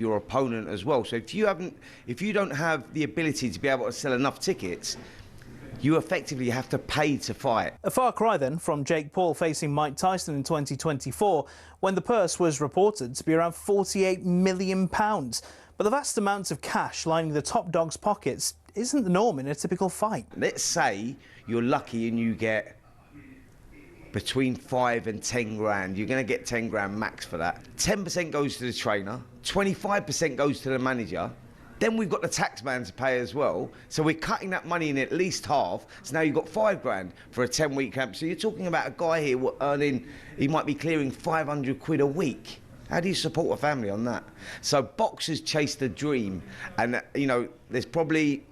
your opponent as well. So if you don't have the ability to be able to sell enough tickets, you effectively have to pay to fight. A far cry then from Jake Paul facing Mike Tyson in 2024, when the purse was reported to be around £48 million. But the vast amounts of cash lining the top dog's pockets isn't the norm in a typical fight. Let's say you're lucky and you get between 5 and 10 grand. You're going to get 10 grand max for that. 10% goes to the trainer, 25% goes to the manager. Then we've got the tax man to pay as well. So we're cutting that money in at least half. So now you've got 5 grand for a 10-week camp. So you're talking about a guy here earning, he might be clearing 500 quid a week. How do you support a family on that? So boxers chase the dream. And, you know, there's probably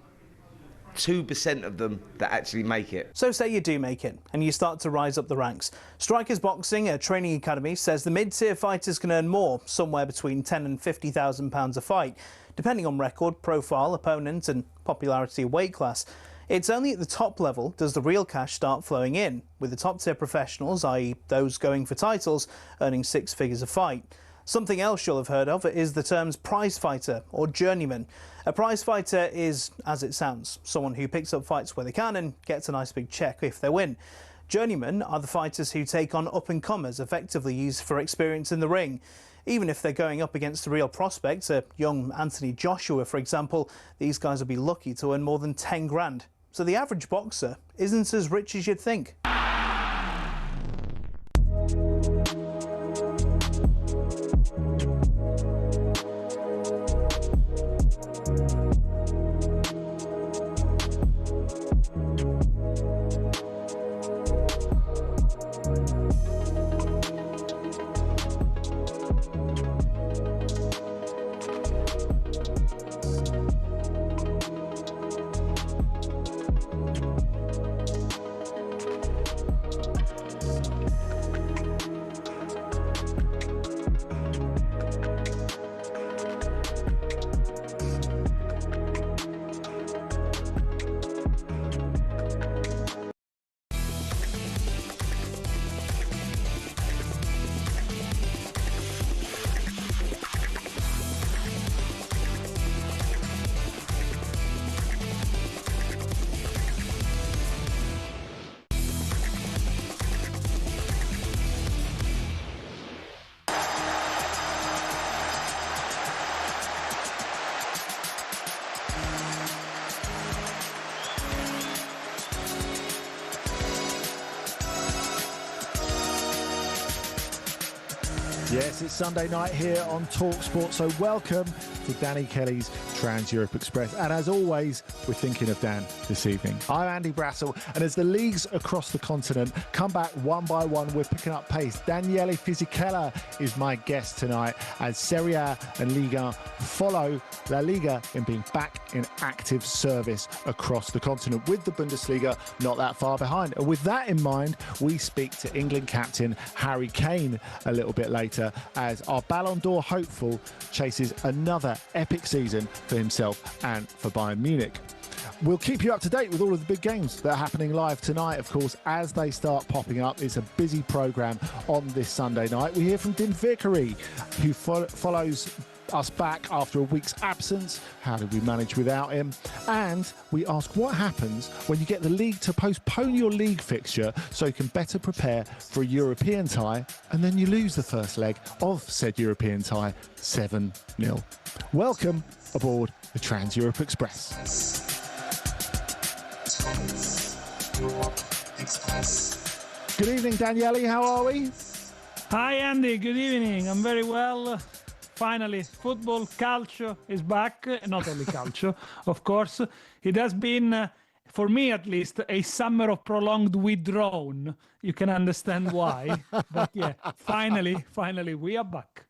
2% of them that actually make it. So say you do make it and you start to rise up the ranks. Strikers Boxing, a training academy, says the mid-tier fighters can earn more, somewhere between £10,000 and £50,000 a fight, depending on record, profile, opponent and popularity of weight class. It's only at the top level does the real cash start flowing in, with the top-tier professionals, i.e. those going for titles, earning 6 figures a fight. Something else you'll have heard of is the terms prize fighter or journeyman. A prize fighter is, as it sounds, someone who picks up fights where they can and gets a nice big check if they win. Journeymen are the fighters who take on up-and-comers, effectively used for experience in the ring. Even if they're going up against the real prospects, a young Anthony Joshua, for example, these guys will be lucky to earn more than 10 grand. So the average boxer isn't as rich as you'd think. Yes, it's Sunday night here on talkSPORT, so welcome to Danny Kelly's Trans-Europe Express. And as always, we're thinking of Dan this evening. I'm Andy Brassell, and as the leagues across the continent come back one by one, we're picking up pace. Daniele Fisichella is my guest tonight as Serie A and Liga follow La Liga in being back in active service across the continent, with the Bundesliga not that far behind. And with that in mind, we speak to England captain Harry Kane a little bit later as our Ballon d'Or hopeful chases another epic season for himself and for Bayern Munich. We'll keep you up to date with all of the big games that are happening live tonight, of course, as they start popping up. It's a busy programme on this Sunday night. We hear from Din Vickery, who follows us back after a week's absence. How did we manage without him? And we ask what happens when you get the league to postpone your league fixture so you can better prepare for a European tie, and then you lose the first leg of said European tie 7-0. Welcome aboard the Trans-Europe Express. Good evening, Daniele. How are we? Hi, Andy. Good evening. I'm very well. Finally, football, calcio is back. Not only calcio, of course. It has been, for me at least, a summer of prolonged withdrawal. You can understand why. But yeah, finally, we are back.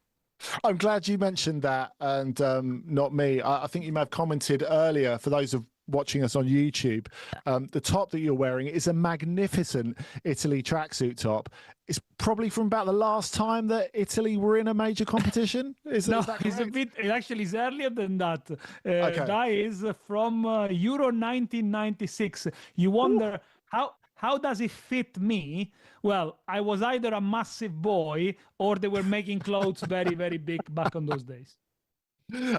I'm glad you mentioned that, and not me. I think you may have commented earlier, for those of watching us on YouTube, the top that you're wearing is a magnificent Italy tracksuit top. It's probably from about the last time that Italy were in a major competition. Is that correct? It actually is earlier than that. Okay. That is from Euro 1996. You wonder how does it fit me? Well, I was either a massive boy or they were making clothes very, very big back on those days.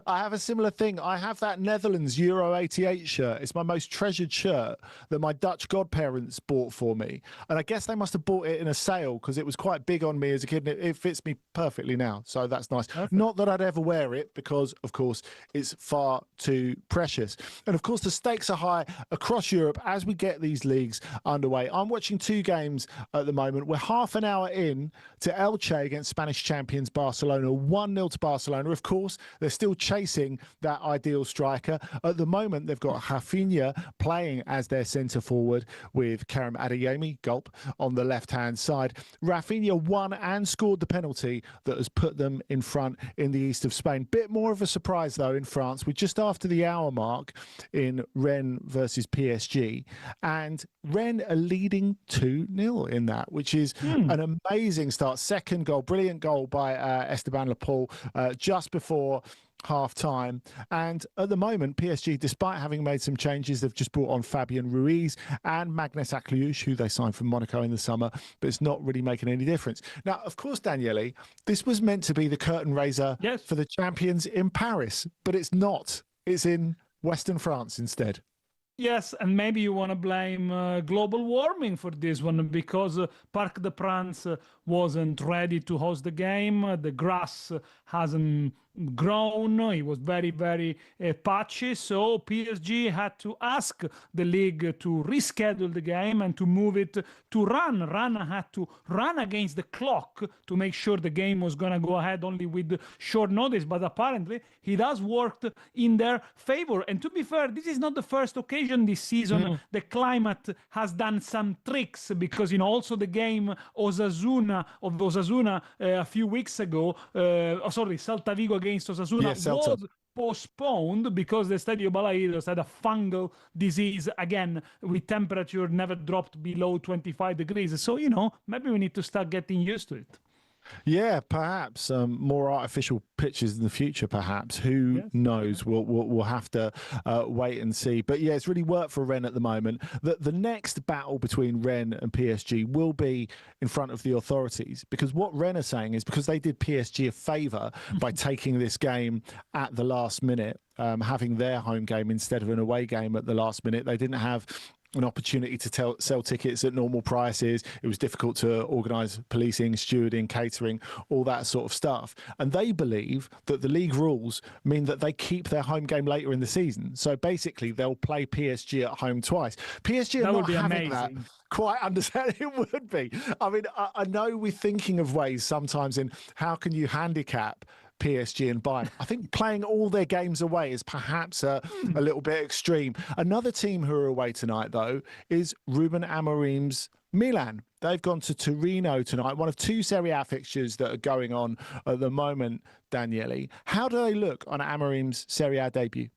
I have a similar thing. I have that Netherlands Euro 88 shirt. It's my most treasured shirt that my Dutch godparents bought for me. And I guess they must have bought it in a sale because it was quite big on me as a kid. And it fits me perfectly now. So that's nice. Perfect. Not that I'd ever wear it because, of course, it's far too precious. And of course, the stakes are high across Europe as we get these leagues underway. I'm watching 2 games at the moment. We're half an hour in to Elche against Spanish champions Barcelona. 1-0 to Barcelona. Of course, they're still chasing that ideal striker. At the moment, they've got Rafinha playing as their centre forward with Karim Adeyemi, gulp, on the left-hand side. Rafinha won and scored the penalty that has put them in front in the east of Spain. Bit more of a surprise, though, in France. We're just after the hour mark in Rennes versus PSG. And Rennes are leading 2-0 in that, which is an amazing start. Second goal, brilliant goal by Esteban Lapoule just before half-time. And at the moment, PSG, despite having made some changes, they've just brought on Fabian Ruiz and Magnus Akliouche, who they signed from Monaco in the summer, but it's not really making any difference. Now, of course, Daniele, this was meant to be the curtain raiser for the champions in Paris, but it's not. It's in Western France instead. Yes, and maybe you want to blame global warming for this one because Parc des Princes wasn't ready to host the game. The grass hasn't grown. It was very, very patchy. So PSG had to ask the league to reschedule the game and to move it to Rennes. Rennes had to run against the clock to make sure the game was going to go ahead only with short notice. But apparently, it has worked in their favor. And to be fair, this is not the first occasion this season. The climate has done some tricks because, also the game Osasuna a few weeks ago, Celta Vigo against Osasuna was postponed because the Stadio Balaidos had a fungal disease again with temperature never dropped below 25 degrees. So, maybe we need to start getting used to it. Yeah, perhaps more artificial pitches in the future, perhaps. Who knows? We'll have to wait and see. But yeah, it's really worked for Rennes at the moment. The next battle between Rennes and PSG will be in front of the authorities, because what Rennes are saying is because they did PSG a favour by taking this game at the last minute, having their home game instead of an away game at the last minute. They didn't have an opportunity to sell tickets at normal prices. It was difficult to organise policing, stewarding, catering, all that sort of stuff. And they believe that the league rules mean that they keep their home game later in the season. So basically, they'll play PSG at home twice. PSG are not having that. Quite understand it would be. I mean, I know we're thinking of ways sometimes in how can you handicap PSG and Bayern. I think playing all their games away is perhaps a little bit extreme. Another team who are away tonight, though, is Ruben Amorim's Milan. They've gone to Torino tonight, one of 2 Serie A fixtures that are going on at the moment, Daniele. How do they look on Amorim's Serie A debut?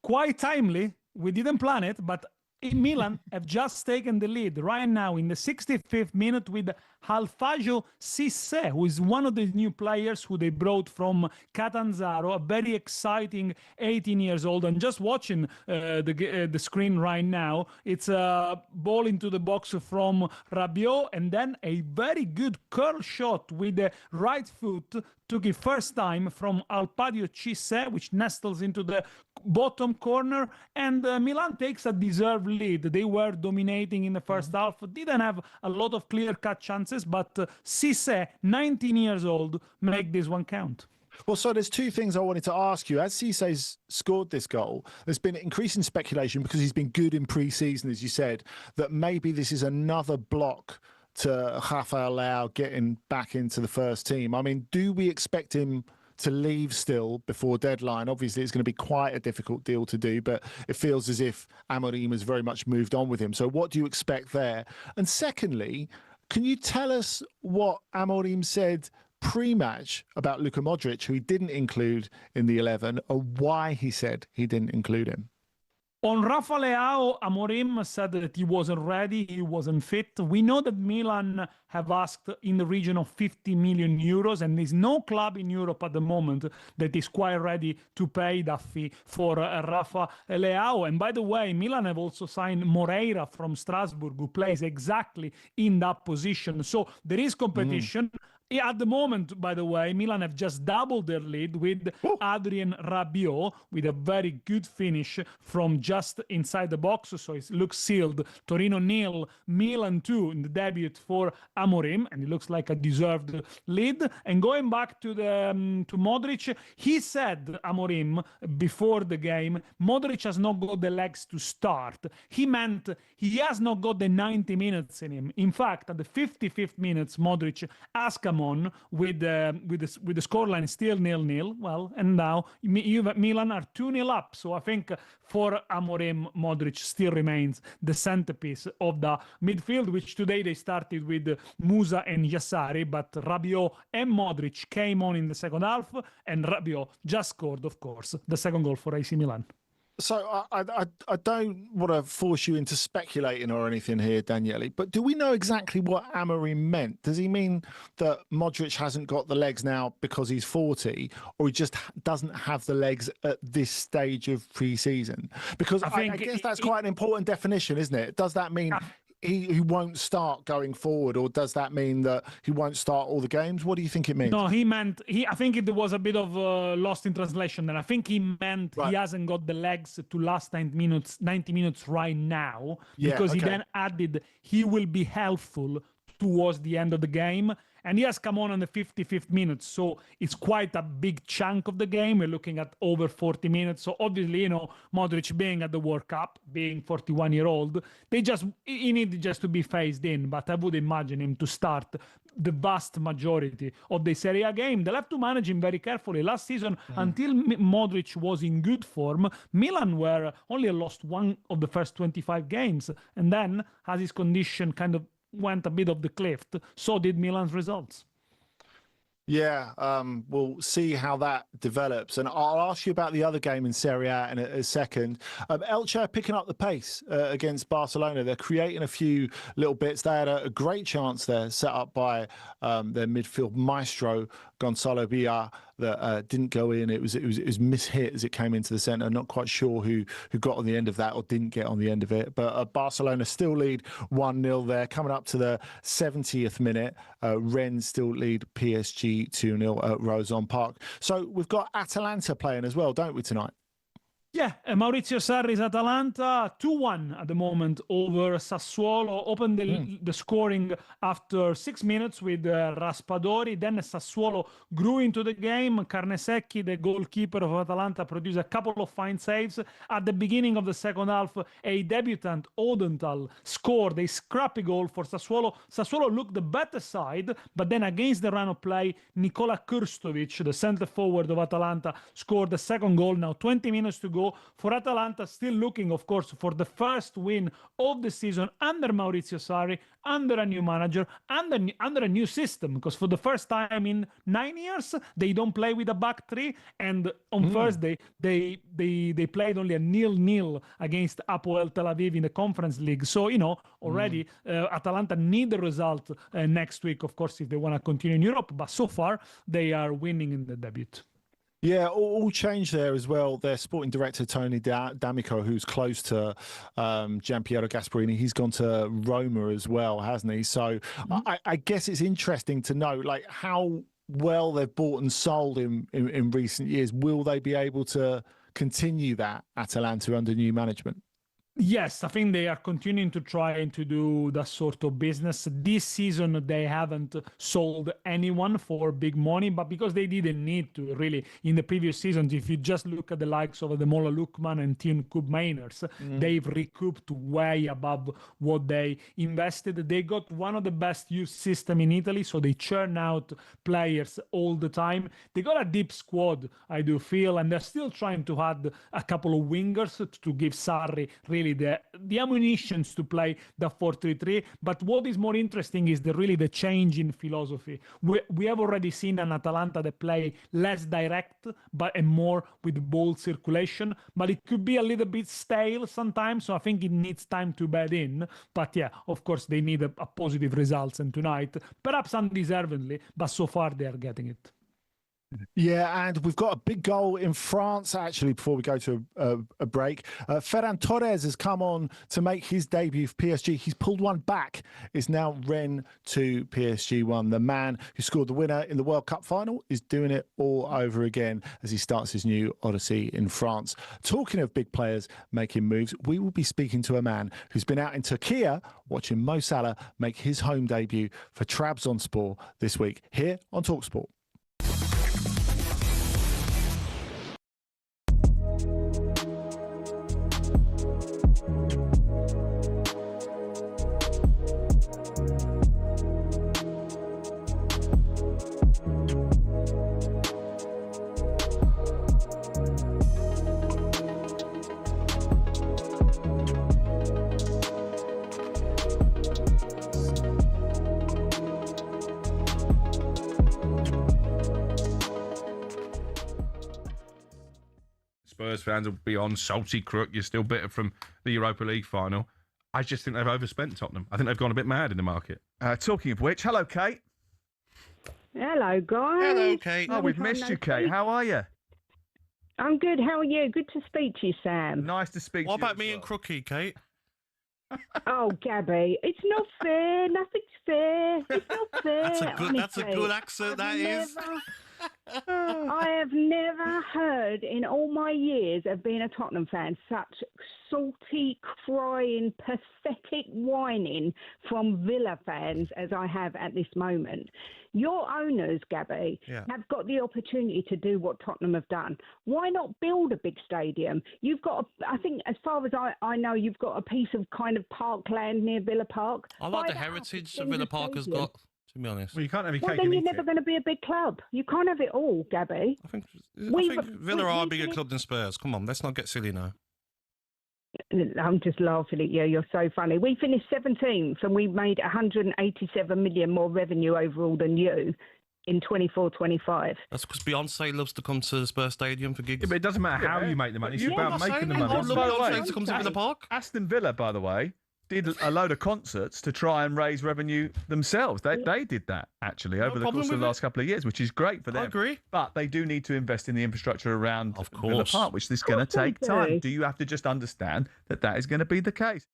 Quite timely. We didn't plan it, but Milan have just taken the lead right now in the 65th minute with Alfagio Cissé, who is one of the new players who they brought from Catanzaro, a very exciting 18 years old. And just watching the screen right now, it's a ball into the box from Rabiot, and then a very good curl shot with the right foot. Took it first time from Alfagio Cissé, which nestles into the bottom corner, and Milan takes a deserved lead. They were dominating in the first half, didn't have a lot of clear-cut chances, but Cissé, 19 years old, make this one count. Well, so there's 2 things I wanted to ask you. As Cissé's scored this goal, there's been increasing speculation because he's been good in pre-season, as you said, that maybe this is another block to Rafael Leao getting back into the first team. I mean, do we expect him to leave still before deadline? Obviously, it's going to be quite a difficult deal to do, but it feels as if Amorim has very much moved on with him. So what do you expect there? And secondly, can you tell us what Amorim said pre-match about Luka Modric, who he didn't include in the 11, or why he said he didn't include him? On Rafa Leao, Amorim said that he wasn't ready, he wasn't fit. We know that Milan have asked in the region of 50 million euros, and there's no club in Europe at the moment that is quite ready to pay that fee for Rafa Leao. And by the way, Milan have also signed Moreira from Strasbourg, who plays exactly in that position. So there is competition. Yeah, at the moment, by the way, Milan have just doubled their lead with Adrien Rabiot with a very good finish from just inside the box. So it looks sealed. Torino 0, Milan 2 in the debut for Amorim, and it looks like a deserved lead. And going back to to Modric, he said, Amorim, before the game, Modric has not got the legs to start. He meant he has not got the 90 minutes in him. In fact, at the 55th minutes, Modric has come on with the scoreline still 0-0. Well, and now Milan are 2-0 up. So I think for Amorim, Modric still remains the centerpiece of the midfield, which today they started with Musa and Yassari, but Rabiot and Modric came on in the second half, and Rabiot just scored, of course, the second goal for AC Milan. So I don't want to force you into speculating or anything here, Daniele, but do we know exactly what Amorim meant? Does he mean that Modric hasn't got the legs now because he's 40, or he just doesn't have the legs at this stage of pre-season? Because I guess that's quite an important definition, isn't it? Does that mean he won't start going forward, or does that mean that he won't start all the games? What do you think it means? No, he meant I think it was a bit of lost in translation, and I think he meant he hasn't got the legs to last 90 minutes right now, because he then added he will be helpful towards the end of the game. And he has come on the 55th minute, so it's quite a big chunk of the game. We're looking at over 40 minutes. So obviously, Modric being at the World Cup, being 41-year-old, he needed just to be phased in. But I would imagine him to start the vast majority of the Serie A game. They'll have to manage him very carefully. Last season, until Modric was in good form, Milan were only lost one of the first 25 games. And then, as his condition kind of went a bit off the cliff, so did Milan's results. Yeah, we'll see how that develops. And I'll ask you about the other game in Serie A in a second. Elche are picking up the pace against Barcelona. They're creating a few little bits. They had a great chance there set up by their midfield maestro, Gonzalo Villar, that didn't go in. It was mishit as it came into the centre. Not quite sure who got on the end of that or didn't get on the end of it. But Barcelona still lead 1-0 there. Coming up to the 70th minute, Rennes still lead PSG 2-0 at Roazhon Park. So we've got Atalanta playing as well, don't we, tonight? Yeah, Maurizio Sarri's Atalanta 2-1 at the moment over Sassuolo. Opened the scoring after 6 minutes with Raspadori. Then Sassuolo grew into the game. Carnesecchi, the goalkeeper of Atalanta, produced a couple of fine saves. At the beginning of the second half, a debutant, Odenthal, scored a scrappy goal for Sassuolo. Sassuolo looked the better side, but then against the run of play, Nikola Krstovic, the centre forward of Atalanta, scored the second goal. Now 20 minutes to go for Atalanta, still looking, of course, for the first win of the season under Maurizio Sarri, under a new manager, under a new system, because for the first time in 9 years, they don't play with a back three, and on Thursday, they played only a 0-0 against Hapoel Tel Aviv in the Conference League. So, already Atalanta need the result next week, of course, if they want to continue in Europe, but so far, they are winning in the debut. Yeah, all changed there as well. Their sporting director, Tony D'Amico, who's close to Gianpiero Gasperini, he's gone to Roma as well, hasn't he? So I guess it's interesting to know how well they've bought and sold in recent years. Will they be able to continue that Atalanta under new management? Yes, I think they are continuing to try to do that sort of business. This season, they haven't sold anyone for big money, but because they didn't need to, really. In the previous seasons, if you just look at the likes of Ademola Lookman and Team Koopmeiners, they've recouped way above what they invested. They got one of the best youth system in Italy, so they churn out players all the time. They got a deep squad, I do feel, and they're still trying to add a couple of wingers to give Sarri really the ammunition to play the 4-3-3. But what is more interesting is the change in philosophy. We have already seen an Atalanta that play less direct and more with ball circulation, but it could be a little bit stale sometimes, so I think it needs time to bed in. But yeah, of course they need a positive results, and tonight perhaps undeservedly, but so far they are getting it. Yeah, and we've got a big goal in France, actually, before we go to a break. Ferran Torres has come on to make his debut for PSG. He's pulled one back. It's now Rennes 2, PSG 1. The man who scored the winner in the World Cup final is doing it all over again as he starts his new odyssey in France. Talking of big players making moves, we will be speaking to a man who's been out in Turkey watching Mo Salah make his home debut for talkSPORT this week here on talkSPORT. Spurs fans will be on salty crook. You're still bitter from the Europa League final. I just think they've overspent Tottenham. I think they've gone a bit mad in the market. Talking of which, hello, Kate. Hello, guys. Hello, Kate. Oh, we've missed you, Kate. How are you? I'm good. How are you? Good to speak to you, Sam. Nice to speak to you. What about me and Crookie, Kate? Oh, Gabby, it's not fair. Nothing's fair. It's not fair. That's a good accent, that is. I have never heard in all my years of being a Tottenham fan such salty, crying, pathetic whining from Villa fans as I have at this moment. Your owners, Gabby, have got the opportunity to do what Tottenham have done. Why not build a big stadium? You've got, I think, as far as I know, you've got a piece of kind of parkland near Villa Park. I like the heritage that Villa Park has got, to be honest. Well, you can't have your Well, cake then and you're eat never it. going to be a big club. You can't have it all, Gabby. I think Villa are a bigger club than Spurs. Come on, let's not get silly now. I'm just laughing at you. You're so funny. We finished 17th and we made 187 million more revenue overall than you in 24-25. That's because Beyonce loves to come to the Spurs Stadium for gigs. Yeah, but it doesn't matter how you make the money. It's about making the money. I love By the way, Beyonce to come to Villa Park. Aston Villa, by the way, did a load of concerts to try and raise revenue themselves. They did that, actually, over the course of the last couple of years, which is great for them. I agree. But they do need to invest in the infrastructure around Of Villa course. Park, which is going to take they time. do. Do you have to just understand that that is going to be the case?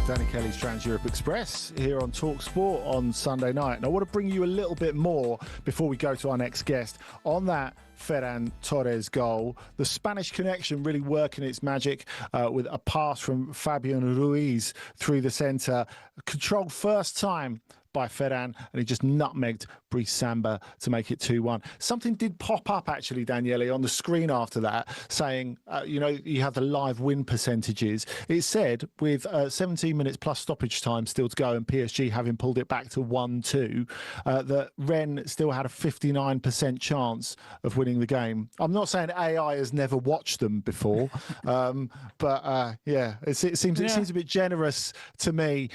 Danny Kelly's Trans Europe Express here on talkSPORT on Sunday night. And I want to bring you a little bit more before we go to our next guest on that Ferran Torres goal. The Spanish connection really working its magic with a pass from Fabian Ruiz through the centre. Controlled first time by Ferran, and he just nutmegged Brice Samba to make it 2-1. Something did pop up, actually, Daniele, on the screen after that, saying, you have the live win percentages. It said, with 17 minutes plus stoppage time still to go and PSG having pulled it back to 1-2, that Rennes still had a 59% chance of winning the game. I'm not saying AI has never watched them before, but it seems a bit generous to me.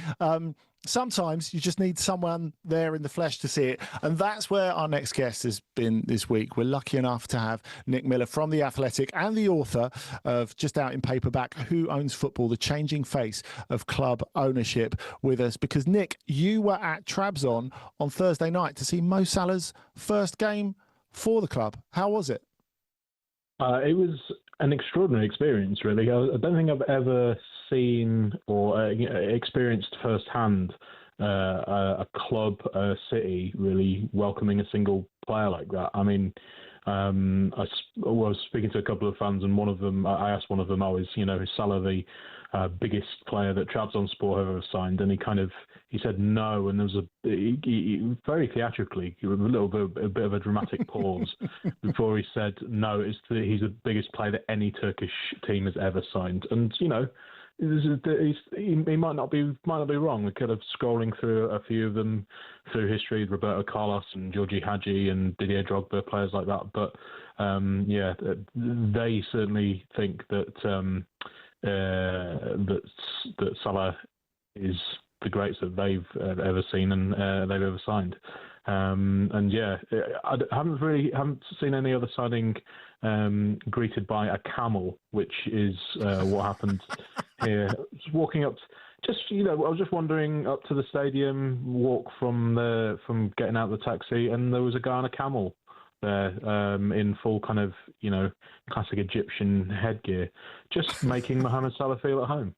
Sometimes you just need someone there in the flesh to see it. And that's where our next guest has been this week. We're lucky enough to have Nick Miller from The Athletic and the author of just out in paperback, Who Owns Football? The Changing Face of Club Ownership with us. Because, Nick, you were at Trabzon on Thursday night to see Mo Salah's first game for the club. How was it? It was an extraordinary experience, really. I don't think I've ever seen or experienced firsthand a club, a city, really welcoming a single player like that. I mean, I was speaking to a couple of fans, and one of them, I asked one of them, is Salah the biggest player that Trabzonspor have ever signed? And he said no, and there was he very theatrically, a bit of a dramatic pause before he said no. He's the biggest player that any Turkish team has ever signed, and he might not be wrong. We're kind of scrolling through a few of them through history, Roberto Carlos and Georgi Hagi and Didier Drogba, players like that. But they certainly think that that Salah is the greatest that they've ever seen and they've ever signed. I haven't seen any other signing greeted by a camel, which is what happened here. Just walking up, I was just wandering up to the stadium, walk from getting out of the taxi, and there was a guy on a camel there in full kind of classic Egyptian headgear, just making Mohamed Salah feel at home.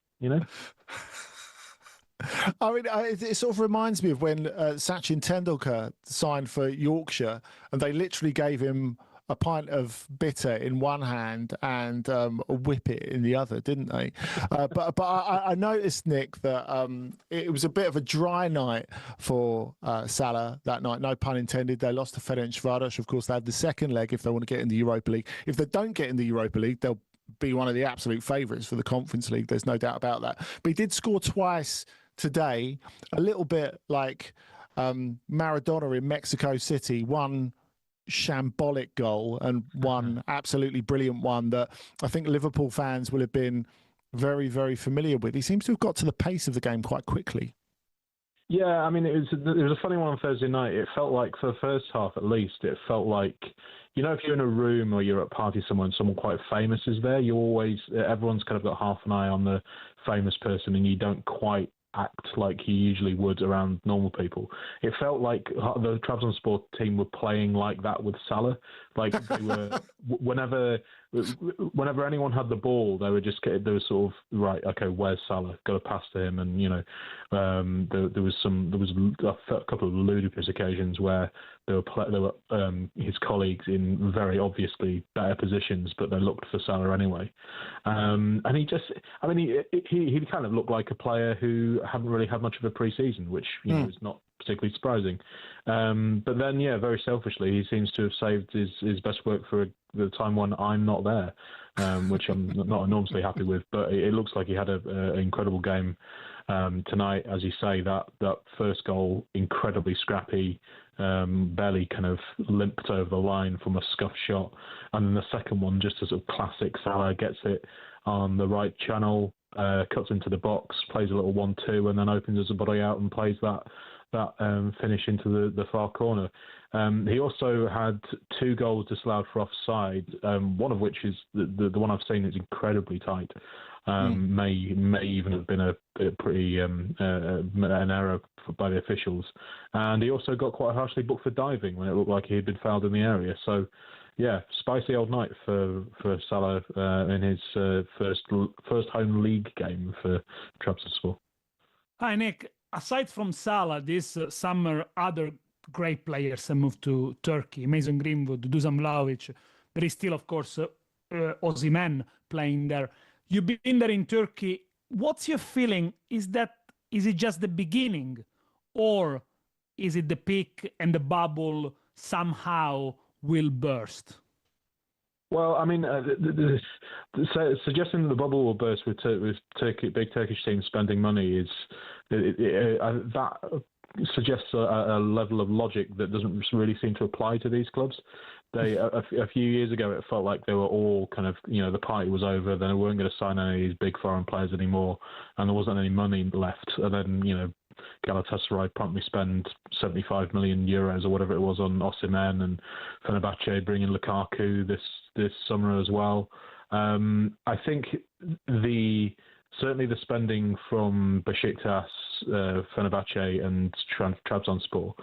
I mean, it sort of reminds me of when Sachin Tendulkar signed for Yorkshire, and they literally gave him a pint of bitter in one hand and a whippet in the other, didn't they? But I noticed, Nick, that it was a bit of a dry night for Salah that night. No pun intended. They lost to Ferencvaros. Of course, they had the second leg if they want to get in the Europa League. If they don't get in the Europa League, they'll be one of the absolute favourites for the Conference League. There's no doubt about that. But he did score twice today, a little bit like Maradona in Mexico City. One shambolic goal and one absolutely brilliant one that I think Liverpool fans will have been very, very familiar with. He seems to have got to the pace of the game quite quickly. Yeah, I mean, it was a funny one on Thursday night. It felt like, for the first half at least, it felt like, if you're in a room or you're at a party somewhere and someone quite famous is there, everyone's kind of got half an eye on the famous person, and you don't quite act like you usually would around normal people. It felt like the Trabzonspor team were playing like that with Salah. Like they were, whenever anyone had the ball, they were sort of, right, okay, where's Salah? Got to pass to him, and there was a couple of ludicrous occasions where there were his colleagues in very obviously better positions, but they looked for Salah anyway. And he kind of looked like a player who hadn't really had much of a pre-season, which is not particularly surprising. But then, very selfishly, he seems to have saved his best work for the time when I'm not there, which I'm not enormously happy with. But it looks like he had an incredible game tonight. As you say, that first goal, incredibly scrappy, barely kind of limped over the line from a scuff shot. And then the second one, just a sort of classic Salah, gets it on the right channel, cuts into the box, plays a little 1-2, and then opens his body out and plays that finish into the far corner. He also had 2 goals disallowed for offside, one of which is the one I've seen is incredibly tight. May even have been a pretty an error by the officials. And he also got quite harshly booked for diving when it looked like he had been fouled in the area. So, yeah, spicy old night for Salah in his first home league game for Trabzonspor. Hi, Nick. Aside from Salah, this summer other great players have moved to Turkey. Mason Greenwood, Dusan Vlahovic. There is still, of course, Osimhen playing there. You've been there in Turkey. What's your feeling? Is it just the beginning, or is it the peak and the bubble somehow will burst? Well, I mean, suggesting that the bubble will burst with big Turkish teams spending money that suggests a level of logic that doesn't really seem to apply to these clubs. A few years ago, it felt like they were all kind of, the party was over. They weren't going to sign any of these big foreign players anymore, and there wasn't any money left. And then, Galatasaray promptly spend 75 million euros or whatever it was on Osimhen, and Fenerbahce bringing Lukaku this summer as well. I think certainly the spending from Besiktas, Fenerbahce and Trabzonspor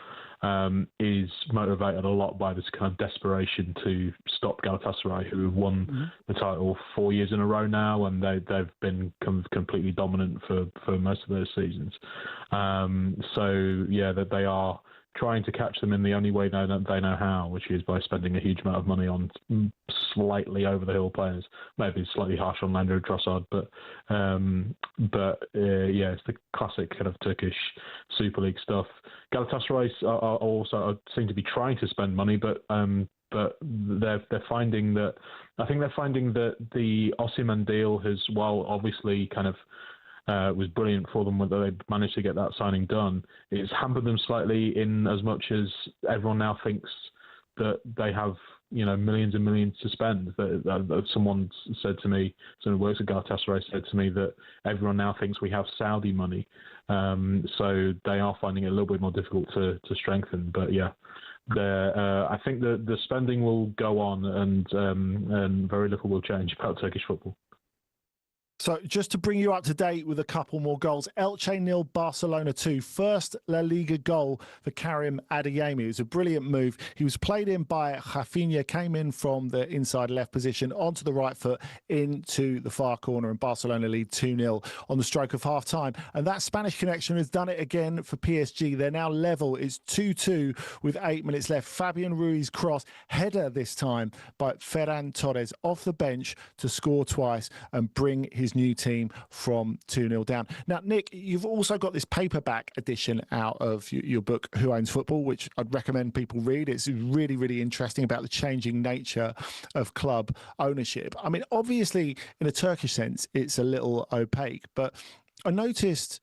is motivated a lot by this kind of desperation to stop Galatasaray, who have won the title 4 years in a row now, and they've been completely dominant for most of those seasons. So yeah, that they are trying to catch them in the only way they know how, which is by spending a huge amount of money on slightly over-the-hill players. Maybe slightly harsh on Landro Trossard, but yeah, it's the classic kind of Turkish Super League stuff. Galatasaray are also seem to be trying to spend money, but they're finding that the Osimhen deal has, while obviously kind of was brilliant for them whether they managed to get that signing done, it's hampered them slightly in as much as everyone now thinks that they have, you know, millions and millions to spend. That someone said to me, someone who works at Galatasaray said to me that everyone now thinks we have Saudi money, so they are finding it a little bit more difficult to strengthen. But yeah, I think the spending will go on, and very little will change about Turkish football. So just to bring you up to date with a couple more goals, Elche 0, Barcelona 2. First La Liga goal for Karim Adeyemi. It was a brilliant move. He was played in by Rafinha, came in from the inside left position onto the right foot into the far corner, and Barcelona lead 2-0 on the stroke of half time. And that Spanish connection has done it again for PSG. They're now level. It's 2-2 with 8 minutes left. Fabian Ruiz cross, header this time by Ferran Torres off the bench to score twice and bring his new team from 2-0 down. Now, Nick, you've also got this paperback edition out of your book, Who Owns Football, which I'd recommend people read. It's really, really interesting about the changing nature of club ownership. I mean, obviously, in a Turkish sense, it's a little opaque, but I noticed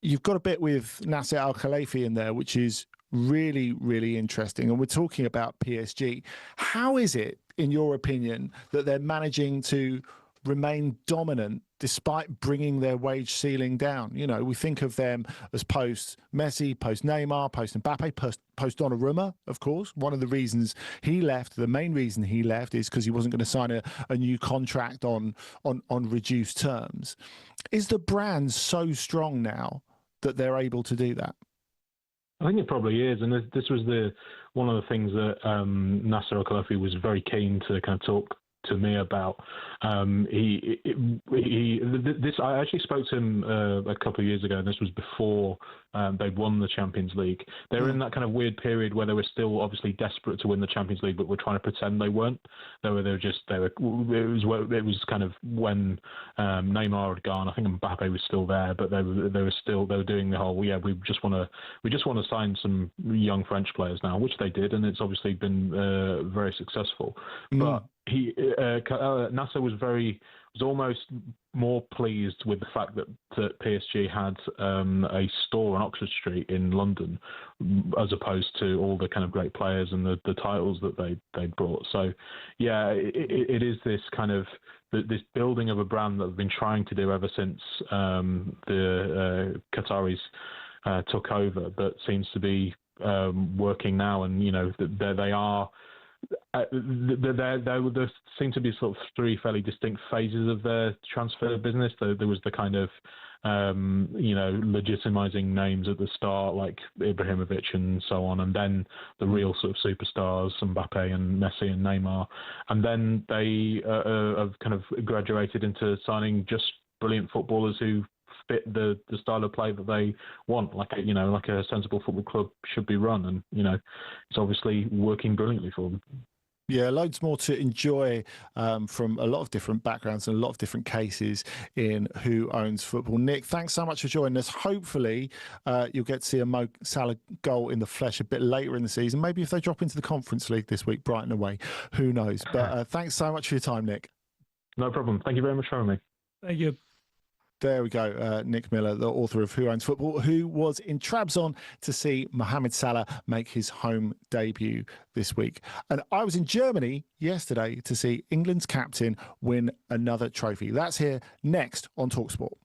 you've got a bit with Nasser Al-Khelaifi in there, which is really, really interesting. And we're talking about PSG. How is it, in your opinion, that they're managing to remain dominant despite bringing their wage ceiling down? You know, we think of them as post Messi, post Neymar, post Mbappe, post Donnarumma, of course. One of the reasons he left, the main reason he left, is because he wasn't going to sign a new contract on reduced terms. Is the brand so strong now that they're able to do that? I think it probably is, and this was one of the things that Nasser Al-Khelaifi was very keen to kind of talk to me about. I actually spoke to him a couple of years ago, and this was before they won the Champions League. They were in that kind of weird period where they were still obviously desperate to win the Champions League, but were trying to pretend they weren't. It was kind of when Neymar had gone. I think Mbappe was still there, but they were doing the whole, yeah, we just want to sign some young French players now, which they did, and it's obviously been very successful. But Nasser was almost more pleased with the fact that PSG had a store on Oxford Street in London, as opposed to all the kind of great players and the titles that they brought. So, yeah, it is this kind of this building of a brand that they've been trying to do ever since the Qataris took over, but seems to be working now. And you know, they are. There seem to be sort of three fairly distinct phases of their transfer business. There was the kind of, legitimizing names at the start, like Ibrahimovic and so on, and then the real sort of superstars, Mbappe and Messi and Neymar, and then they have kind of graduated into signing just brilliant footballers who fit the style of play that they want, like a sensible football club should be run, and it's obviously working brilliantly for them. Yeah, loads more to enjoy from a lot of different backgrounds and a lot of different cases in Who Owns Football. Nick, thanks so much for joining us. Hopefully you'll get to see a Mo Salah goal in the flesh a bit later in the season. Maybe if they drop into the Conference League this week, Brighton away, who knows? But thanks so much for your time, Nick. No problem. Thank you very much for having me. Thank you. There we go. Nick Miller, the author of Who Owns Football, who was in Trabzon to see Mohamed Salah make his home debut this week. And I was in Germany yesterday to see England's captain win another trophy. That's here next on talkSPORT.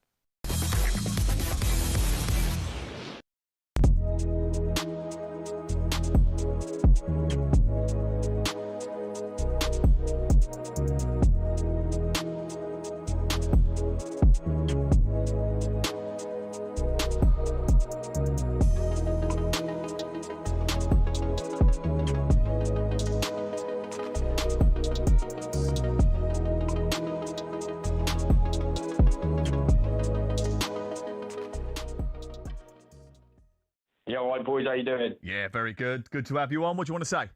Hi, boys. How you doing? Yeah, very good. Good to have you on. What do you want to say?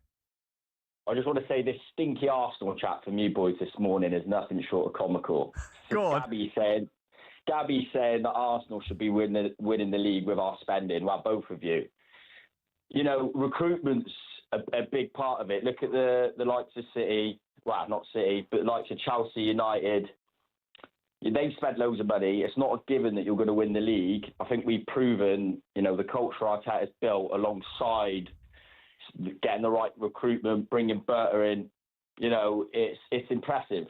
I just want to say this stinky Arsenal chat from you boys this morning is nothing short of comical. Go on. Gabby saying that Arsenal should be winning the league with our spending. Well, both of you. You know, recruitment's a big part of it. Look at the likes of City. Well, not City, but likes of Chelsea, United. They've spent loads of money. It's not a given that you're going to win the league. I think we've proven, you know, the culture Arteta's built alongside getting the right recruitment, bringing Berta in. You know, it's impressive.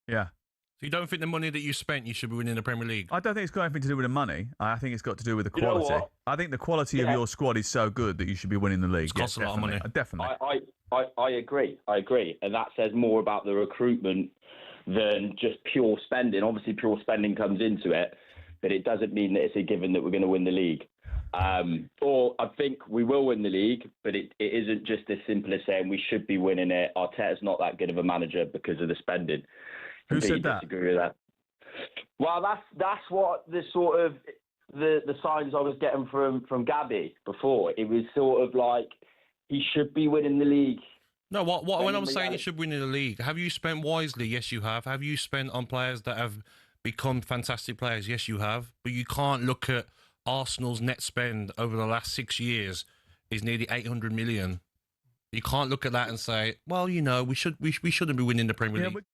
Yeah. So you don't think the money that you spent, you should be winning the Premier League? I don't think it's got anything to do with the money. I think it's got to do with the quality. You know what? I think the quality of your squad is so good that you should be winning the league. It costs a lot of money. Definitely. I agree. And that says more about the recruitment than just pure spending. Obviously, pure spending comes into it, but it doesn't mean that it's a given that we're going to win the league. Or I think we will win the league, but it isn't just as simple as saying we should be winning it. Arteta's not that good of a manager because of the spending. Who said that? Disagree with that. Well, that's what the sort of the signs I was getting from Gabby before. It was sort of like he should be winning the league. No, when I'm saying you should win in the league, have you spent wisely? Yes, you have. Have you spent on players that have become fantastic players? Yes, you have. But you can't look at Arsenal's net spend over the last 6 years is nearly 800 million. You can't look at that and say, well, you know, we shouldn't be winning the Premier League.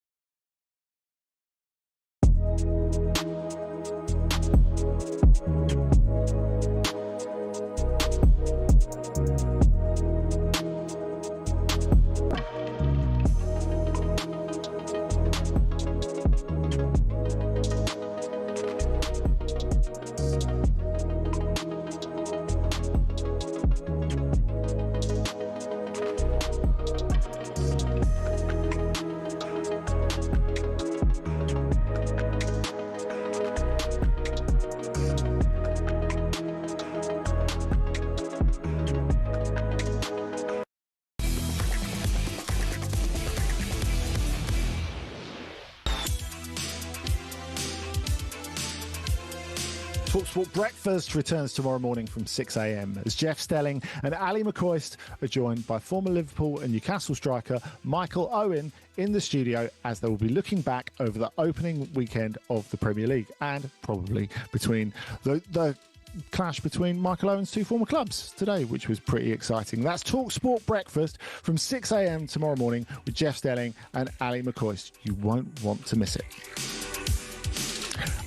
talkSPORT Breakfast returns tomorrow morning from 6 a.m. as Jeff Stelling and Ali McCoist are joined by former Liverpool and Newcastle striker Michael Owen in the studio as they will be looking back over the opening weekend of the Premier League and probably between the clash between Michael Owen's two former clubs today, which was pretty exciting. That's talkSPORT Breakfast from 6 a.m. tomorrow morning with Jeff Stelling and Ali McCoist. You won't want to miss it.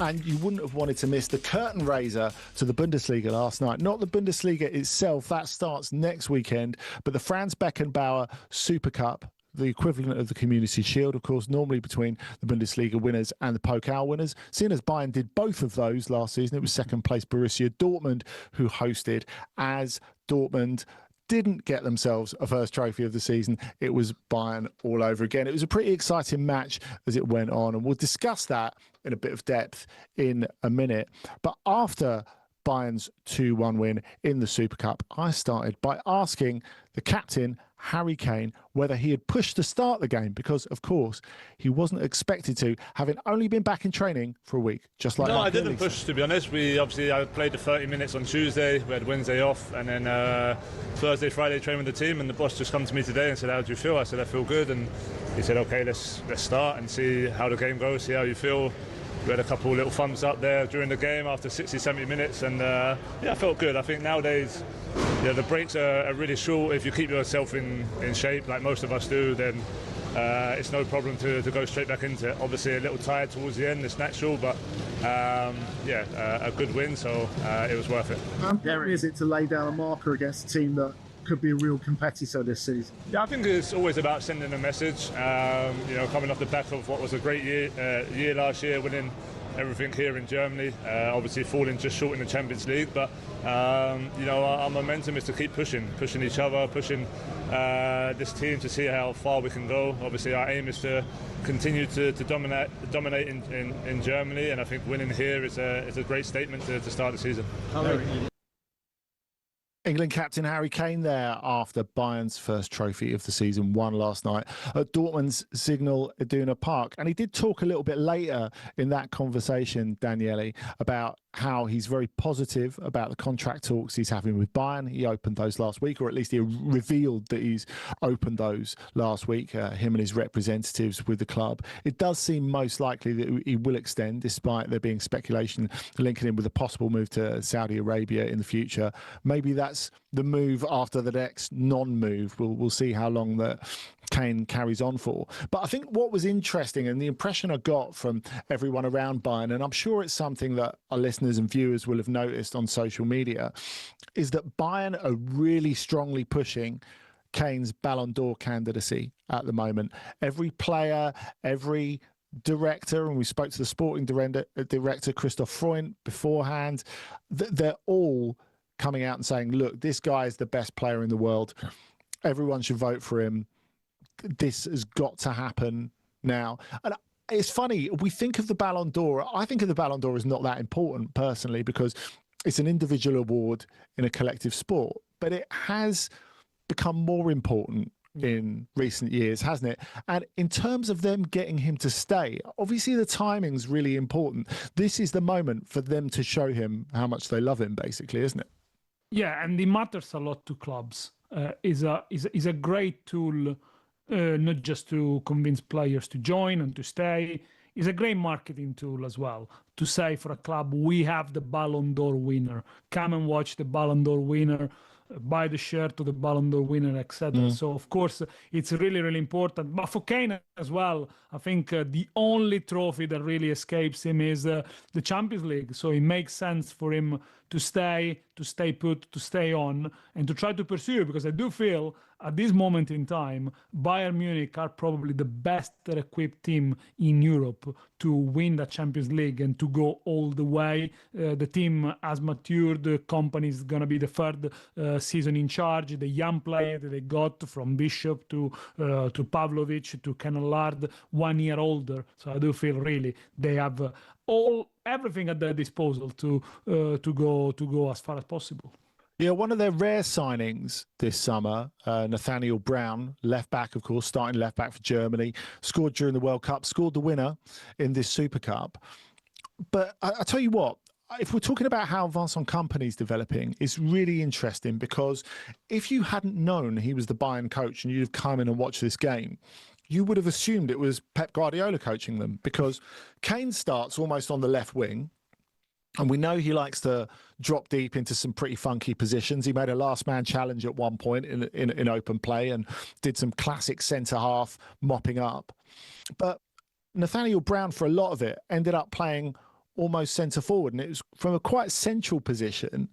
And you wouldn't have wanted to miss the curtain raiser to the Bundesliga last night. Not the Bundesliga itself, that starts next weekend, but the Franz Beckenbauer Super Cup, the equivalent of the Community Shield, of course, normally between the Bundesliga winners and the Pokal winners. Seeing as Bayern did both of those last season, it was second place Borussia Dortmund who hosted. As Dortmund didn't get themselves a first trophy of the season, it was Bayern all over again. It was a pretty exciting match as it went on, and we'll discuss that in a bit of depth in a minute. But after Bayern's 2-1 win in the Super Cup, I started by asking the captain, Harry Kane, whether he had pushed to start the game because, of course, he wasn't expected to, having only been back in training for a week, just like... No, I didn't push, to be honest. I played the 30 minutes on Tuesday, we had Wednesday off, and then Thursday, Friday trained with the team, and the boss just come to me today and said, how do you feel? I said, I feel good, and he said, okay, let's start and see how the game goes, see how you feel. We had a couple of little thumbs up there during the game after 60, 70 minutes, and I felt good. I think nowadays, the breaks are really short. If you keep yourself in shape, like most of us do, then it's no problem to go straight back into it. Obviously, a little tired towards the end, it's natural, but a good win, so it was worth it. How important is it to lay down a marker against a team that could be a real competitor this season? Yeah, I think it's always about sending a message. Coming off the back of what was a great year last year, winning everything here in Germany, obviously falling just short in the Champions League, but our momentum is to keep pushing each other, pushing this team to see how far we can go. Obviously our aim is to continue to dominate in Germany, and I think winning here is a great statement to start the season. England captain Harry Kane there after Bayern's first trophy of the season, won last night at Dortmund's Signal Iduna Park. And he did talk a little bit later in that conversation, Daniele, about how he's very positive about the contract talks he's having with Bayern. He opened those last week, or at least he revealed that he's opened those last week, him and his representatives with the club. It does seem most likely that he will extend, despite there being speculation linking him with a possible move to Saudi Arabia in the future. Maybe that's the move after the next non-move. We'll see how long that Kane carries on for. But I think what was interesting, and the impression I got from everyone around Bayern, and I'm sure it's something that our listeners and viewers will have noticed on social media, is that Bayern are really strongly pushing Kane's Ballon d'Or candidacy at the moment. Every player, every director, and we spoke to the sporting director Christoph Freund beforehand, they're all coming out and saying, look, this guy is the best player in the world. Everyone should vote for him. This has got to happen now. And it's funny, we think of the Ballon d'Or. I think of the Ballon d'Or as not that important personally, because it's an individual award in a collective sport. But it has become more important in recent years, hasn't it? And in terms of them getting him to stay, obviously the timing's really important. This is the moment for them to show him how much they love him, basically, isn't it? Yeah, and it matters a lot to clubs. Is a great tool. Not just to convince players to join and to stay. It's a great marketing tool as well, to say for a club, we have the Ballon d'Or winner. Come and watch the Ballon d'Or winner, buy the shirt of the Ballon d'Or winner, etc. So, of course, it's really, really important. But for Kane as well, I think the only trophy that really escapes him is the Champions League. So it makes sense for him to stay put, to stay on, and to try to pursue, because I do feel at this moment in time, Bayern Munich are probably the best equipped team in Europe to win the Champions League and to go all the way. The team has matured. The company is going to be the third season in charge. The young player that they got, from Bishop to Pavlovic to Kenelard, 1 year older. So I do feel really they have everything at their disposal to go as far as possible. Yeah, one of their rare signings this summer, Nathaniel Brown, left back, of course, starting left back for Germany, scored during the World Cup, scored the winner in this Super Cup. But I tell you what, if we're talking about how Vincent Kompany's developing, it's really interesting, because if you hadn't known he was the Bayern coach and you'd have come in and watched this game, you would have assumed it was Pep Guardiola coaching them, because Kane starts almost on the left wing. And we know he likes to drop deep into some pretty funky positions. He made a last man challenge at one point in open play and did some classic centre-half mopping up. But Nathaniel Brown, for a lot of it, ended up playing almost centre-forward. And it was from a quite central position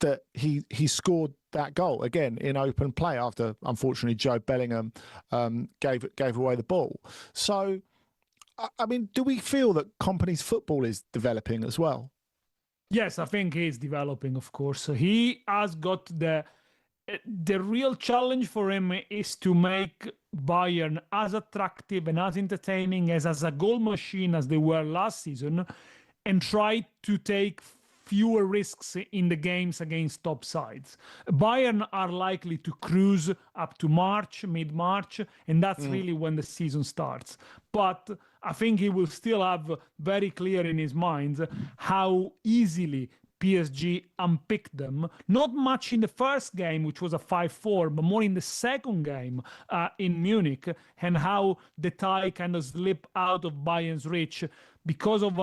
that he scored that goal, again, in open play, after, unfortunately, Joe Bellingham gave away the ball. So, I mean, do we feel that Kompany's football is developing as well? Yes, I think he's developing, of course. He has got the real challenge for him is to make Bayern as attractive and as entertaining as a goal machine as they were last season, and try to take fewer risks in the games against top sides. Bayern are likely to cruise up to March, mid-March, and that's really when the season starts. But I think he will still have very clear in his mind how easily PSG unpicked them. Not much in the first game, which was a 5-4, but more in the second game in Munich, and how the tie kind of slipped out of Bayern's reach because of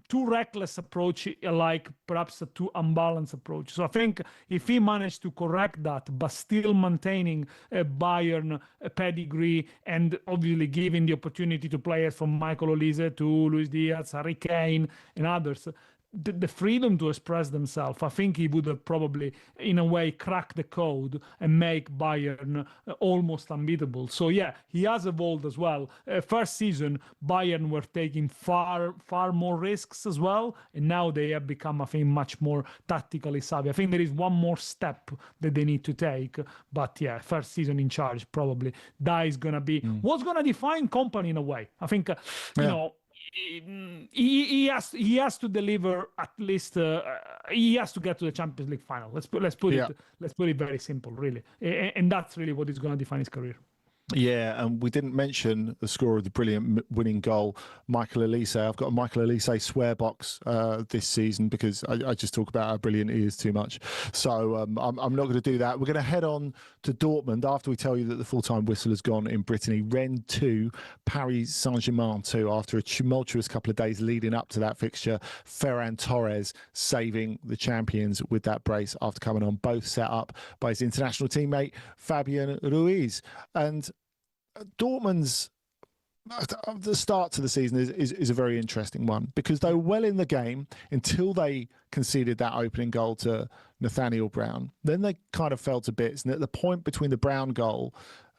too reckless approach, like perhaps a too unbalanced approach. So I think if he managed to correct that, but still maintaining a Bayern pedigree, and obviously giving the opportunity to players from Michael Olise to Luis Diaz, Harry Kane, and others, the freedom to express themselves, I think he would have probably, in a way, cracked the code and make Bayern almost unbeatable. So yeah, he has evolved as well. First season, Bayern were taking far more risks as well, and now they have become, I think, much more tactically savvy. I think there is one more step that they need to take, but yeah, first season in charge, probably that is gonna be what's gonna define Kompany in a way. I think you know. He has to deliver at least. He has to get to the Champions League final. Let's put it very simple, really, and that's really what is going to define his career. Yeah, and we didn't mention the scorer of the brilliant winning goal, Michael Elise. I've got a Michael Elise swear box this season because I just talk about how brilliant he is too much. So I'm not going to do that. We're going to head on to Dortmund after we tell you that the full-time whistle has gone in Brittany. Rennes 2, Paris Saint-Germain 2. After a tumultuous couple of days leading up to that fixture, Ferran Torres saving the champions with that brace after coming on, both set up by his international teammate Fabian Ruiz. And Dortmund's the start to the season is a very interesting one because they were well in the game until they conceded that opening goal to Nathaniel Brown. Then they kind of fell to bits, and at the point between the Brown goal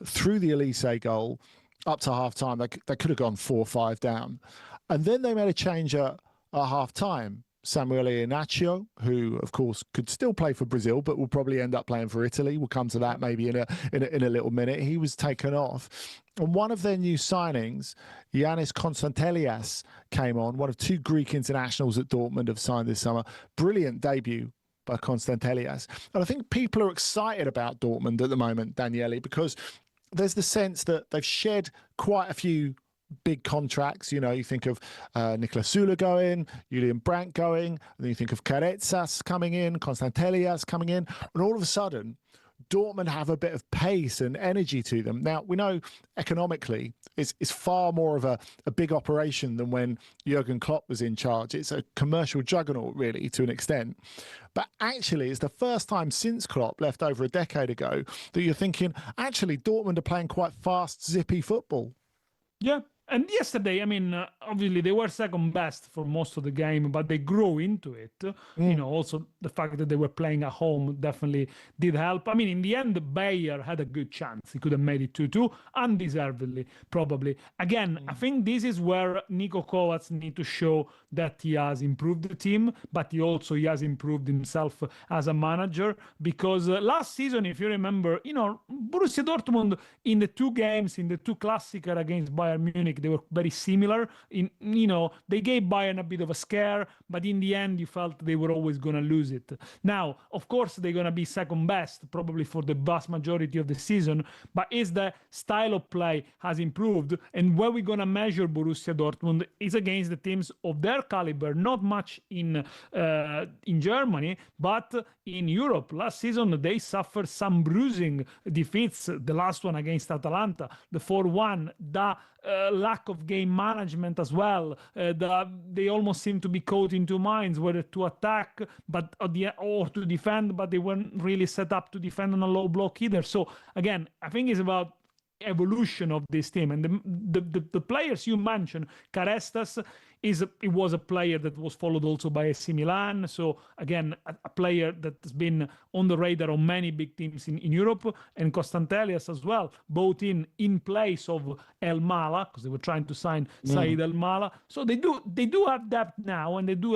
through the Elise goal up to half time, they could have gone 4-5 down, and then they made a change at half time. Samuel Iheanacho, who of course could still play for Brazil, but will probably end up playing for Italy. We'll come to that maybe in a little minute. He was taken off. And one of their new signings, Yannis Konstantelias, came on. One of 2 Greek internationals at Dortmund have signed this summer. Brilliant debut by Konstantelias. And I think people are excited about Dortmund at the moment, Daniele, because there's the sense that they've shed quite a few big contracts. You know, you think of Niklas Süle going, Julian Brandt going, and then you think of Carezas coming in, Konstantelias coming in, and all of a sudden Dortmund have a bit of pace and energy to them. Now, we know economically it's far more of a big operation than when Jurgen Klopp was in charge. It's a commercial juggernaut, really, to an extent. But actually, it's the first time since Klopp left over a decade ago that you're thinking, actually, Dortmund are playing quite fast, zippy football. Yeah. And yesterday, I mean, obviously they were second best for most of the game, but they grew into it. You know, also the fact that they were playing at home definitely did help. I mean, in the end, Bayer had a good chance. He could have made it 2-2, undeservedly, probably. Again, I think this is where Niko Kovac needs to show that he has improved the team, but he has improved himself as a manager. Because last season, if you remember, you know, Borussia Dortmund in the 2 games, in the 2 Klassiker against Bayern Munich, they were very similar. They gave Bayern a bit of a scare, but in the end, you felt they were always going to lose it. Now, of course, they're going to be second best, probably for the vast majority of the season, but is the style of play has improved, and where we're going to measure Borussia Dortmund is against the teams of their caliber, not much in Germany, but in Europe. Last season, they suffered some bruising defeats, the last one against Atalanta, the 4-1, the lack of game management as well. They almost seem to be caught in 2 minds, whether to attack or to defend, but they weren't really set up to defend on a low block either. So again, I think it's about evolution of this team, and the players you mentioned, Carezas it was a player that was followed also by AC Milan. So again, a player that has been on the radar of many big teams in Europe, and Konstantelias as well, both in place of El Mala, because they were trying to sign Said El Mala. So they do have depth now, and they do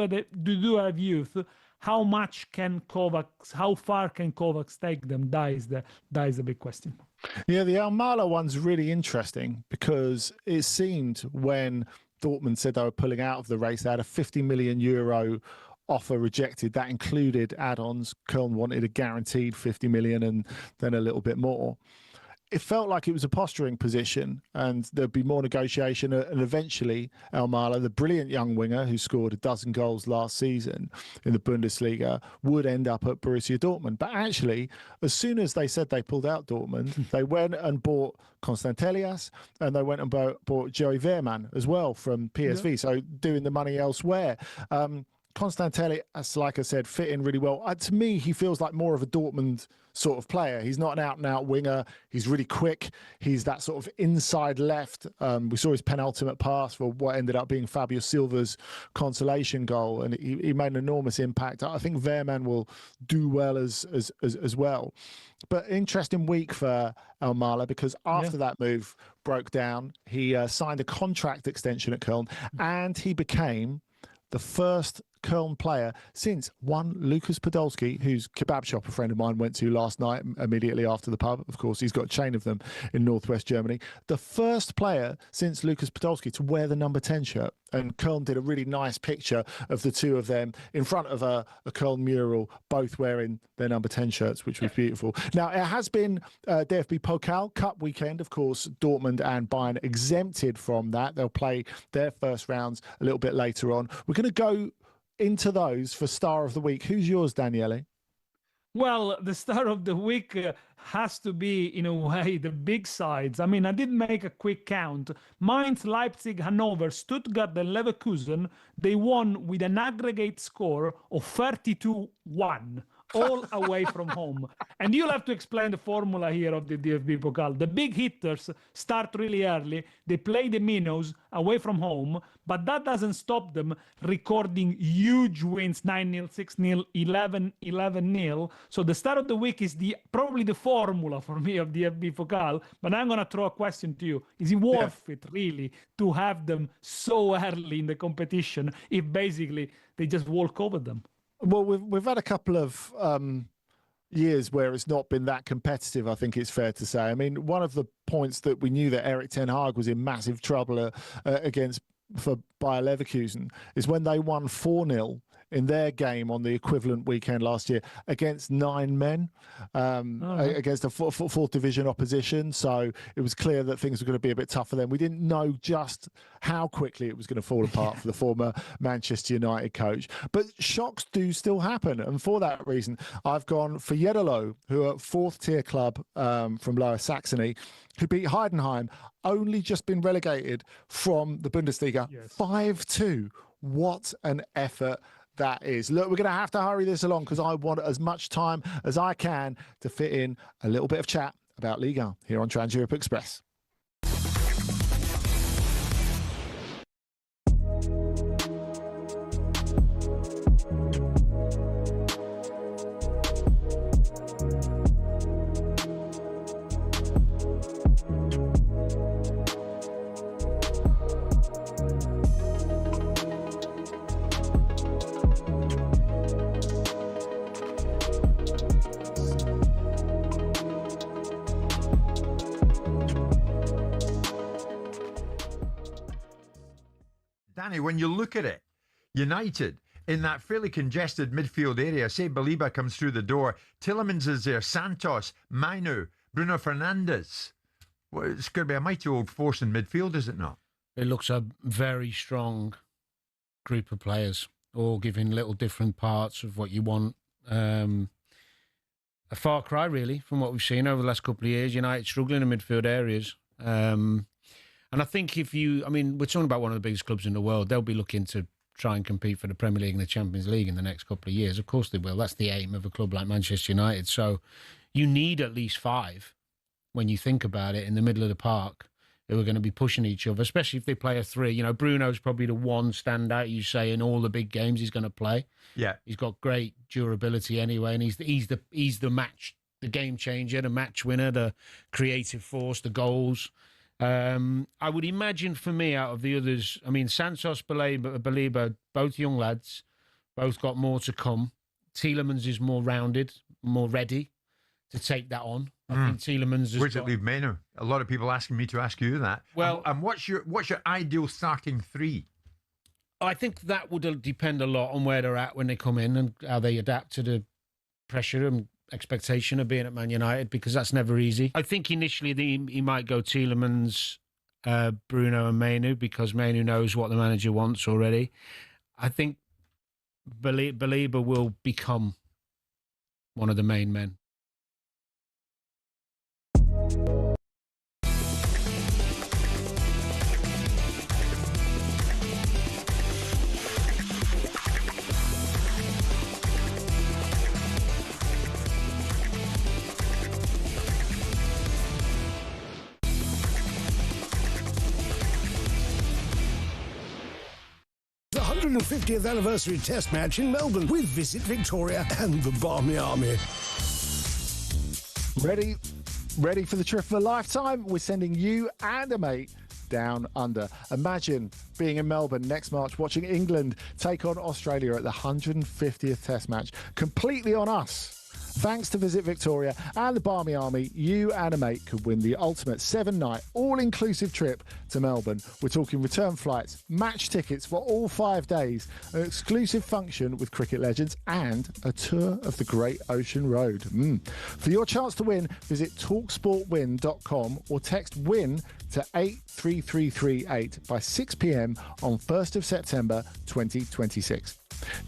have youth. How much can Kovacs? How far can Kovacs take them? That is the big question. Yeah, the El Mala one's really interesting because it seemed when Dortmund said they were pulling out of the race, they had a €50 million offer rejected. That included add-ons. Köln wanted a guaranteed 50 million and then a little bit more. It felt like it was a posturing position and there'd be more negotiation, and eventually El Mala, the brilliant young winger who scored a dozen goals last season in the Bundesliga, would end up at Borussia Dortmund. But actually, as soon as they said they pulled out Dortmund, they went and bought Konstantelias, and they went and bought Joey Veerman as well from PSV, so doing the money elsewhere. Konstantelias, like I said, fit in really well. To me, he feels like more of a Dortmund sort of player. He's not an out-and-out winger. He's really quick. He's that sort of inside left. We saw his penultimate pass for what ended up being Fabio Silva's consolation goal, and he made an enormous impact. I think Veerman will do well as well. But interesting week for El Mala, because after that move broke down, he signed a contract extension at Köln, and he became the first Köln player since one Lukas Podolski, whose kebab shop a friend of mine went to last night immediately after the pub. Of course, he's got a chain of them in northwest Germany. The first player since Lukas Podolski to wear the number 10 shirt. And Köln did a really nice picture of the two of them in front of a Köln mural, both wearing their number 10 shirts, which was beautiful. Now, it has been DFB Pokal Cup weekend. Of course, Dortmund and Bayern exempted from that. They'll play their first rounds a little bit later on. We're going to go into those for Star of the Week. Who's yours, Daniele? Well, the star of the week has to be, in a way, the big sides. I mean, I did make a quick count. Mainz, Leipzig, Hanover, Stuttgart, and Leverkusen, they won with an aggregate score of 32-1, all away from home. And you'll have to explain the formula here of the DFB Pokal. The big hitters start really early. They play the minnows away from home, but that doesn't stop them recording huge wins, 9-0, 6-0, 11-0. So the start of the week is probably the formula for me of DFB Pokal. But I'm going to throw a question to you. Is it worth it, really, to have them so early in the competition if basically they just walk over them? Well, we've had a couple of years where it's not been that competitive, I think it's fair to say. I mean, one of the points that we knew that Erik ten Hag was in massive trouble for Bayer Leverkusen is when they won 4-0 in their game on the equivalent weekend last year against 9 men, against a fourth division opposition. So it was clear that things were going to be a bit tougher then. We didn't know just how quickly it was going to fall apart for the former Manchester United coach. But shocks do still happen. And for that reason, I've gone for Jedderlo, who are a fourth-tier club from Lower Saxony, who beat Heidenheim, only just been relegated from the Bundesliga, 5-2. What an effort that is. Look, we're going to have to hurry this along because I want as much time as I can to fit in a little bit of chat about Liga here on Trans-Europe Express. Danny, when you look at it, United in that fairly congested midfield area, say Baliba comes through the door, Tielemans is there, Santos, Mainu, Bruno Fernandes. Well, it's going to be a mighty old force in midfield, is it not? It looks a very strong group of players, all giving little different parts of what you want. A far cry, really, from what we've seen over the last couple of years. United struggling in midfield areas. And I think we're talking about one of the biggest clubs in the world. They'll be looking to try and compete for the Premier League and the Champions League in the next couple of years. Of course they will. That's the aim of a club like Manchester United. So you need at least 5, when you think about it, in the middle of the park who are going to be pushing each other, especially if they play a 3. You know, Bruno's probably the one standout, you say, in all the big games he's going to play. Yeah. He's got great durability anyway, and he's the game changer, the match winner, the creative force, the goals. I would imagine for me, out of the others, I mean, Santos, Baliba, both young lads, both got more to come. Tielemans is more rounded, more ready to take that on. I think Tielemans has Where's it leave Mainu? A lot of people asking me to ask you that. Well, and what's your ideal starting 3? I think that would depend a lot on where they're at when they come in and how they adapt to the pressure and expectation of being at Man United, because that's never easy. I think initially he might go Tielemans, Bruno and Mainu, because Mainu knows what the manager wants already. I think Baliba will become one of the main men. The 150th anniversary test match in Melbourne with Visit Victoria and the Barmy Army. Ready for the trip of a lifetime? We're sending you and a mate down under. Imagine being in Melbourne next March watching England take on Australia at the 150th Test match, completely on us. Thanks to Visit Victoria and the Barmy Army, you and a mate could win the ultimate 7-night, all-inclusive trip to Melbourne. We're talking return flights, match tickets for all 5 days, an exclusive function with cricket legends, and a tour of the Great Ocean Road. For your chance to win, visit talksportwin.com or text WIN to 83338 by 6 p.m. on 1st of September 2026.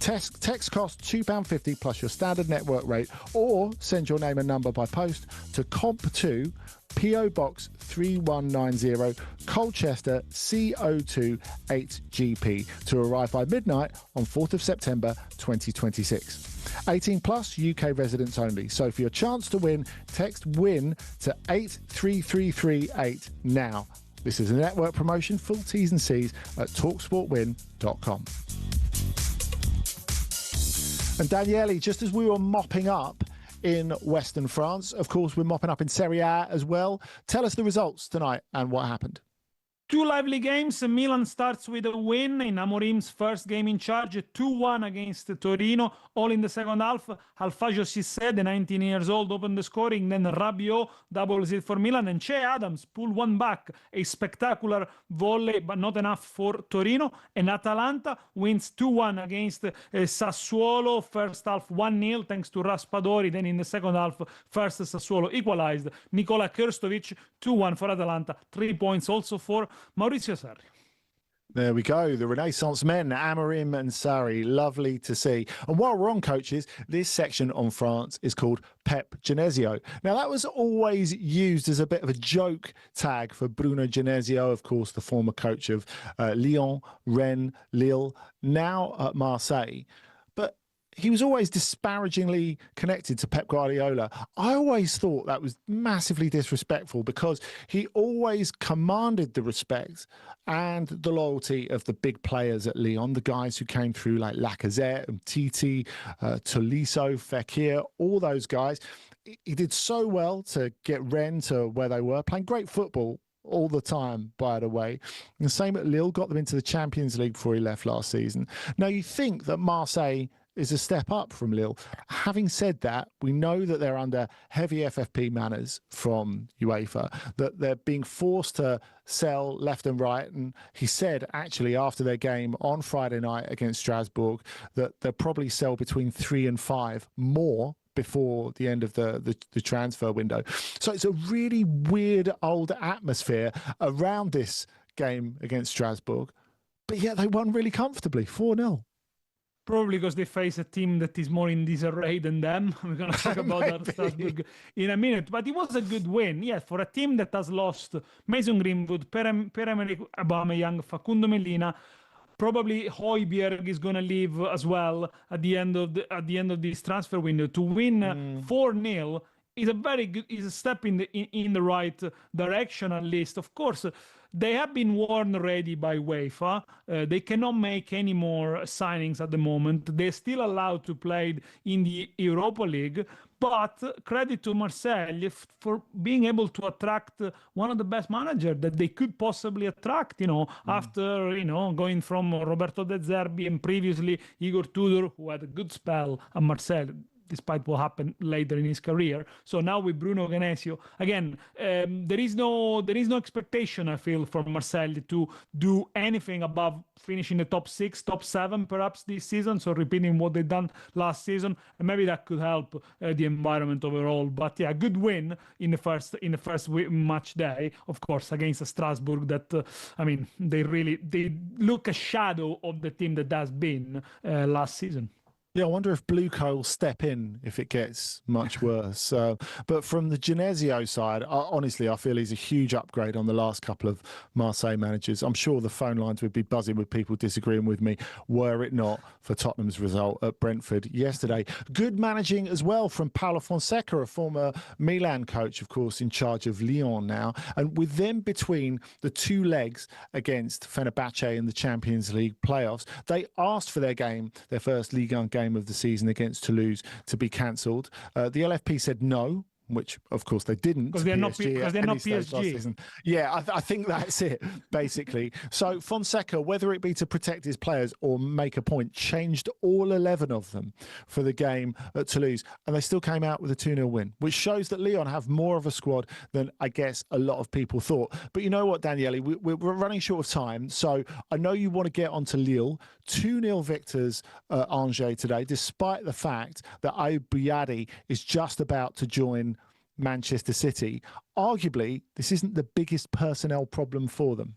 Text costs £2.50 plus your standard network rate, or send your name and number by post to Comp2, PO Box 3190, Colchester CO2 8GP to arrive by midnight on 4th of September 2026. 18 plus, UK residents only. So for your chance to win, text WIN to 83338 now. This is a network promotion. Full T's and C's at talksportwin.com. And Daniele, just as we were mopping up in Western France, of course, we're mopping up in Serie A as well. Tell us the results tonight and what happened. Two lively games. Milan starts with a win in Amorim's first game in charge, 2-1 against Torino, all in the second half. Alfagio Cissé, the 19 years old, opened the scoring. Then Rabiot doubles it for Milan, and Che Adams pulled one back. A spectacular volley, but not enough for Torino. And Atalanta wins 2-1 against Sassuolo. First half 1-0 thanks to Raspadori. Then in the second half, first Sassuolo equalized. Nikola Krstovic, 2-1 for Atalanta. 3 points also for Maurizio Sarri. There we go, the Renaissance men, Amorim and Sarri. Lovely to see. And while we're on coaches, this section on France is called Pep Genesio. Now, that was always used as a bit of a joke tag for Bruno Genesio, of course, the former coach of Lyon, Rennes, Lille, now at Marseille. But he was always disparagingly connected to Pep Guardiola. I always thought that was massively disrespectful because he always commanded the respect and the loyalty of the big players at Lyon, the guys who came through like Lacazette and Titi, Tolisso, Fekir, all those guys. He did so well to get Rennes to where they were, playing great football all the time, by the way. And the same at Lille, got them into the Champions League before he left last season. Now, you think that Marseille is a step up from Lille. Having said that, we know that they're under heavy FFP manners from UEFA, that they're being forced to sell left and right. And he said, actually, after their game on Friday night against Strasbourg, that they'll probably sell between 3 and 5 more before the end of the transfer window. So it's a really weird old atmosphere around this game against Strasbourg. But yet they won really comfortably, 4-0. Probably because they face a team that is more in disarray than them. We're going to talk about that Strasbourg in a minute. But it was a good win, yeah, for a team that has lost Mason Greenwood, Pierre-Emerick Aubameyang, Facundo Medina. Probably Højbjerg is going to leave as well at the end of this transfer window. To win 4-0 is a very good, is a step in the right direction, at least. Of course, they have been warned already by UEFA. They cannot make any more signings at the moment. They're still allowed to play in the Europa League. But credit to Marseille for being able to attract one of the best managers that they could possibly attract, after, going from Roberto De Zerbi and previously Igor Tudor, who had a good spell at Marseille, despite what happened later in his career. So now with Bruno Genesio, again, there is no expectation, I feel, for Marseille to do anything above finishing the top 6, top 7, perhaps this season. So repeating what they've done last season, and maybe that could help the environment overall. But yeah, good win in the first match day, of course, against Strasbourg. That they look a shadow of the team that has been last season. Yeah, I wonder if Bluco will step in if it gets much worse. But from the Genesio side, honestly, I feel he's a huge upgrade on the last couple of Marseille managers. I'm sure the phone lines would be buzzing with people disagreeing with me were it not for Tottenham's result at Brentford yesterday. Good managing as well from Paulo Fonseca, a former Milan coach, of course, in charge of Lyon now. And with them between the two legs against Fenerbahce in the Champions League playoffs, they asked for their first Ligue 1 game of the season against Toulouse, to be cancelled. The LFP said no, which of course they didn't. Because they're not PSG. PSG. Yeah, I think that's it, basically. So Fonseca, whether it be to protect his players or make a point, changed all 11 of them for the game at Toulouse, and they still came out with a 2-0 win, which shows that Lyon have more of a squad than I guess a lot of people thought. But you know what, Daniele, we're running short of time, so I know you want to get onto Lille. 2-0 victors at Angers today, despite the fact that Ayoub Bouyadi is just about to join Manchester City. Arguably, this isn't the biggest personnel problem for them.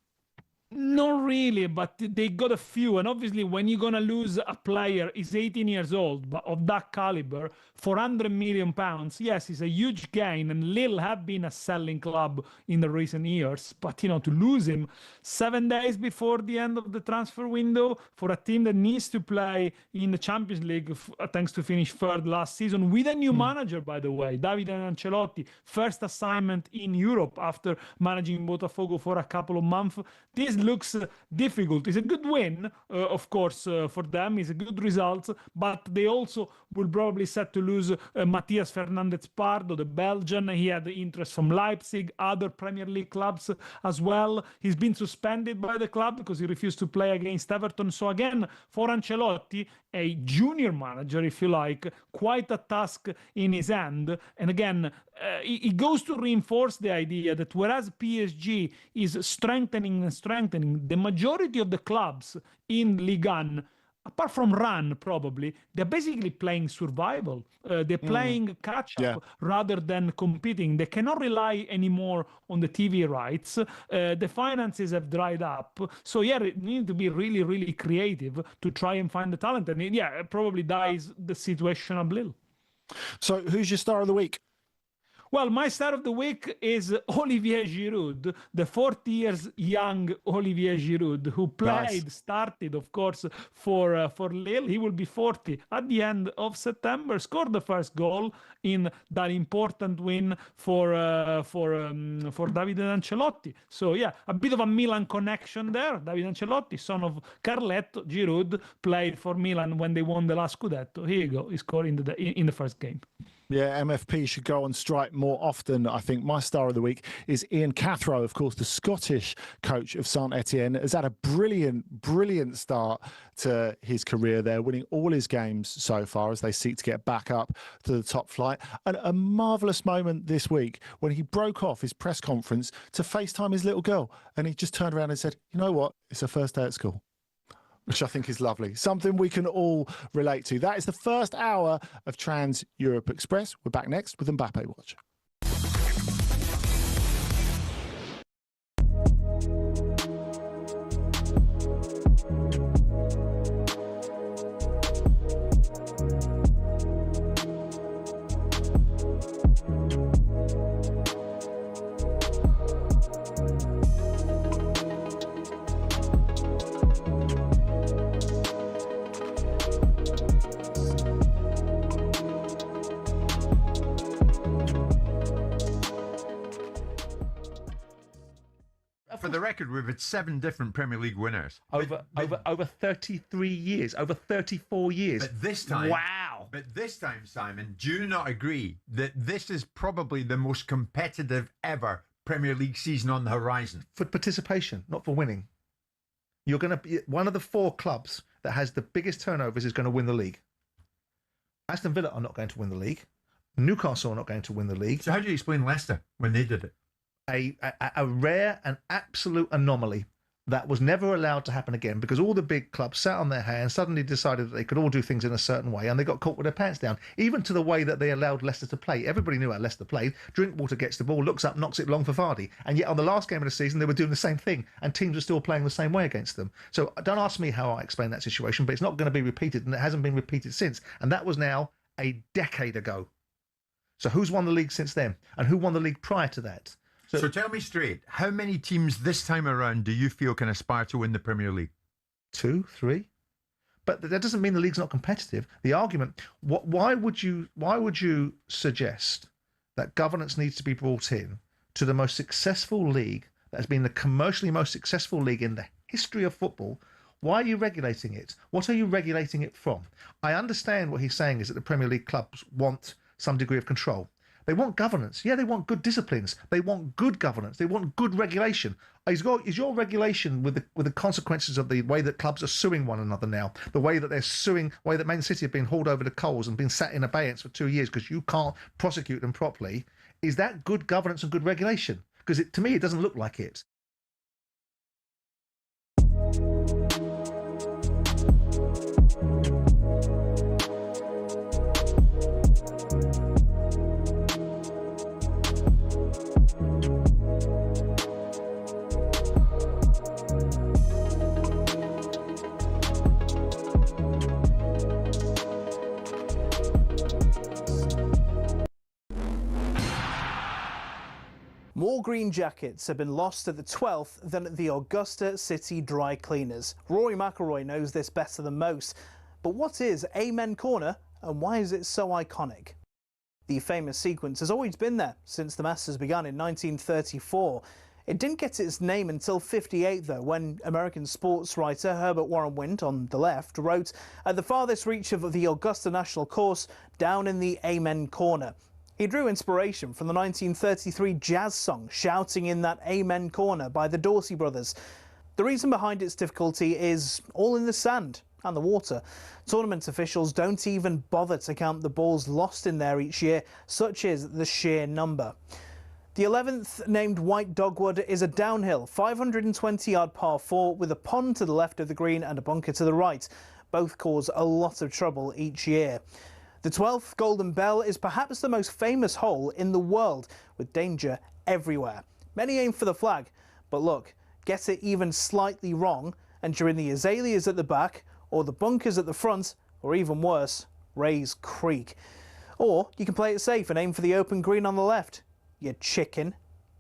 Not really, but they got a few. And obviously, when you're going to lose a player, he's 18 years old, but of that caliber, £400 million, yes, it's a huge gain. And Lille have been a selling club in the recent years. But, to lose him 7 days before the end of the transfer window for a team that needs to play in the Champions League, thanks to finish third last season, with a new manager, by the way, Davide Ancelotti, first assignment in Europe after managing Botafogo for a couple of months. This looks difficult. It's a good win, of course, for them. It's a good result, but they also will probably set to lose Matthias Fernandez Pardo, the Belgian. He had interest from Leipzig, other Premier League clubs as well. He's been suspended by the club because he refused to play against Everton. So again, for Ancelotti, a junior manager, if you like, quite a task in his hand. And again, he goes to reinforce the idea that whereas PSG is strengthening, the majority of the clubs in Ligue 1, apart from Rennes probably, they're basically playing survival. They're playing catch-up rather than competing. They cannot rely anymore on the TV rights. The finances have dried up. So, it needs to be really, really creative to try and find the talent. And, it probably dies the situation of Lille. So, who's your star of the week? Well, my star of the week is Olivier Giroud, the 40 years young Olivier Giroud, who started, of course, for Lille. He will be 40 at the end of September. Scored the first goal in that important win for Davide Ancelotti. So a bit of a Milan connection there. Davide Ancelotti, son of Carletto, Giroud, played for Milan when they won the last Scudetto. Here you go. He scored in the first game. Yeah, MFP should go on strike more often. I think my star of the week is Ian Cathro, of course, the Scottish coach of Saint-Etienne, has had a brilliant start to his career there, winning all his games so far as they seek to get back up to the top flight. And a marvellous moment this week when he broke off his press conference to FaceTime his little girl. And he just turned around and said, you know what, it's her first day at school. Which I think is lovely. Something we can all relate to. That is the first hour of Trans Europe Express. We're back next with Mbappe Watch. For the record, we've had 7 different Premier League winners. Over 33 years, over 34 years. But this time... Wow. But this time, Simon, do you not agree that this is probably the most competitive ever Premier League season on the horizon? For participation, not for winning. You're going to be... One of the 4 clubs that has the biggest turnovers is going to win the league. Aston Villa are not going to win the league. Newcastle are not going to win the league. So how do you explain Leicester when they did it? A rare and absolute anomaly that was never allowed to happen again because all the big clubs sat on their hands, suddenly decided that they could all do things in a certain way, and they got caught with their pants down, even to the way that they allowed Leicester to play. Everybody knew how Leicester played. Drinkwater gets the ball, looks up, knocks it long for Vardy, and yet on the last game of the season they were doing the same thing, and teams were still playing the same way against them. So don't ask me how I explain that situation, but it's not going to be repeated, and it hasn't been repeated since, and that was now a decade ago. So who's won the league since then, and who won the league prior to that? So tell me straight, how many teams this time around do you feel can aspire to win the Premier League? 2, 3. But that doesn't mean the league's not competitive. The argument, why would you suggest that governance needs to be brought in to the most successful league that has been the commercially most successful league in the history of football? Why are you regulating it? What are you regulating it from? I understand what he's saying is that the Premier League clubs want some degree of control. They want governance. Yeah, they want good disciplines. They want good governance. They want good regulation. Is your regulation with the consequences of the way that clubs are suing one another now, the way that they're suing, the way that Man City have been hauled over the coals and been sat in abeyance for 2 years because you can't prosecute them properly, is that good governance and good regulation? Because to me, it doesn't look like it. More green jackets have been lost at the 12th than at the Augusta City Dry Cleaners. Rory McIlroy knows this better than most. But what is Amen Corner and why is it so iconic? The famous sequence has always been there since the Masters began in 1934. It didn't get its name until '58 though, when American sports writer Herbert Warren Wind, on the left, wrote, "At the farthest reach of the Augusta National Course, down in the Amen Corner." He drew inspiration from the 1933 jazz song Shouting in That Amen Corner by the Dorsey Brothers. The reason behind its difficulty is all in the sand and the water. Tournament officials don't even bother to count the balls lost in there each year, such is the sheer number. The 11th, named White Dogwood, is a downhill 520-yard par 4 with a pond to the left of the green and a bunker to the right. Both cause a lot of trouble each year. The 12th, Golden Bell, is perhaps the most famous hole in the world, with danger everywhere. Many aim for the flag, but look, get it even slightly wrong, and you're in the azaleas at the back, or the bunkers at the front, or even worse, Rays Creek. Or you can play it safe and aim for the open green on the left. You chicken.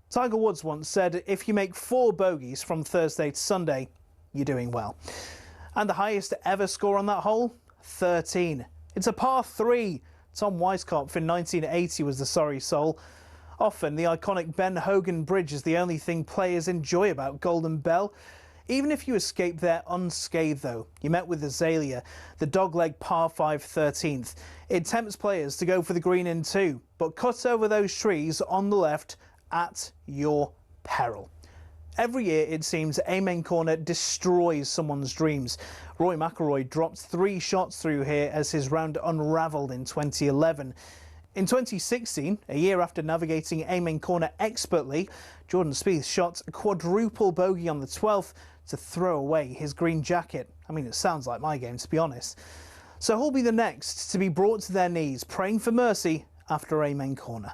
Tiger Woods once said, if you make 4 bogeys from Thursday to Sunday, you're doing well. And the highest ever score on that hole? 13. It's a par 3. Tom Weiskopf in 1980 was the sorry soul. Often the iconic Ben Hogan Bridge is the only thing players enjoy about Golden Bell. Even if you escape there unscathed though, you met with Azalea, the dogleg par 5 13th. It tempts players to go for the green in 2, but cut over those trees on the left at your peril. Every year, it seems, Amen Corner destroys someone's dreams. Rory McIlroy dropped 3 shots through here as his round unravelled in 2011. In 2016, a year after navigating Amen Corner expertly, Jordan Spieth shot a quadruple bogey on the 12th to throw away his green jacket. I mean, it sounds like my game, to be honest. So who'll be the next to be brought to their knees, praying for mercy after Amen Corner?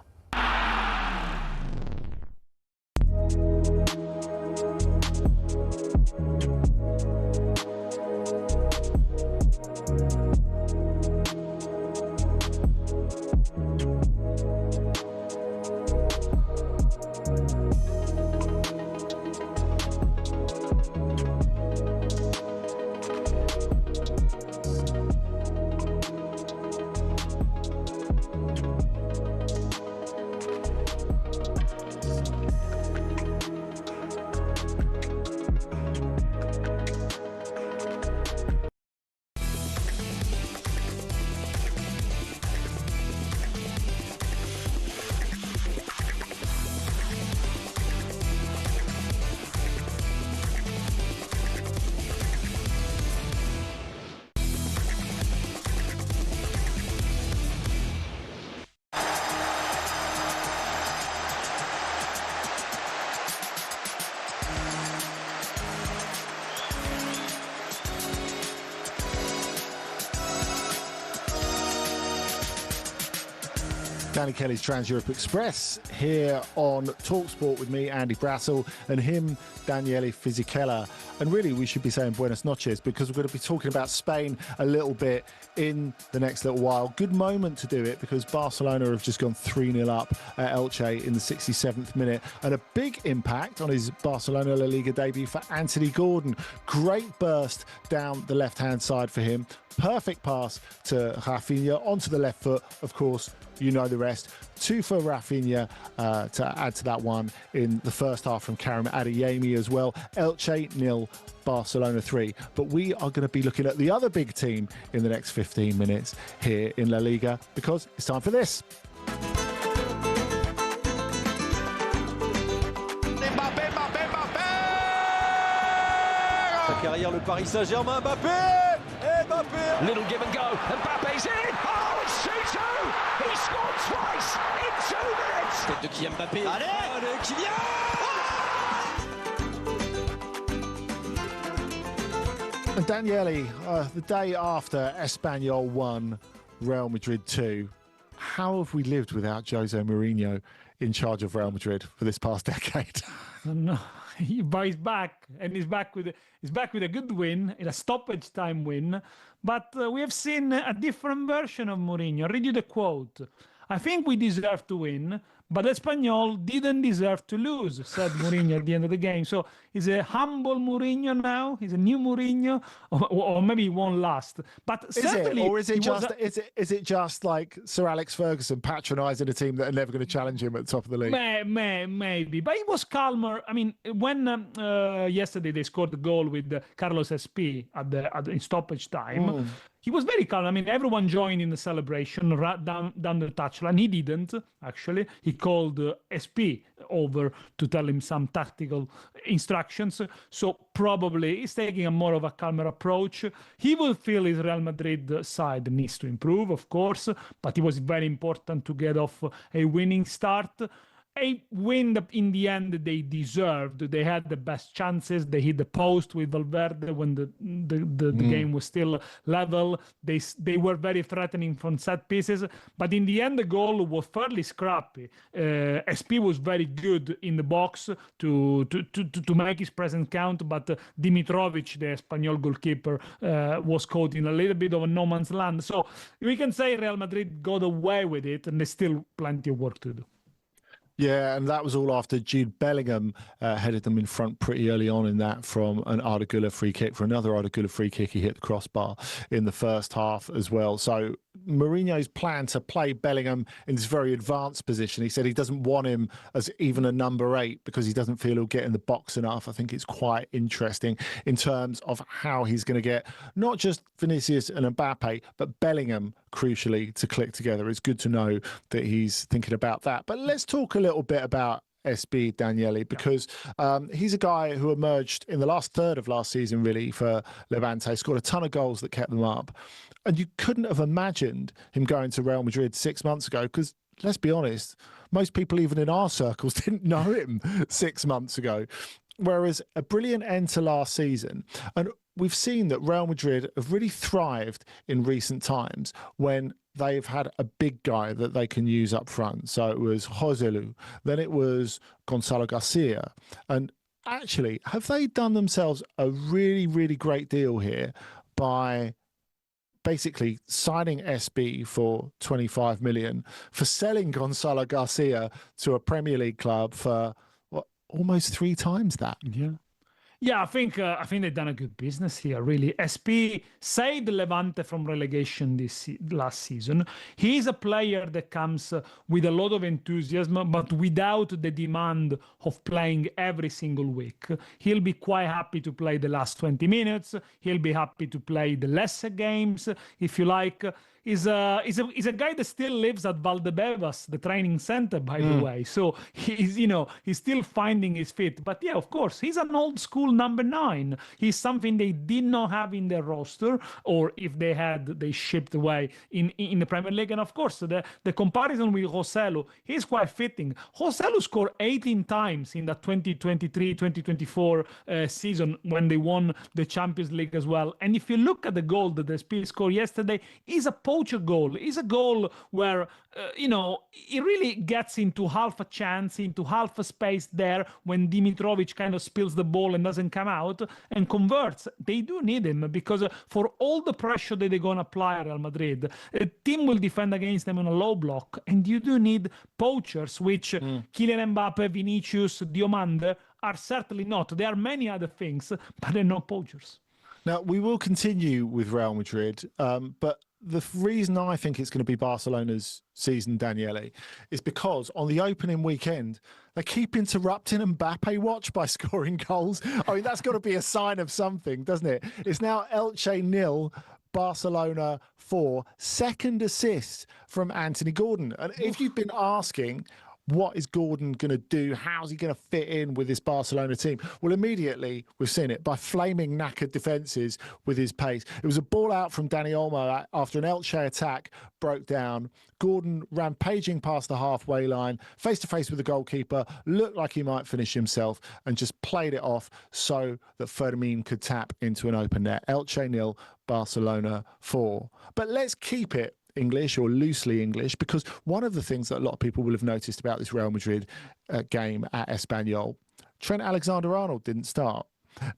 Danny Kelly's Trans-Europe Express here on talkSPORT with me, Andy Brassell, and him, Daniele Fisichella. And really, we should be saying buenas noches because we're going to be talking about Spain a little bit in the next little while. Good moment to do it because Barcelona have just gone 3-0 up at Elche in the 67th minute. And a big impact on his Barcelona La Liga debut for Anthony Gordon. Great burst down the left-hand side for him. Perfect pass to Rafinha onto the left foot, of course. You know the rest. 2 for Rafinha to add to that one in the first half from Karim Adeyemi as well. Elche 0, Barcelona 3. But we are going to be looking at the other big team in the next 15 minutes here in La Liga because it's time for this. carrière, le Paris Saint-Germain, Mbappé! Et Mbappé! Little give and go, Mbappe's in! Oh, it's 2-2! He scored twice in 2 minutes! Tête de Kylian Mbappé. Allez, Kylian! And Daniele, the day after Espanyol won, Real Madrid 2, how have we lived without Jose Mourinho in charge of Real Madrid for this past decade? No, but he's back, and he's back with a good win, in a stoppage time win. But we have seen a different version of Mourinho. I'll read you the quote. "I think we deserve to win, but Espanyol didn't deserve to lose," said Mourinho at the end of the game. So he's a humble Mourinho now. He's a new Mourinho, or maybe he won't last. But certainly, is it just like Sir Alex Ferguson patronising a team that are never going to challenge him at the top of the league? Maybe, but he was calmer. I mean, when yesterday they scored the goal with Carlos SP in stoppage time. He was very calm. I mean, everyone joined in the celebration right down the touchline. He didn't, actually. He called SP over to tell him some tactical instructions. So probably he's taking a more of a calmer approach. He will feel his Real Madrid side needs to improve, of course, but it was very important to get off a winning start. A win that in the end they deserved. They had the best chances. They hit the post with Valverde when the game was still level. They were very threatening from set pieces, but in the end the goal was fairly scrappy. SP was very good in the box to make his presence count, but Dimitrovic, the Espanyol goalkeeper, was caught in a little bit of a no man's land. So we can say Real Madrid got away with it, and there's still plenty of work to do. Yeah, and that was all after Jude Bellingham headed them in front pretty early on in that from an Arda Güler free kick. For another Arda Güler free kick, he hit the crossbar in the first half as well. So Mourinho's plan to play Bellingham in this very advanced position, he said he doesn't want him as even a number 8 because he doesn't feel he'll get in the box enough. I think it's quite interesting in terms of how he's going to get not just Vinicius and Mbappe, but Bellingham, crucially, to click together. It's good to know that he's thinking about that. But let's talk a little bit about SB Daniele, because he's a guy who emerged in the last third of last season, really, for Levante, scored a ton of goals that kept them up. And you couldn't have imagined him going to Real Madrid 6 months ago, because let's be honest, most people, even in our circles, didn't know him 6 months ago. Whereas a brilliant end to last season. And we've seen that Real Madrid have really thrived in recent times when they've had a big guy that they can use up front. So it was Joselu, then it was Gonzalo Garcia. And actually, have they done themselves a really, really great deal here by basically signing SB for 25 million, for selling Gonzalo Garcia to a Premier League club for almost 3 times that? Yeah, I think they've done a good business here, really. SP saved Levante from relegation last season. He's a player that comes with a lot of enthusiasm, but without the demand of playing every single week. He'll be quite happy to play the last 20 minutes. He'll be happy to play the lesser games, if you like. He's a guy that still lives at Valdebebas, the training center, by the way. So he's still finding his feet. But yeah, of course, he's an old school number 9. He's something they did not have in their roster, or if they had, they shipped away in the Premier League. And of course, the comparison with Joselu, he's quite fitting. Joselu scored 18 times in the 2023-2024 season when they won the Champions League as well. And if you look at the goal that the SP scored yesterday, he's a poacher goal. It's a goal where, he really gets into half a chance, into half a space there when Dimitrovic kind of spills the ball and doesn't come out and converts. They do need him because for all the pressure that they're going to apply at Real Madrid, a team will defend against them on a low block, and you do need poachers, which Kylian Mbappe, Vinicius, Diomande are certainly not. There are many other things, but they're not poachers. Now, we will continue with Real Madrid, but the reason I think it's going to be Barcelona's season, Daniele, is because on the opening weekend, they keep interrupting Mbappe watch by scoring goals. I mean, that's got to be a sign of something, doesn't it? It's now Elche 0, Barcelona 4, second assist from Anthony Gordon. And if you've been asking, what is Gordon going to do? How's he going to fit in with this Barcelona team? Well, immediately we've seen it by flaming knackered defences with his pace. It was a ball out from Dani Olmo after an Elche attack broke down. Gordon rampaging past the halfway line, face to face with the goalkeeper, looked like he might finish himself, and just played it off so that Fermín could tap into an open net. Elche 0, Barcelona 4. But let's keep it English, or loosely English, because one of the things that a lot of people will have noticed about this Real Madrid game at Espanyol, Trent Alexander-Arnold didn't start.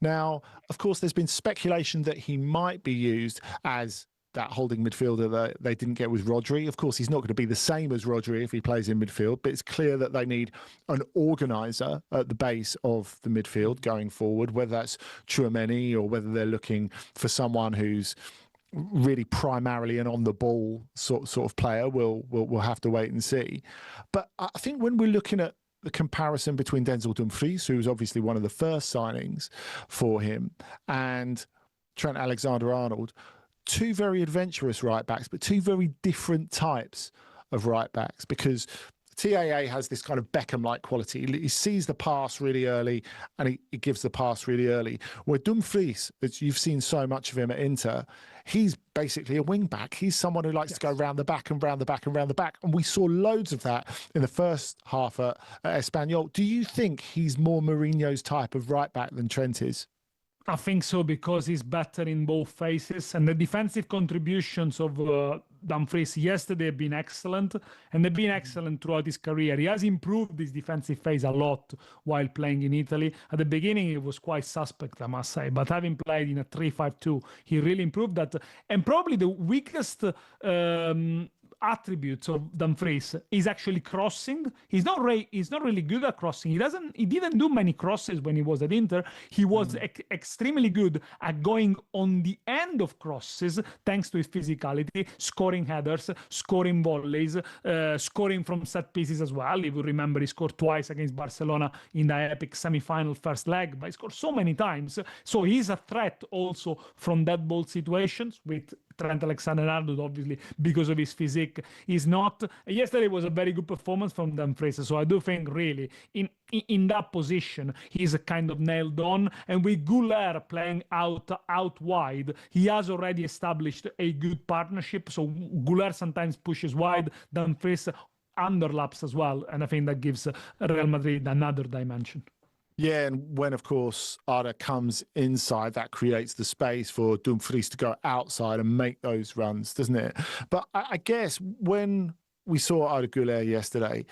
Now, of course, there's been speculation that he might be used as that holding midfielder that they didn't get with Rodri. Of course, he's not going to be the same as Rodri if he plays in midfield, but it's clear that they need an organiser at the base of the midfield going forward, whether that's Tchouaméni or whether they're looking for someone who's really primarily an on-the-ball sort of player. We'll have to wait and see. But I think when we're looking at the comparison between Denzel Dumfries, who was obviously one of the first signings for him, and Trent Alexander-Arnold, two very adventurous right-backs, but two very different types of right-backs, because TAA has this kind of Beckham-like quality. He sees the pass really early and he gives the pass really early. Where Dumfries, as you've seen so much of him at Inter, he's basically a wing-back. He's someone who likes to go round the back and round the back and round the back. And we saw loads of that in the first half at Espanyol. Do you think he's more Mourinho's type of right-back than Trent is? I think so, because he's better in both phases, and the defensive contributions of Dumfries yesterday have been excellent, and they've been excellent throughout his career. He has improved his defensive phase a lot while playing in Italy. At the beginning, it was quite suspect, I must say, but having played in a 3-5-2, he really improved that. And probably the weakest attributes of Dumfries is actually crossing. He's not really good at crossing. He didn't do many crosses when he was at Inter. He was extremely good at going on the end of crosses, thanks to his physicality, scoring headers, scoring volleys, scoring from set pieces as well. If you remember, he scored twice against Barcelona in the epic semi-final first leg, but he scored so many times. So he's a threat also from dead ball situations, with Trent Alexander-Arnold, obviously, because of his physique, is not. Yesterday was a very good performance from Dumfries, so I do think really in that position he's a kind of nailed on. And with Goulart playing out wide, he has already established a good partnership. So Goulart sometimes pushes wide, Dumfries underlaps as well, and I think that gives Real Madrid another dimension. Yeah, and when, of course, Arda comes inside, that creates the space for Dumfries to go outside and make those runs, doesn't it? But I guess when we saw Arda Güler yesterday,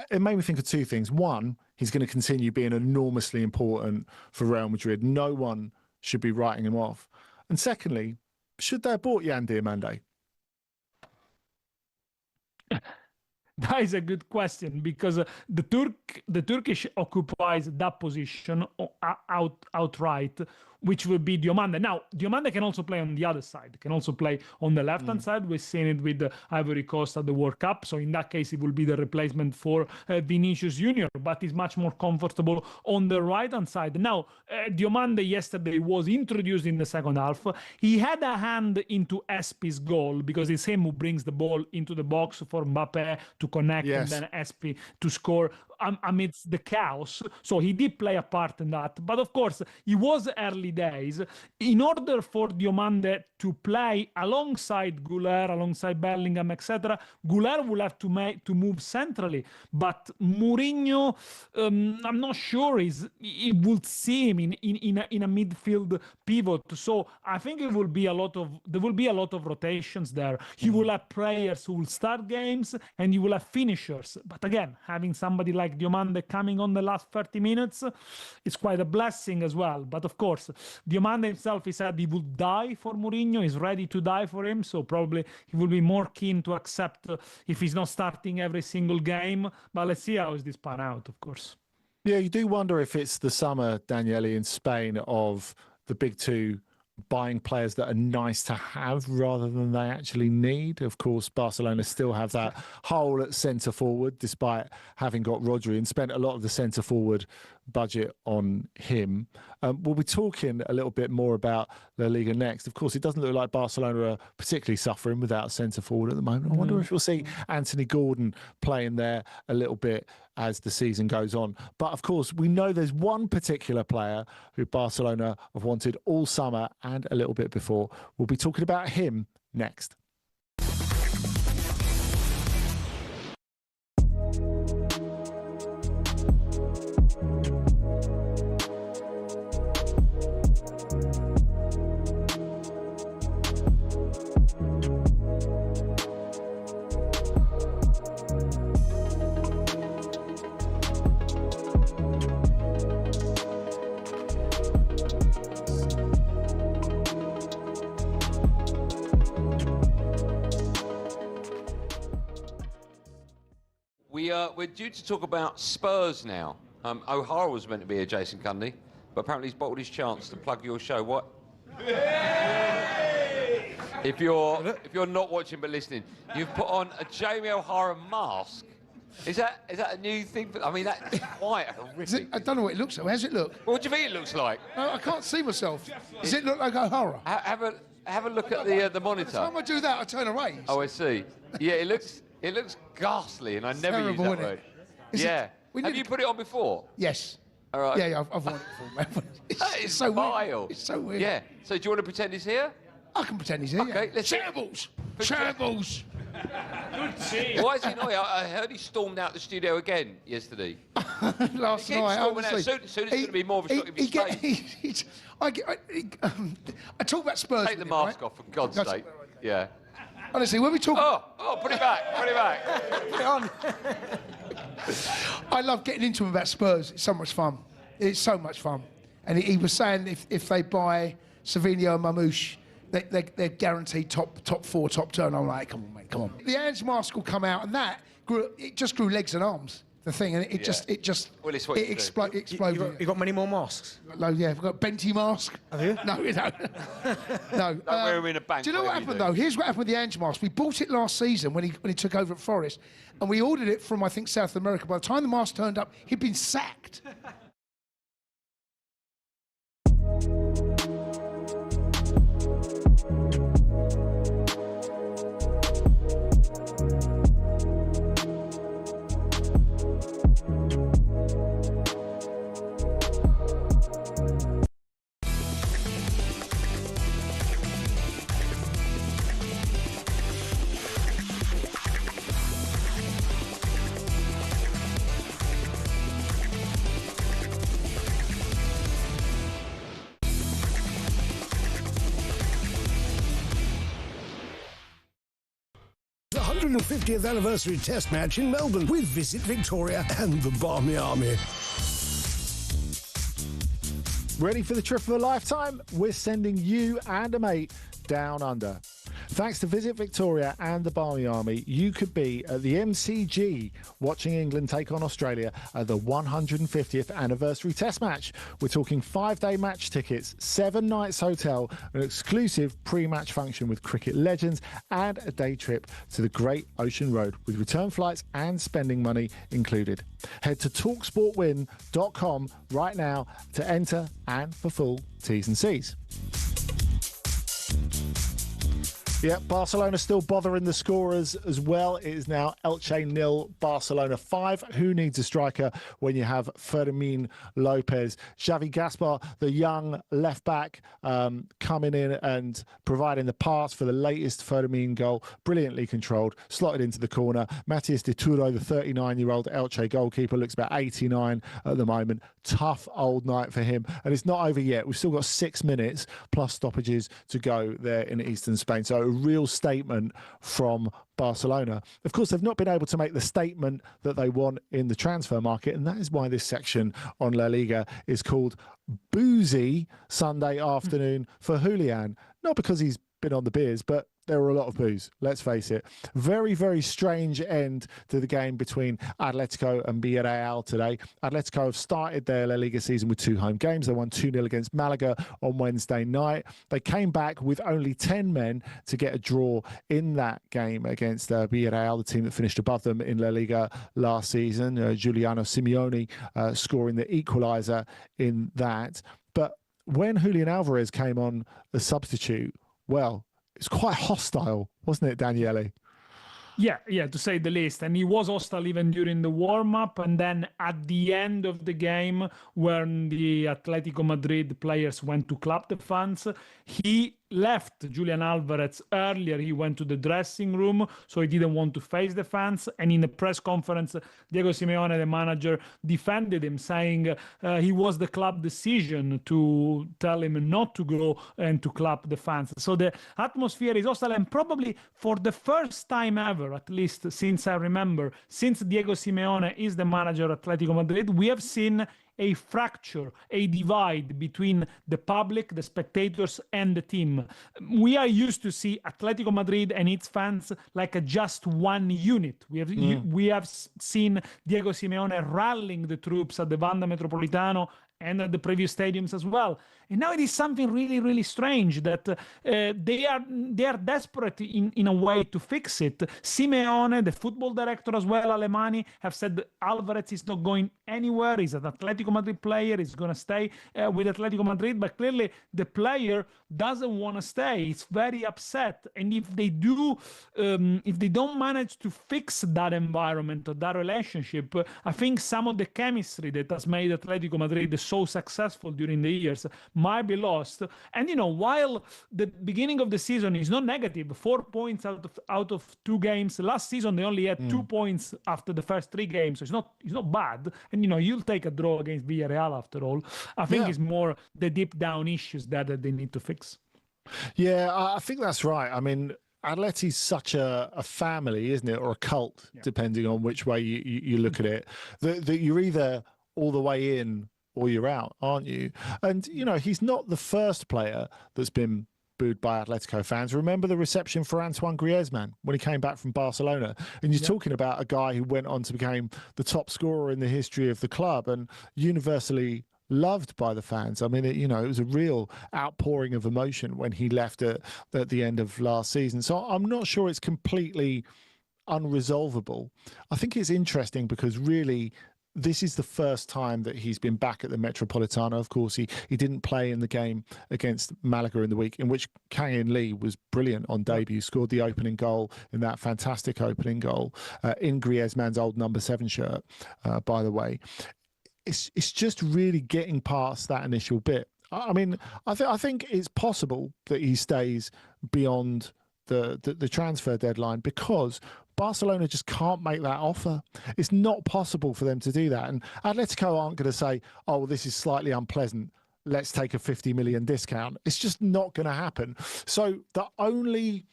it made me think of two things. One, he's going to continue being enormously important for Real Madrid. No one should be writing him off. And secondly, should they have bought Yan Diomande? That is a good question, because the Turkish occupies that position outright, which will be Diomande. Now, Diomande can also play on the other side, can also play on the left-hand side. We've seen it with the Ivory Coast at the World Cup. So in that case, it will be the replacement for Vinicius Junior, but he's much more comfortable on the right-hand side. Now, Diomande yesterday was introduced in the second half. He had a hand into Espi's goal, because it's him who brings the ball into the box for Mbappé to connect, yes, and then Espi to score amidst the chaos. So he did play a part in that. But of course, it was early days. In order for Diomande to play alongside Goulart, alongside Bellingham, etc., Goulart will have to move centrally. But Mourinho, I'm not sure he would see him in a midfield pivot. So I think there will be a lot of rotations there. He will have players who will start games, and you will have finishers. But again, having somebody like Diomande coming on the last 30 minutes, it's quite a blessing as well. But of course, Diomande himself, he said he would die for Mourinho. He's ready to die for him. So probably he will be more keen to accept if he's not starting every single game. But let's see how this pan out, of course. Yeah, you do wonder if it's the summer, Daniele, in Spain, of the big two buying players that are nice to have rather than they actually need. Of course, Barcelona still have that hole at centre forward, despite having got Rodri, and spent a lot of the centre forward budget on him. We'll be talking a little bit more about La Liga next. Of course, it doesn't look like Barcelona are particularly suffering without a centre forward at the moment. I wonder if we'll see Anthony Gordon playing there a little bit as the season goes on. But of course, we know there's one particular player who Barcelona have wanted all summer and a little bit before. We'll be talking about him next. We're due to talk about Spurs now. O'Hara was meant to be here, Jason Cundy, but apparently he's bottled his chance to plug your show. What? If you're not watching but listening, you've put on a Jamie O'Hara mask. Is that a new thing? I mean, that's quite horrific. I don't know what it looks like. How does it look? What do you think it looks like? No, I can't see myself. Does it look like O'Hara? Have a look at the monitor. Every time I do that, I turn away. Oh, I see. Yeah, it looks ghastly, and I never use that word. Yeah. Have you put it on before? Yes. All right. Yeah, I've worn it before. It's so vile. Weird. It's so weird. Yeah. So do you want to pretend he's here? I can pretend he's here. Okay, yeah. let's Shambles! Shambles! Good team. Why is he not here? I heard he stormed out the studio again yesterday. Last night, honestly. Soon it's going to be more of a shock if he's I talk about Spurs. Take the mask off, for God's sake. Yeah. Honestly, when we talk... Oh, put it back, put it back. Put it on. I love getting into him about Spurs. It's so much fun. It's so much fun. And he was saying if they buy Savinho and Mamouche, they're guaranteed top four, top two. And I'm like, come on, mate, come on. The Ange mask will come out, and it just grew legs and arms. The thing, and it just exploded. You got many more masks? No, yeah, we've got Benty mask. Have you? No, we don't. No. Don't wear him in a bank. Do you know what happened though? Here's what happened with the Ange mask. We bought it last season when he took over at Forest, and we ordered it from I think South America. By the time the mask turned up, he'd been sacked. The 150th anniversary test match in Melbourne with Visit Victoria and the Barmy Army. Ready for the trip of a lifetime? We're sending you and a mate down under. Thanks to Visit Victoria and the Barmy Army, you could be at the MCG watching England take on Australia at the 150th anniversary test match. We're talking 5-day match tickets, 7 nights hotel, an exclusive pre-match function with cricket legends, and a day trip to the Great Ocean Road with return flights and spending money included. Head to talksportwin.com right now to enter and for full T's and C's. Yeah, Barcelona still bothering the scorers as well. It is now Elche 0, Barcelona 5. Who needs a striker when you have Fermín López? Xavi Gaspar, the young left-back, coming in and providing the pass for the latest Fermín goal. Brilliantly controlled, slotted into the corner. Matías de Turo, the 39-year-old Elche goalkeeper, looks about 89 at the moment. Tough old night for him. And it's not over yet. We've still got 6 minutes plus stoppages to go there in eastern Spain. So a real statement from Barcelona. Of course, they've not been able to make the statement that they want in the transfer market, and that is why this section on La Liga is called Boozy Sunday Afternoon for Julian. Not because he's been on the beers, but there were a lot of boos, let's face it. Very, very strange end to the game between Atletico and Villarreal today. Atletico have started their La Liga season with 2 home games. They won 2-0 against Malaga on Wednesday night. They came back with only 10 men to get a draw in that game against Villarreal, the team that finished above them in La Liga last season. Giuliano Simeone scoring the equaliser in that. But when Julian Alvarez came on as substitute, well, it's quite hostile, wasn't it, Daniele? Yeah, to say the least. And he was hostile even during the warm-up. And then at the end of the game, when the Atletico Madrid players went to clap the fans, he left Julian Alvarez earlier. He went to the dressing room, so he didn't want to face the fans. And in the press conference, Diego Simeone, the manager, defended him, saying he was the club decision to tell him not to go and to clap the fans. So the atmosphere is hostile, and probably for the first time ever, at least since I remember, since Diego Simeone is the manager of Atletico Madrid, we have seen a fracture, a divide between the public, the spectators, and the team. We are used to see Atletico Madrid and its fans like a just one unit. We have seen Diego Simeone rallying the troops at the Wanda Metropolitano and at the previous stadiums as well. And now it is something really, really strange that they are desperate in a way to fix it. Simeone, the football director as well, Alemani, have said that Alvarez is not going anywhere. He's an Atletico Madrid player. He's going to stay with Atletico Madrid. But clearly the player doesn't want to stay. He's very upset. And if they don't manage to fix that environment or that relationship, I think some of the chemistry that has made Atletico Madrid so successful during the years might be lost. And while the beginning of the season is not negative, 4 points out of 2 games. Last season they only had 2 points after the first 3 games, so it's not bad. And you'll take a draw against Villarreal after all. I think it's more the deep down issues that they need to fix. Yeah, I think that's right. I mean, Atleti's such a family, isn't it, or a cult, depending on which way you look at it, that you're either all the way in or you're out, aren't you? And, he's not the first player that's been booed by Atletico fans. Remember the reception for Antoine Griezmann when he came back from Barcelona? And you're talking about a guy who went on to become the top scorer in the history of the club and universally loved by the fans. I mean, it was a real outpouring of emotion when he left at the end of last season. So I'm not sure it's completely unresolvable. I think it's interesting because really this is the first time that he's been back at the Metropolitano. Of course, he didn't play in the game against Malaga in the week, in which Kang-in Lee was brilliant on debut, scored the opening goal in that fantastic opening goal in Griezmann's old number 7 shirt, by the way. It's just really getting past that initial bit. I mean, I think it's possible that he stays beyond the transfer deadline because Barcelona just can't make that offer. It's not possible for them to do that. And Atletico aren't going to say, oh, well, this is slightly unpleasant, let's take a 50 million discount. It's just not going to happen. So the only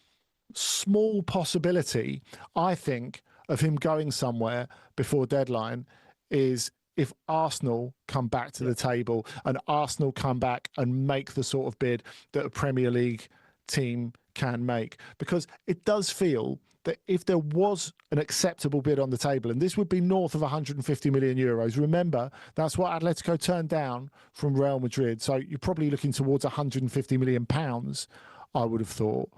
small possibility, I think, of him going somewhere before deadline is if Arsenal come back to the table and Arsenal come back and make the sort of bid that a Premier League team can make. Because it does feel that if there was an acceptable bid on the table, and this would be north of 150 million euros, remember, that's what Atletico turned down from Real Madrid. So you're probably looking towards 150 million pounds, I would have thought.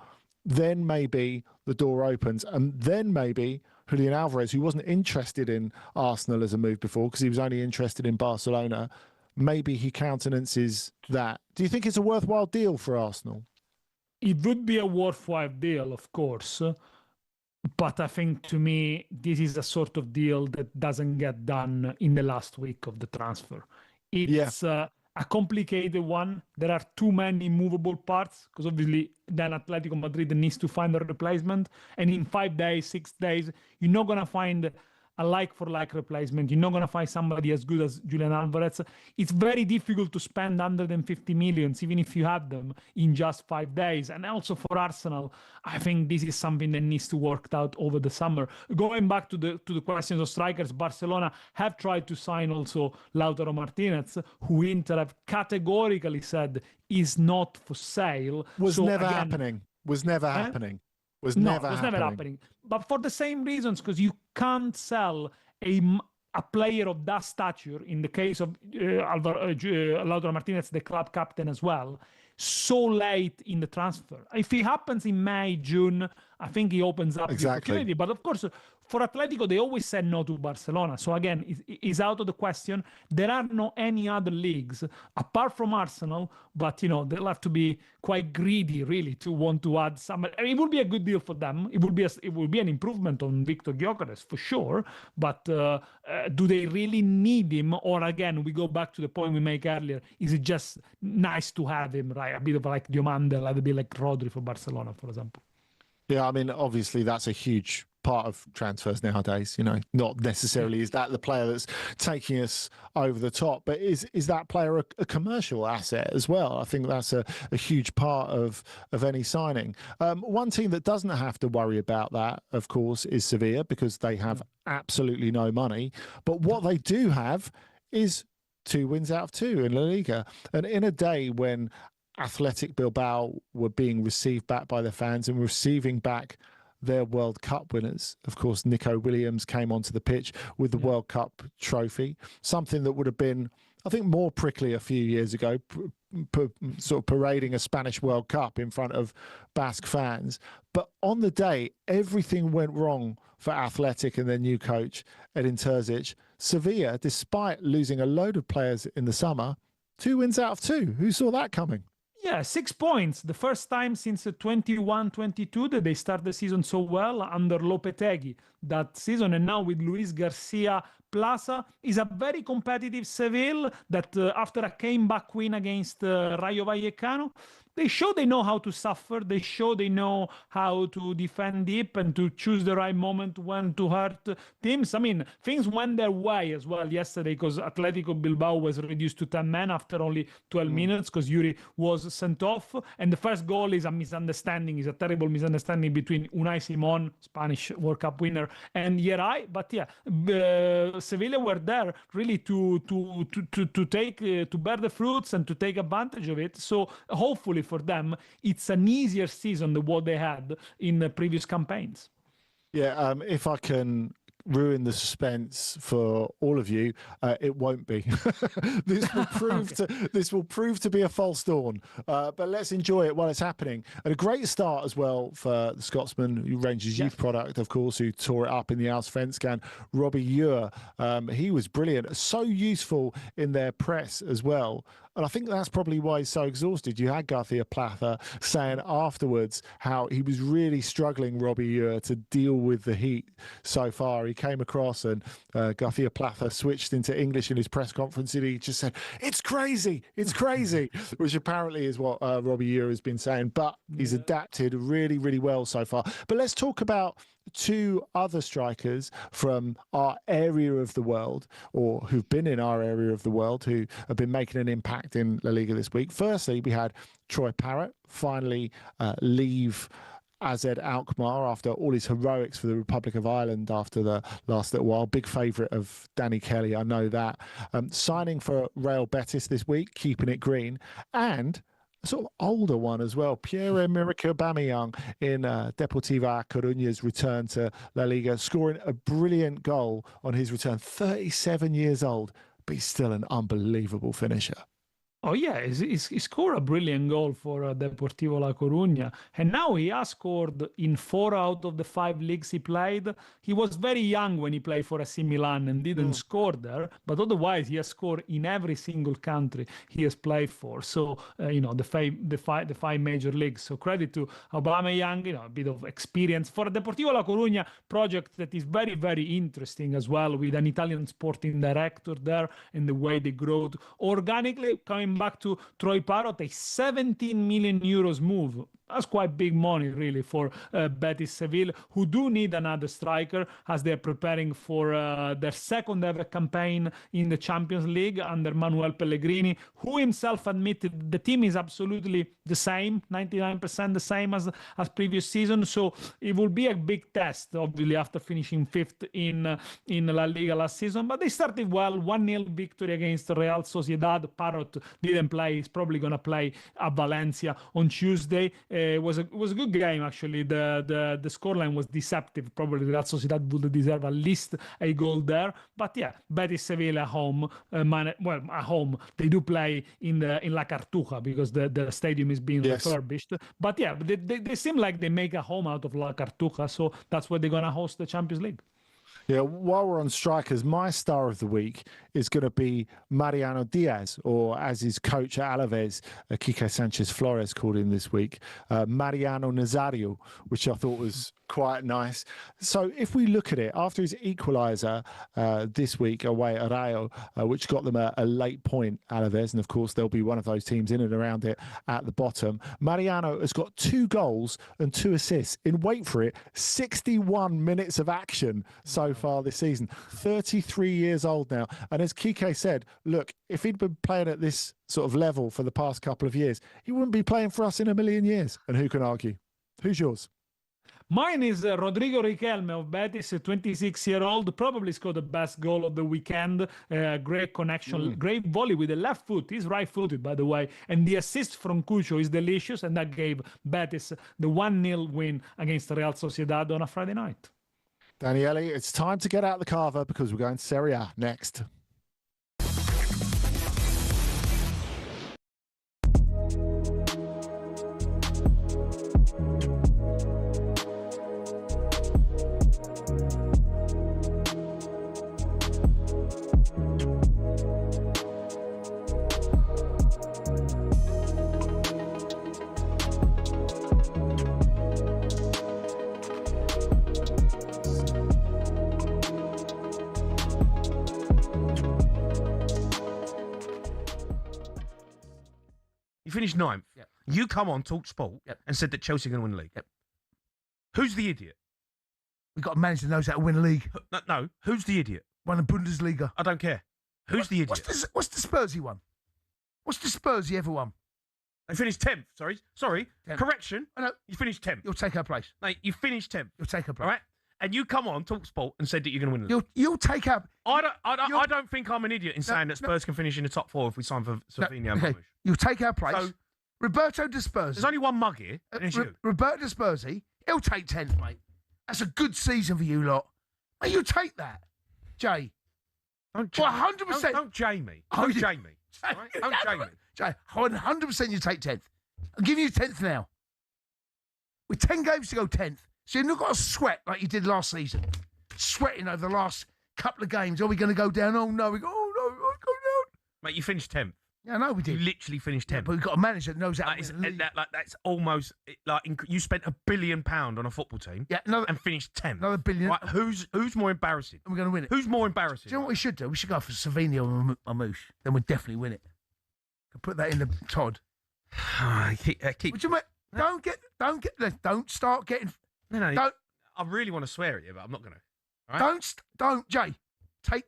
Then maybe the door opens, and then maybe Julian Alvarez, who wasn't interested in Arsenal as a move before because he was only interested in Barcelona, maybe he countenances that. Do you think it's a worthwhile deal for Arsenal? It would be a worthwhile deal, of course. But I think, to me, this is a sort of deal that doesn't get done in the last week of the transfer. It's a complicated one. There are too many movable parts, because obviously then Atletico Madrid needs to find a replacement. And in 5 days, 6 days, you're not going to find a like-for-like replacement. You're not going to find somebody as good as Julian Alvarez. It's very difficult to spend 150 million, even if you have them, in just 5 days. And also for Arsenal, I think this is something that needs to work out over the summer. Going back to the questions of strikers, Barcelona have tried to sign also Lautaro Martinez, who Inter have categorically said is not for sale. Was never happening. Was never happening. Was No, never it was happening. never happening. But for the same reasons, because you can't sell a player of that stature, in the case of Lautaro Martinez, the club captain as well, so late in the transfer. If it happens in May, June, I think he opens up the opportunity. But of course, for Atletico, they always said no to Barcelona. So again, it's out of the question. There are no any other leagues apart from Arsenal, but they'll have to be quite greedy, really, to want to add some. I mean, it would be a good deal for them. It would be an improvement on Victor Gyökeres for sure. But do they really need him? Or again, we go back to the point we make earlier. Is it just nice to have him, right? A bit of like Diomande, a bit like Rodri for Barcelona, for example. Yeah, I mean, obviously that's a huge part of transfers nowadays. Not necessarily is that the player that's taking us over the top, but is that player a commercial asset as well? I think that's a huge part of any signing. One team that doesn't have to worry about that, of course, is Sevilla, because they have absolutely no money. But what they do have is 2 wins out of 2 in La Liga. And in a day when Athletic Bilbao were being received back by the fans and receiving back their World Cup winners. Of course, Nico Williams came onto the pitch with the World Cup trophy, something that would have been, I think, more prickly a few years ago, sort of parading a Spanish World Cup in front of Basque fans. But on the day, everything went wrong for Athletic and their new coach, Edin Terzic. Sevilla, despite losing a load of players in the summer, 2 wins out of 2. Who saw that coming? Yeah, 6 points. The first time since 21-22 that they start the season so well under Lopetegui that season. And now with Luis Garcia Plaza, is a very competitive Seville that after a came-back win against Rayo Vallecano, they show they know how to suffer. They show they know how to defend deep and to choose the right moment when to hurt teams. I mean, things went their way as well yesterday because Atletico Bilbao was reduced to 10 men after only 12 minutes because Yuri was sent off. And the first goal is a misunderstanding, is a terrible misunderstanding between Unai Simon, Spanish World Cup winner, and Yeray. But yeah, Sevilla were there really to take to bear the fruits and to take advantage of it. So hopefully for them, it's an easier season than what they had in the previous campaigns. Yeah, if I can ruin the suspense for all of you, it won't be. This will prove to be a false dawn. But let's enjoy it while it's happening. And a great start as well for the Scotsman, who Rangers youth product, of course, who tore it up in the Allsvenskan, Robbie Ewer. He was brilliant, so useful in their press as well. And I think that's probably why he's so exhausted. You had Garcia Plata saying afterwards how he was really struggling, Robbie Ewer, to deal with the heat so far. He came across and Garcia Plata switched into English in his press conference and he just said, "It's crazy, it's crazy," which apparently is what Robbie Ewer has been saying. But he's adapted really, really well so far. But let's talk about 2 other strikers from our area of the world, or who've been in our area of the world, who have been making an impact in La Liga this week. Firstly, we had Troy Parrott finally leave AZ Alkmaar after all his heroics for the Republic of Ireland after the last little while. Big favourite of Danny Kelly, I know that. Signing for Real Betis this week, keeping it green. And a sort of older one as well, Pierre-Emerick Aubameyang in Deportivo A Coruña's return to La Liga, scoring a brilliant goal on his return. 37 years old, but he's still an unbelievable finisher. Oh yeah, he scored a brilliant goal for Deportivo La Coruña, and now he has scored in 4 out of the 5 leagues he played. He was very young when he played for AC Milan and didn't score there, but otherwise he has scored in every single country he has played for. So the 5 major leagues. So credit to Aubameyang, a bit of experience for a Deportivo La Coruña project that is very, very interesting as well, with an Italian sporting director there and the way they growed organically. Coming back to Troy Parrott, a 17 million euros move. That's quite big money, really, for Betis Seville, who do need another striker as they're preparing for their second ever campaign in the Champions League under Manuel Pellegrini, who himself admitted the team is absolutely the same, 99% the same as previous season. So it will be a big test, obviously, after finishing 5th in La Liga last season. But they started well, 1-0 victory against Real Sociedad. Parrott didn't play. He's probably going to play at Valencia on Tuesday. It was a good game, actually. The scoreline was deceptive. Probably Real Sociedad would deserve at least a goal there. But yeah, Betis Sevilla home. At home they do play in La Cartuja because the stadium is being refurbished. But yeah, they seem like they make a home out of La Cartuja, so that's where they're gonna host the Champions League. Yeah, while we're on strikers, my star of the week is going to be Mariano Diaz, or as his coach at Alaves, Quique Sanchez Flores, called him this week, Mariano Nazario, which I thought was quite nice. So if we look at it, after his equaliser this week away at Rayo, which got them a late point, Alaves, and of course they'll be one of those teams in and around it at the bottom, Mariano has got 2 goals and 2 assists in, wait for it, 61 minutes of action so far this season. 33 years old now. And as Quique said, look, if he'd been playing at this sort of level for the past couple of years, he wouldn't be playing for us in a million years. And who can argue? Who's yours? Mine is Rodrigo Riquelme of Betis, a 26-year-old, probably scored the best goal of the weekend. Great connection, great volley with the left foot. He's right-footed, by the way. And the assist from Cucho is delicious, and that gave Betis the 1-0 win against Real Sociedad on a Friday night. Daniele, it's time to get out the carver because we're going to Serie A next. You finished 9th. Yep. You come on talkSPORT and said that Chelsea are going to win the league. Yep. Who's the idiot? We've got a manager that knows how to win a league. No. Who's the idiot? Won the Bundesliga. I don't care. Who's the idiot? What's the Spursy one? What's the Spursy ever won? They finished 10th. Sorry. 10th. Correction. I know. You finished 10th. You'll take her place. No, you finished 10th. You'll take her place. All right? And you come on talkSPORT and said that you're going to win the league. You'll take her. I don't think I'm an idiot in saying that Spurs can finish in the top 4 if we sign for Savinho and Mamush. You'll take her place. So, Roberto De Sperzi. There's only one mug here, and it's you. Roberto De Sperzi, he'll take 10th, mate. That's a good season for you lot. Mate, you'll take that. Jay. Don't 100%. Don't Jay me. Don't Jay me. Right? Don't Jay me. Jay, 100% you take 10th. I'll give you 10th now. With 10 games to go 10th. So you've not got to sweat like you did last season. Sweating over the last couple of games. Are we going to go down? Oh, no. We go, oh, no, we'll go down. Mate, you finished 10th. Yeah, I know we did. You literally finished 10th. Yeah, but we've got a manager that knows how to win. That's almost like you spent £1 billion on a football team and finished 10th. Another billion. Right, who's more embarrassing? And we're going to win it. Who's more embarrassing? Do you know what we should do? We should go for Savinho and Mamouche. Then we'll definitely win it. Put that in the Todd. Keep. Don't start getting. No. Don't. I really want to swear at you, but I'm not going to. Right? Don't, Jay. Take.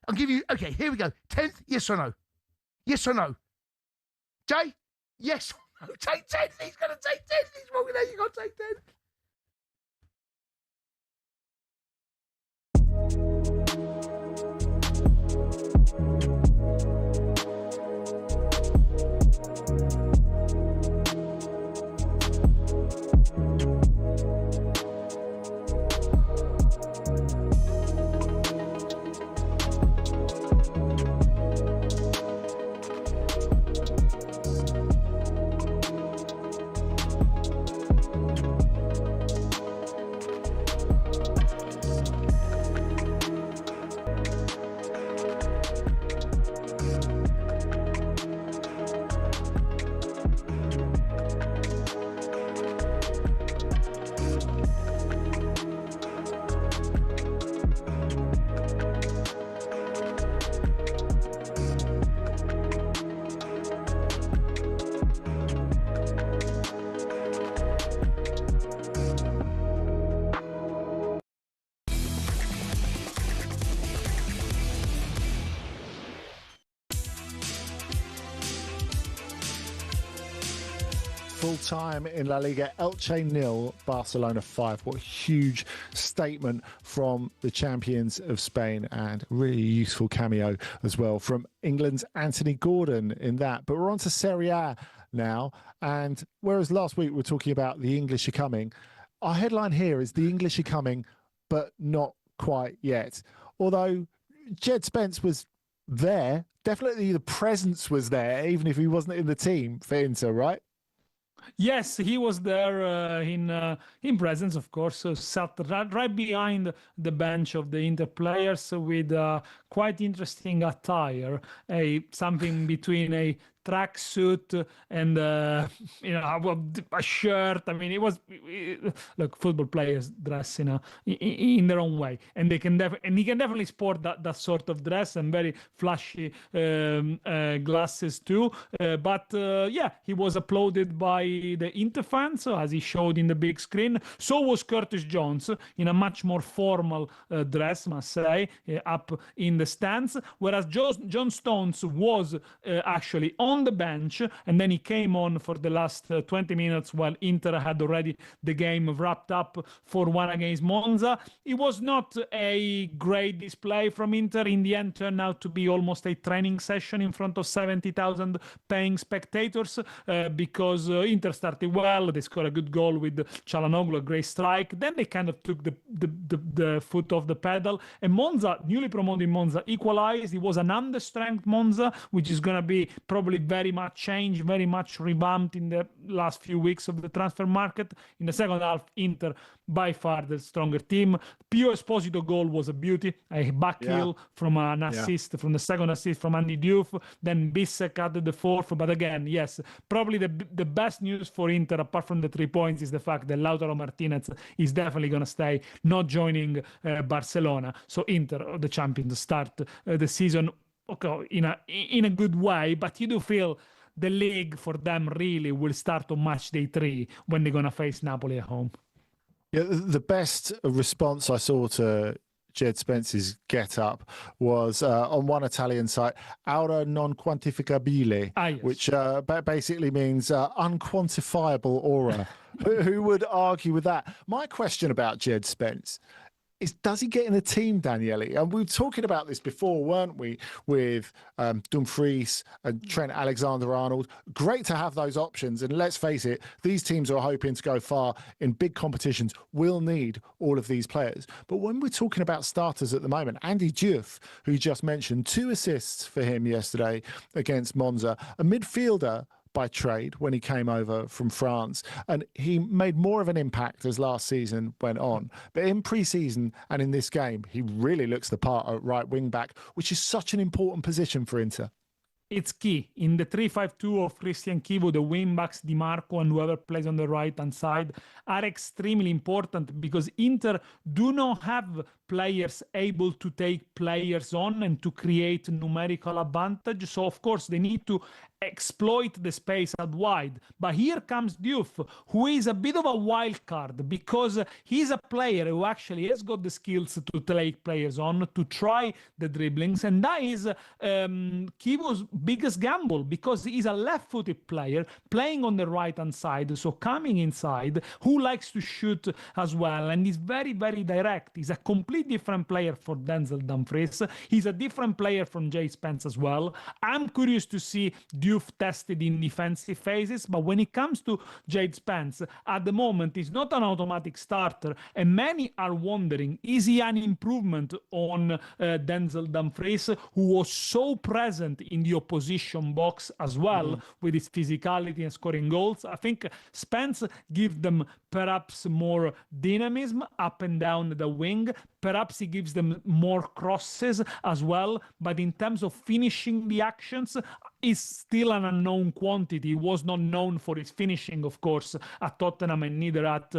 I'll give you. Okay, here we go. 10th, yes or no? Yes or no? Jay, yes or no? Take 10th. He's going to take 10th. He's wrong with that. You've got to take 10th. Full time in La Liga, Elche 0, Barcelona 5. What a huge statement from the champions of Spain, and really useful cameo as well from England's Anthony Gordon in that. But we're on to Serie A now. And whereas last week we were talking about the English are coming, our headline here is the English are coming, but not quite yet. Although Jed Spence was there, definitely the presence was there, even if he wasn't in the team for Inter, right? Yes, he was there in presence, of course. So sat right behind the bench of the Inter players with quite interesting attire, something between a tracksuit and a shirt. I mean, look, football players dress in their own way, and he can definitely sport that sort of dress and very flashy glasses too. But he was applauded by the Inter fans as he showed in the big screen. So was Curtis Jones in a much more formal dress, must say, up in the stands. Whereas John Stones was actually on the bench, and then he came on for the last 20 minutes while Inter had already the game wrapped up 4-1 against Monza. It was not a great display from Inter. In the end, turned out to be almost a training session in front of 70,000 paying spectators because Inter started well. They scored a good goal with Çalhanoğlu, a great strike. Then they kind of took the foot off the pedal, and Monza, newly promoted Monza, equalized. It was an understrength Monza, which is going to be probably very much changed, very much revamped in the last few weeks of the transfer market. In the second half, Inter by far the stronger team. Pio Esposito goal was a beauty, a back heel from an assist, from the second assist from Andy Diouf. Then Bissek added the fourth. But again, yes, probably the best news for Inter, apart from the 3 points, is the fact that Lautaro Martinez is definitely going to stay, not joining Barcelona. So Inter, the champions, start the season in a good way. But you do feel the league for them really will start on match day 3 when they're going to face Napoli at home. Yeah, the best response I saw to Jed Spence's get-up was on one Italian site, aura non quantificabile, yes. which basically means unquantifiable aura. Who would argue with that? My question about Jed Spence is, does he get in a team, Daniele? And we were talking about this before, weren't we, with Dumfries and Trent Alexander-Arnold. Great to have those options. And let's face it, these teams are hoping to go far in big competitions will need all of these players. But when we're talking about starters at the moment, Andy Diouf, who you just mentioned, 2 assists for him yesterday against Monza, a midfielder by trade when he came over from France, and he made more of an impact as last season went on. But in pre-season and in this game, he really looks the part at right wing back, which is such an important position for Inter. It's key. In the 3-5-2 of Christian Chivu, the wing-backs Di Marco and whoever plays on the right-hand side are extremely important because Inter do not have players able to take players on and to create numerical advantage. So, of course, they need to exploit the space out wide. But here comes Diouf, who is a bit of a wild card because he's a player who actually has got the skills to take players on, to try the dribblings. And that is Chivu's biggest gamble because he's a left-footed player playing on the right-hand side, so coming inside, who likes to shoot as well. And he's very, very direct. He's a complete different player for Denzel Dumfries. He's a different player from Jay Spence as well. I'm curious to see Diouf tested in defensive phases, but when it comes to Jade Spence, at the moment, he's not an automatic starter, and many are wondering, is he an improvement on Denzel Dumfries, who was so present in the opposition box as well, with his physicality and scoring goals? I think Spence gives them perhaps more dynamism up and down the wing. Perhaps he gives them more crosses as well, but in terms of finishing the actions, is still an unknown quantity. He was not known for his finishing, of course, at Tottenham and neither at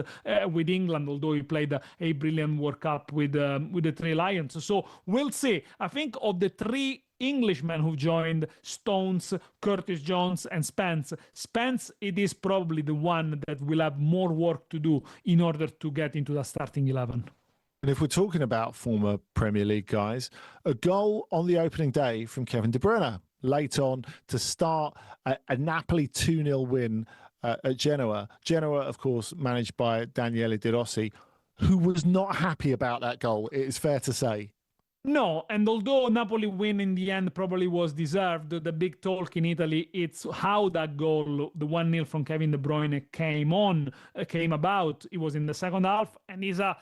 with England, although he played a brilliant World Cup with the Three Lions. So we'll see. I think of the 3 Englishmen who joined, Stones, Curtis Jones and Spence, it is probably the one that will have more work to do in order to get into the starting 11. And if we're talking about former Premier League guys, a goal on the opening day from Kevin De Bruyne late on to start a Napoli 2-0 win at Genoa. Genoa, of course, managed by Daniele De Rossi, who was not happy about that goal, it is fair to say. No, and although Napoli win in the end probably was deserved, the big talk in Italy, it's how that goal, the 1-0 from Kevin De Bruyne, came about. It was in the second half, and is a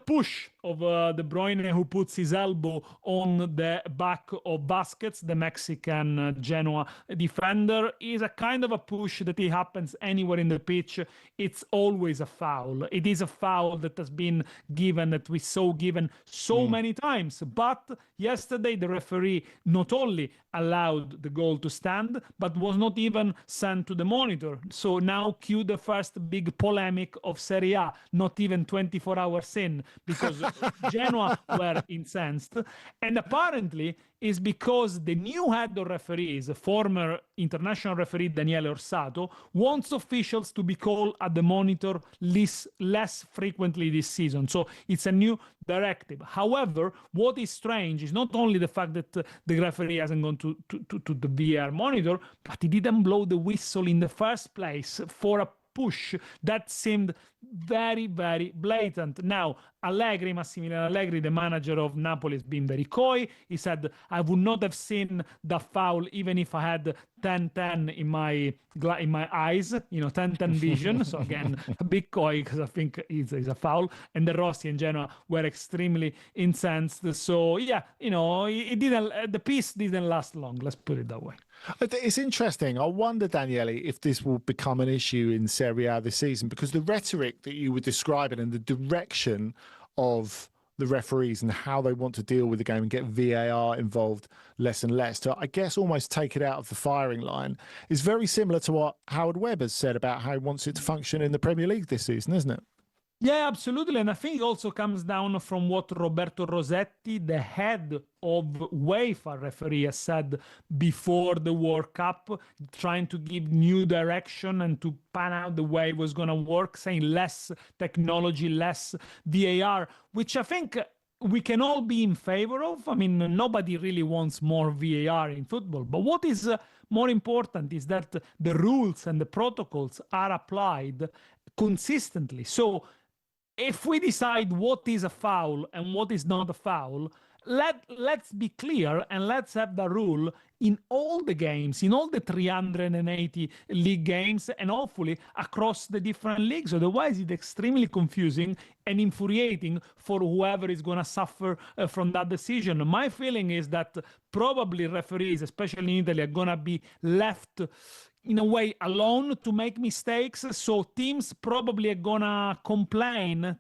push of De Bruyne, who puts his elbow on the back of Busquets, the Mexican Genoa defender. Is a kind of a push that it happens anywhere in the pitch. It's always a foul. It is a foul that has been given, that we saw given so many times. But yesterday, the referee not only allowed the goal to stand, but was not even sent to the monitor. So now cue the first big polemic of Serie A, not even 24 hours in, because Genoa were incensed. And apparently is because the new head of referees, former international referee Daniele Orsato, wants officials to be called at the monitor less frequently this season. So it's a new directive. However, what is strange is not only the fact that the referee hasn't gone to the VAR monitor, but he didn't blow the whistle in the first place for a push that seemed very, very blatant. Now, Massimiliano Allegri, the manager of Napoli, has been very coy. He said, I would not have seen the foul even if I had 10-10 in my eyes, 10-10 vision. So again, a big coy, because I think it's a foul. And the Rossi and Genoa were extremely incensed. So yeah, the peace didn't last long. Let's put it that way. It's interesting. I wonder, Daniele, if this will become an issue in Serie A this season, because the rhetoric that you were describing and the direction of the referees and how they want to deal with the game and get VAR involved less and less to, I guess, almost take it out of the firing line is very similar to what Howard Webb has said about how he wants it to function in the Premier League this season, isn't it? Yeah, absolutely. And I think it also comes down from what Roberto Rossetti, the head of UEFA referee, has said before the World Cup, trying to give new direction and to pan out the way it was going to work, saying less technology, less VAR, which I think we can all be in favor of. I mean, nobody really wants more VAR in football. But what is more important is that the rules and the protocols are applied consistently. So if we decide what is a foul and what is not a foul, let's be clear and let's have the rule in all the games, in all the 380 league games, and hopefully across the different leagues. Otherwise, it's extremely confusing and infuriating for whoever is going to suffer from that decision. My feeling is that probably referees, especially in Italy, are going to be left in a way alone to make mistakes. So teams probably are gonna complain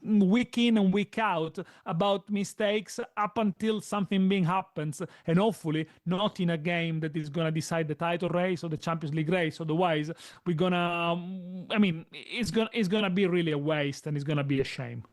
week in and week out about mistakes up until something big happens, and hopefully not in a game that is gonna decide the title race or the Champions League race. Otherwise, we're gonna, it's gonna be really a waste, and it's gonna be a shame.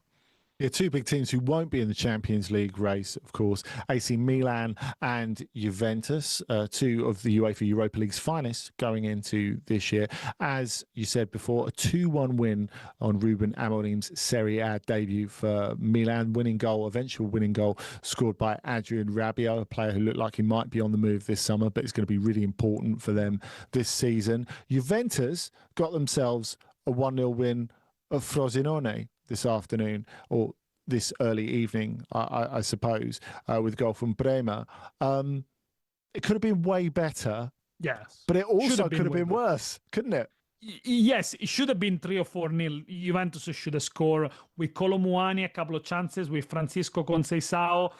Yeah, two big teams who won't be in the Champions League race, of course, AC Milan and Juventus, two of the UEFA Europa League's finest going into this year. As you said before, a 2-1 win on Ruben Amorim's Serie A debut for Milan. Eventual winning goal scored by Adrian Rabiot, a player who looked like he might be on the move this summer, but it's going to be really important for them this season. Juventus got themselves a 1-0 win of Frosinone this afternoon, or this early evening, I suppose, with goal from Bremer. It could have been way better. Yes. But it also could have been worse, couldn't it? Yes, it should have been 3 or 4-0. Juventus should have scored with Colomuani, a couple of chances, with Francisco Conceição.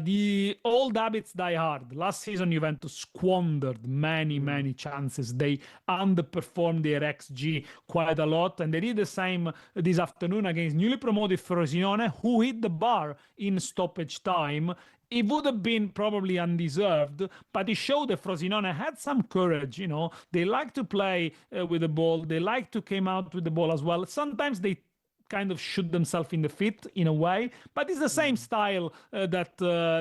The old habits die hard. Last season, Juventus squandered many chances. They underperformed their XG quite a lot, and they did the same this afternoon against newly promoted Frosinone, who hit the bar in stoppage time. It would have been probably undeserved, but it showed that Frosinone had some courage. They like to play with the ball. They like to come out with the ball as well. Sometimes they kind of shoot themselves in the feet in a way, but it's the same style that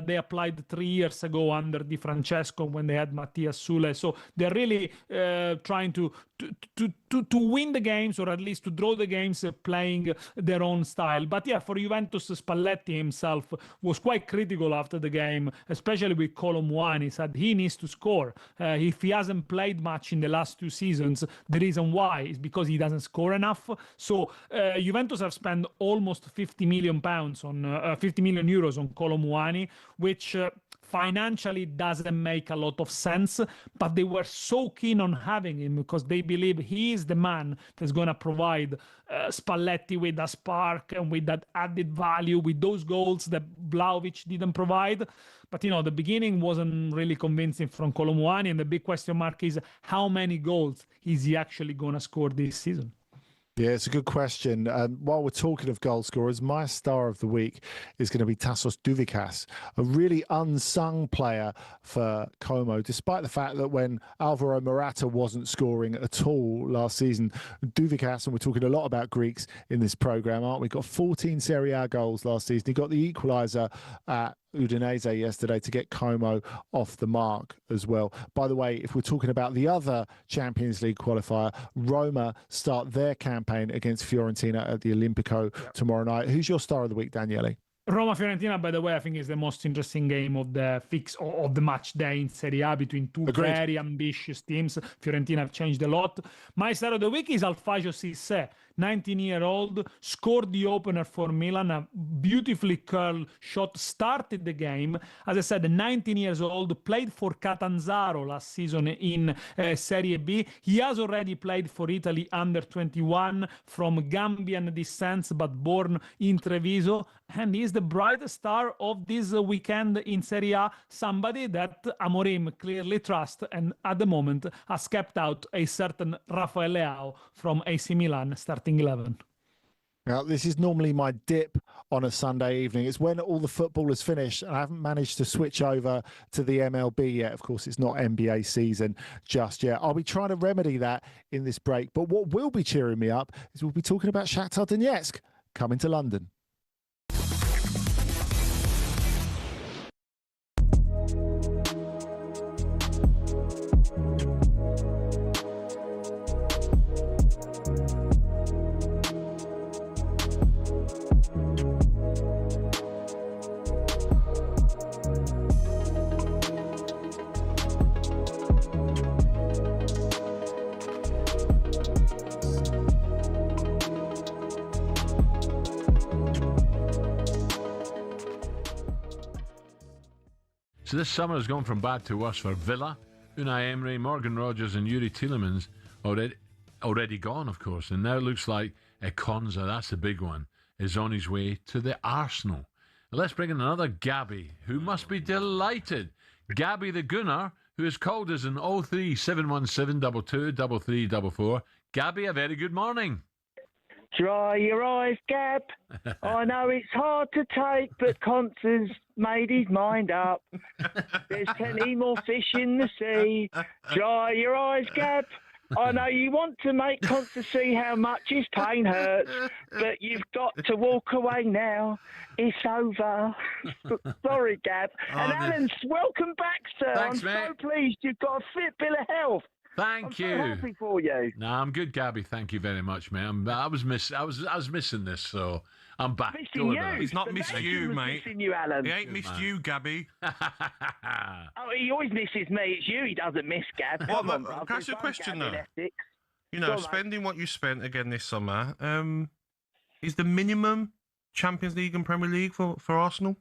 they applied 3 years ago under Di Francesco when they had Mattias Sule. So they're really trying to to win the games, or at least to draw the games playing their own style. But yeah, for Juventus, Spalletti himself was quite critical after the game, especially with Kolo Muani. He said he needs to score. If he hasn't played much in the last 2 seasons, the reason why is because he doesn't score enough. So Juventus have spent almost 50 million euros on Kolo Muani, which financially doesn't make a lot of sense, but they were so keen on having him because they believe he is the man that's going to provide Spalletti with a spark and with that added value, with those goals that Vlahovic didn't provide. But, the beginning wasn't really convincing from Kolo Muani, and the big question mark is how many goals is he actually going to score this season? Yeah, it's a good question. While we're talking of goal scorers, my star of the week is going to be Tassos Douvikas, a really unsung player for Como, despite the fact that when Alvaro Morata wasn't scoring at all last season, Douvikas, and we're talking a lot about Greeks in this programme, aren't we? Got 14 Serie A goals last season. He got the equaliser at Udinese yesterday to get Como off the mark as well. By the way, if we're talking about the other Champions League qualifier, Roma start their campaign against Fiorentina at the Olimpico tomorrow night. Who's your star of the week, Daniele? Roma-Fiorentina, by the way, I think is the most interesting game of the match day in Serie A between two very ambitious teams. Fiorentina have changed a lot. My star of the week is Alfagio Cissé, 19-year-old, scored the opener for Milan, a beautifully curled shot, started the game. As I said, 19 years old, played for Catanzaro last season in Serie B. He has already played for Italy under 21, from Gambian descent, but born in Treviso. And he's the brightest star of this weekend in Serie A, somebody that Amorim clearly trusts, and at the moment has kept out a certain Rafael Leao from AC Milan starting 11. Now, this is normally my dip on a Sunday evening. It's when all the football is finished, and I haven't managed to switch over to the MLB yet. Of course, it's not NBA season just yet. I'll be trying to remedy that in this break. But what will be cheering me up is we'll be talking about Shakhtar Donetsk coming to London. So this summer has gone from bad to worse for Villa. Unai Emery, Morgan Rogers and Yuri Tielemans already gone, of course. And now it looks like Konza, that's the big one, is on his way to the Arsenal. Let's bring in another Gabby, who must be delighted. Gabby the Gunner, who has called us in 03717 22 3344. Gabby, a very good morning. Dry your eyes, Gab. I know it's hard to take, but Constance made his mind up. There's plenty more fish in the sea. Dry your eyes, Gab. I know you want to make Constance see how much his pain hurts, but you've got to walk away now. It's over. Sorry, Gab. And Alan, welcome back, sir. Thanks, I'm mate. so pleased you've got a fit bill of health. Thank you. I'm so happy for you. No, I'm good, Gabby. Thank you very much, mate. I was missing this, so I'm back. Missing you. He's not missed you, mate. Missing you, Alan. He ain't missed you, Gabby. Oh, he always misses me. It's you he doesn't miss, Gab. Well, Come on, can I brother. ask you a Don't question, Gab in though? Essex. You Go know, on, mate. spending what you spent again this summer, is the minimum Champions League and Premier League for Arsenal?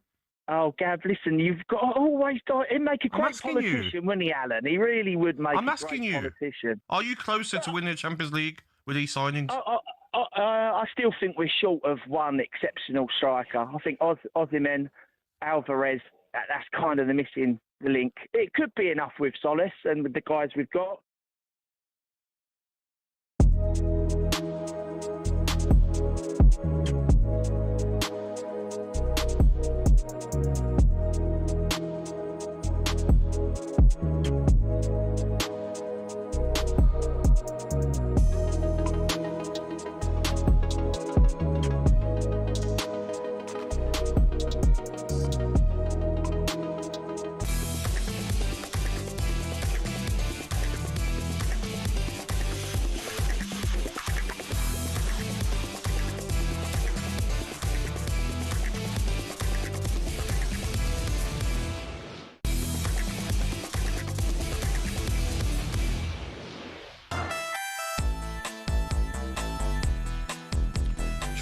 Oh, Gab, listen, you've got to always he'd make a great asking you. politician, wouldn't he, Alan? He really would make I'm a asking great you. politician. Are you closer to winning the Champions League with these signings? I still think we're short of one exceptional striker. I think Osimhen, Alvarez, that's kind of the missing link. It could be enough with Solis and with the guys we've got.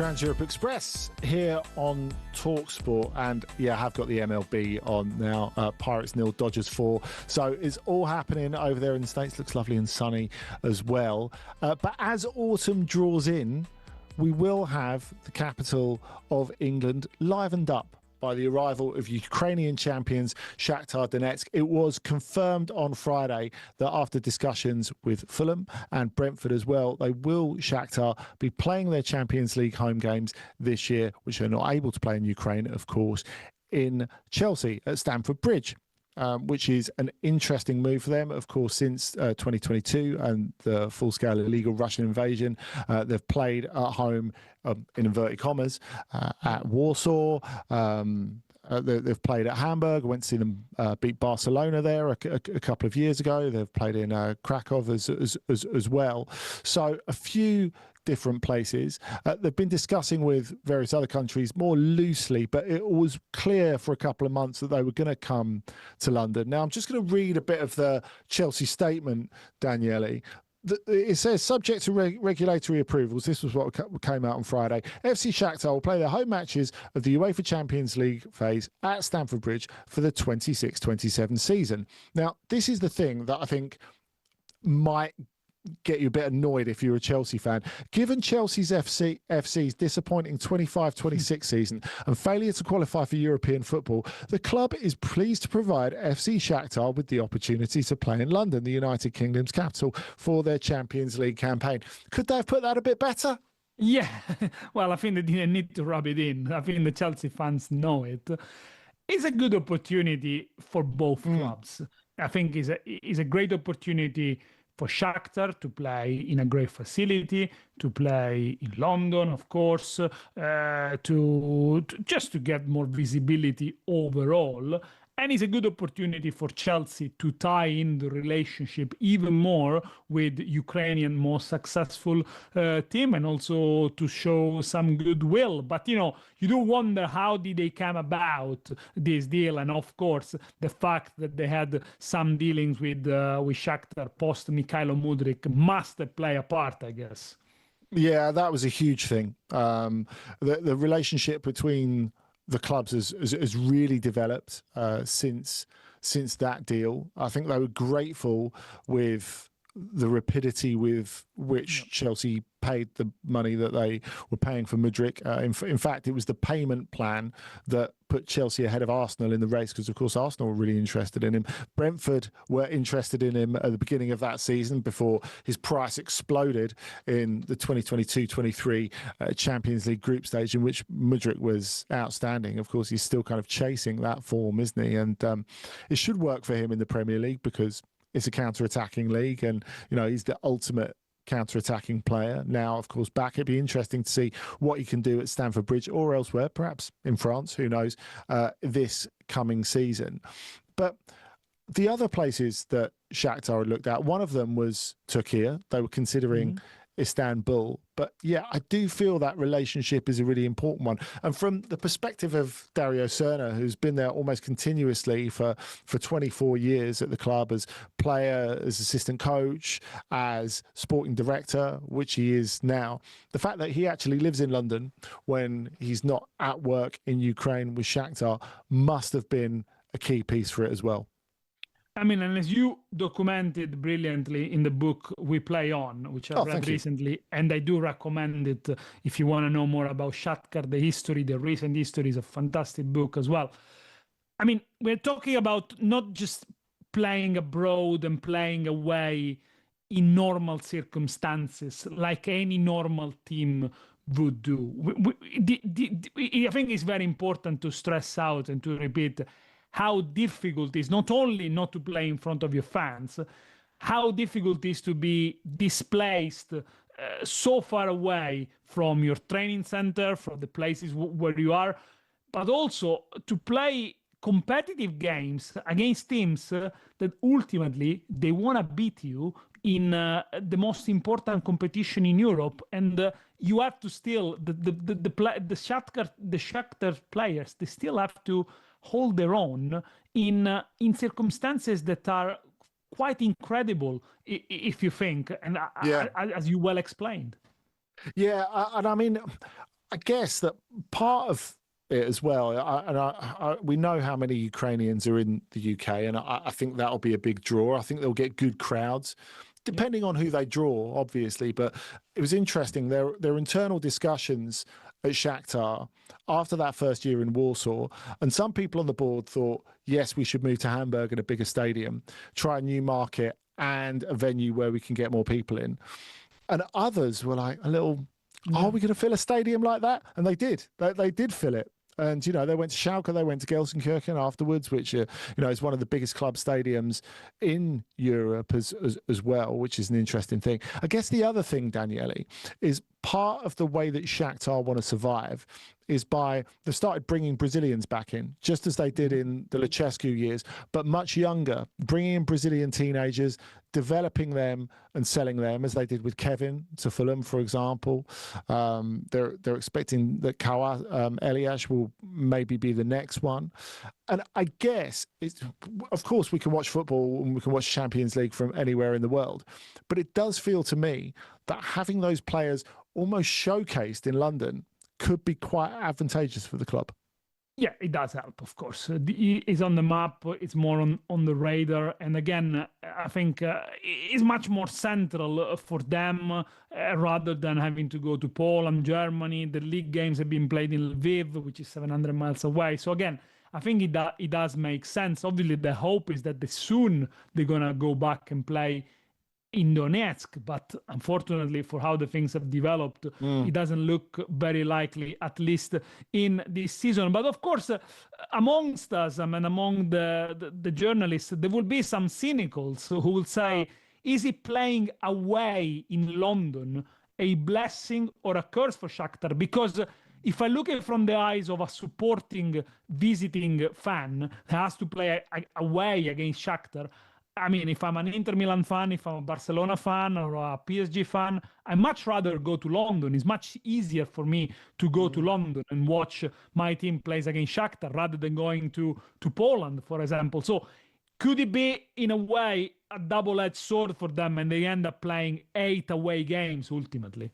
Trans-Europe Express here on talkSPORT, and yeah, I have got the MLB on now. Pirates 0, Dodgers 4. So it's all happening over there in the States. Looks lovely and sunny as well. But as autumn draws in, we will have the capital of England livened up by the arrival of Ukrainian champions Shakhtar Donetsk. It was confirmed on Friday that after discussions with Fulham and Brentford as well, Shakhtar be playing their Champions League home games this year, which they're not able to play in Ukraine, of course, in Chelsea at Stamford Bridge. Which is an interesting move for them, of course, since 2022 and the full-scale illegal Russian invasion. They've played at home, in inverted commas, at Warsaw. They've played at Hamburg. I went to see them beat Barcelona there a couple of years ago. They've played in Krakow as well. So a few different places. They've been discussing with various other countries more loosely, but it was clear for a couple of months that they were going to come to London. Now, I'm just going to read a bit of the Chelsea statement, Daniele. It says, subject to regulatory approvals, this was what came out on Friday, FC Shakhtar will play their home matches of the UEFA Champions League phase at Stamford Bridge for the 26-27 season. Now, this is the thing that I think might get you a bit annoyed if you're a Chelsea fan. Given Chelsea's FC's disappointing 25-26 season and failure to qualify for European football, the club is pleased to provide FC Shakhtar with the opportunity to play in London, the United Kingdom's capital, for their Champions League campaign. Could they have put that a bit better? Yeah, well, I think they didn't need to rub it in. I think the Chelsea fans know it. It's a good opportunity for both clubs. I think it's a great opportunity for Shakhtar to play in a great facility, to play in London, of course, to just to get more visibility overall. And it's a good opportunity for Chelsea to tie in the relationship even more with Ukrainian most successful team, and also to show some goodwill. But, you do wonder how did they come about this deal. And of course, the fact that they had some dealings with Shakhtar post Mikhailo Mudryk must play a part, I guess. Yeah, that was a huge thing. The relationship between the clubs has really developed since that deal. I think they were grateful with the rapidity with which Chelsea paid the money that they were paying for Mudryk. In fact, it was the payment plan that put Chelsea ahead of Arsenal in the race, because, of course, Arsenal were really interested in him. Brentford were interested in him at the beginning of that season before his price exploded in the 2022-23 Champions League group stage, in which Mudryk was outstanding. Of course, he's still kind of chasing that form, isn't he? And it should work for him in the Premier League because it's a counter-attacking league, and he's the ultimate counter-attacking player. Now, of course, back, it'd be interesting to see what he can do at Stamford Bridge or elsewhere, perhaps in France, who knows, this coming season. But the other places that Shakhtar had looked at, one of them was Turkey. They were considering Istanbul. But yeah, I do feel that relationship is a really important one. And from the perspective of Dario Serna, who's been there almost continuously for 24 years at the club as player, as assistant coach, as sporting director, which he is now, the fact that he actually lives in London when he's not at work in Ukraine with Shakhtar must have been a key piece for it as well. I mean, and as you documented brilliantly in the book We Play On, which I read recently, and I do recommend it if you want to know more about Shakhtar, the recent history is a fantastic book as well. I mean, we're talking about not just playing abroad and playing away in normal circumstances, like any normal team would do. I think it's very important to stress out and to repeat how difficult it is not only not to play in front of your fans, how difficult it is to be displaced so far away from your training center, from the places where you are, but also to play competitive games against teams that ultimately they want to beat you in the most important competition in Europe, and you have to still the Shakhtar players, they still have to hold their own in circumstances that are quite incredible, if you think, and as you well explained. Yeah, and I mean, I guess that part of it as well, we know how many Ukrainians are in the UK, and I think that'll be a big draw. I think they'll get good crowds, depending on who they draw, obviously. But it was interesting. There internal discussions at Shakhtar after that first year in Warsaw, and some people on the board thought, yes, we should move to Hamburg in a bigger stadium, try a new market and a venue where we can get more people in. And others were like a little, are we going to fill a stadium like that? And they did. They did fill it. And, you know, they went to Schalke, they went to Gelsenkirchen afterwards, which, you know, is one of the biggest club stadiums in Europe as well, which is an interesting thing. I guess the other thing, Daniele, is part of the way that Shakhtar want to survive is by, they started bringing Brazilians back in, just as they did in the Lucescu years, but much younger, bringing in Brazilian teenagers, developing them and selling them, as they did with Kevin to Fulham, for example. They're expecting that Elias will maybe be the next one. And I guess, of course, we can watch football and we can watch Champions League from anywhere in the world, but it does feel to me that having those players almost showcased in London could be quite advantageous for the club. Yeah, it does help, of course. It's on the map, it's more on the radar. And again, I think it's much more central for them rather than having to go to Poland, Germany. The league games have been played in Lviv, which is 700 miles away. So again, I think it does make sense. Obviously, the hope is that soon they're going to go back and play in Donetsk, but unfortunately for how the things have developed, it doesn't look very likely, at least in this season. But of course, amongst us and among the journalists, there will be some cynicals who will say, is he playing away in London a blessing or a curse for Shakhtar? Because if I look at it from the eyes of a supporting, visiting fan who has to play away against Shakhtar, I mean, if I'm an Inter Milan fan, if I'm a Barcelona fan or a PSG fan, I'd much rather go to London. It's much easier for me to go to London and watch my team plays against Shakhtar rather than going to Poland, for example. So could it be, in a way, a double-edged sword for them and they end up playing 8 away games ultimately?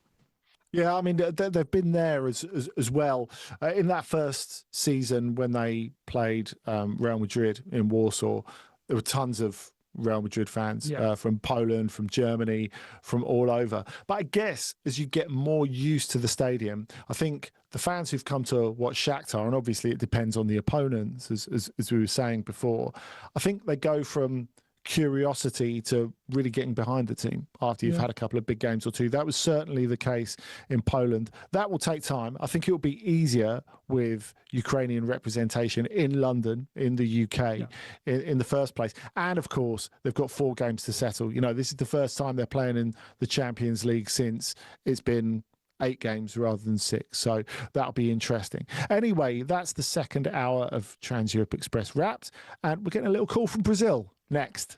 Yeah, I mean, they've been there as well. In that first season when they played Real Madrid in Warsaw, there were tons of Real Madrid fans from Poland, from Germany, from all over. But I guess as you get more used to the stadium, I think the fans who've come to watch Shakhtar, and obviously it depends on the opponents, as we were saying before, I think they go from curiosity to really getting behind the team after you've had a couple of big games or two. That was certainly the case in Poland. That will take time. I think it will be easier with Ukrainian representation in London, in the UK, in the first place. And of course, they've got 4 games to settle. You know, this is the first time they're playing in the Champions League since it's been 8 games rather than 6. So that'll be interesting. Anyway, that's the second hour of Trans Europe Express wrapped. And we're getting a little call from Brazil next.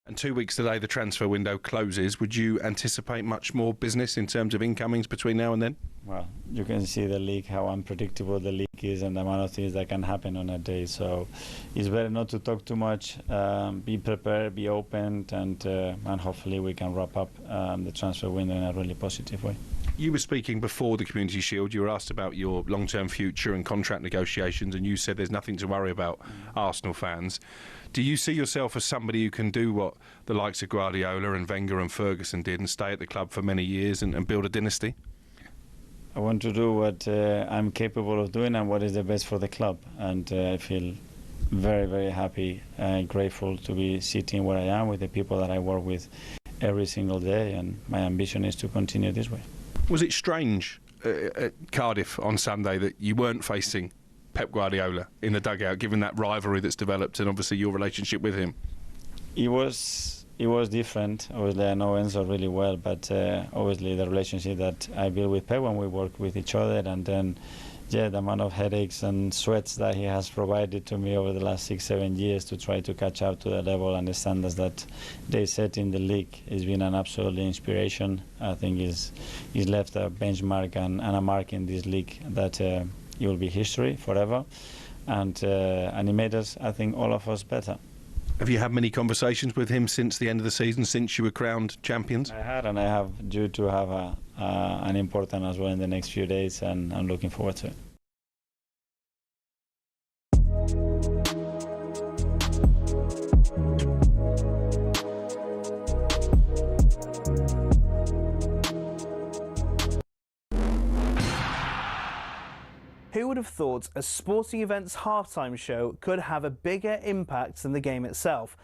And 2 weeks today, the transfer window closes. Would you anticipate much more business in terms of incomings between now and then? Well, you can see the league, how unpredictable the league is and the amount of things that can happen on a day. So it's better not to talk too much, be prepared, be open, and hopefully we can wrap up the transfer window in a really positive way. You were speaking before the Community Shield. You were asked about your long-term future and contract negotiations, and you said there's nothing to worry about, Arsenal fans. Do you see yourself as somebody who can do what the likes of Guardiola and Wenger and Ferguson did and stay at the club for many years and build a dynasty? I want to do what I'm capable of doing and what is the best for the club. And I feel very, very happy and grateful to be sitting where I am with the people that I work with every single day. And my ambition is to continue this way. Was it strange at Cardiff on Sunday that you weren't facing Pep Guardiola in the dugout, given that rivalry that's developed and obviously your relationship with him? It was it was different. Obviously, I know Enzo really well, but obviously the relationship that I built with Pep when we worked with each other, and then, yeah, the amount of headaches and sweats that he has provided to me over the last 6-7 years to try to catch up to the level and the standards that they set in the league has been an absolute inspiration. I think he's left a benchmark and a mark in this league that it will be history forever, and he made us, I think, all of us better. Have you had many conversations with him since the end of the season, since you were crowned champions? I had, and I have due to have an important as well in the next few days, and I'm looking forward to it. Who would have thought a sporting event's halftime show could have a bigger impact than the game itself?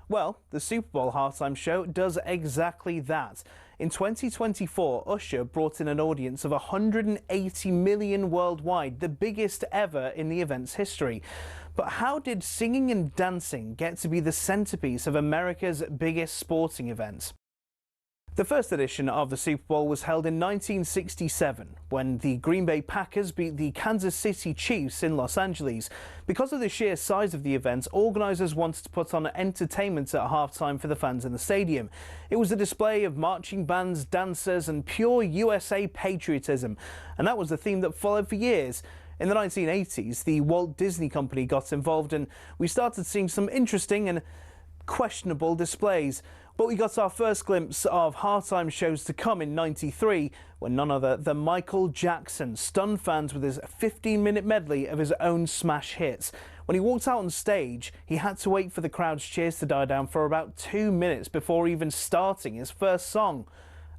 Well, the Super Bowl halftime show does exactly that. In 2024, Usher brought in an audience of 180 million worldwide, the biggest ever in the event's history. But how did singing and dancing get to be the centerpiece of America's biggest sporting event? The first edition of the Super Bowl was held in 1967 when the Green Bay Packers beat the Kansas City Chiefs in Los Angeles. Because of the sheer size of the event, organisers wanted to put on entertainment at halftime for the fans in the stadium. It was a display of marching bands, dancers and pure USA patriotism, and that was the theme that followed for years. In the 1980s, the Walt Disney Company got involved and we started seeing some interesting and questionable displays. But we got our first glimpse of halftime shows to come in '93 when none other than Michael Jackson stunned fans with his 15-minute medley of his own smash hits. When he walked out on stage, he had to wait for the crowd's cheers to die down for about 2 minutes before even starting his first song.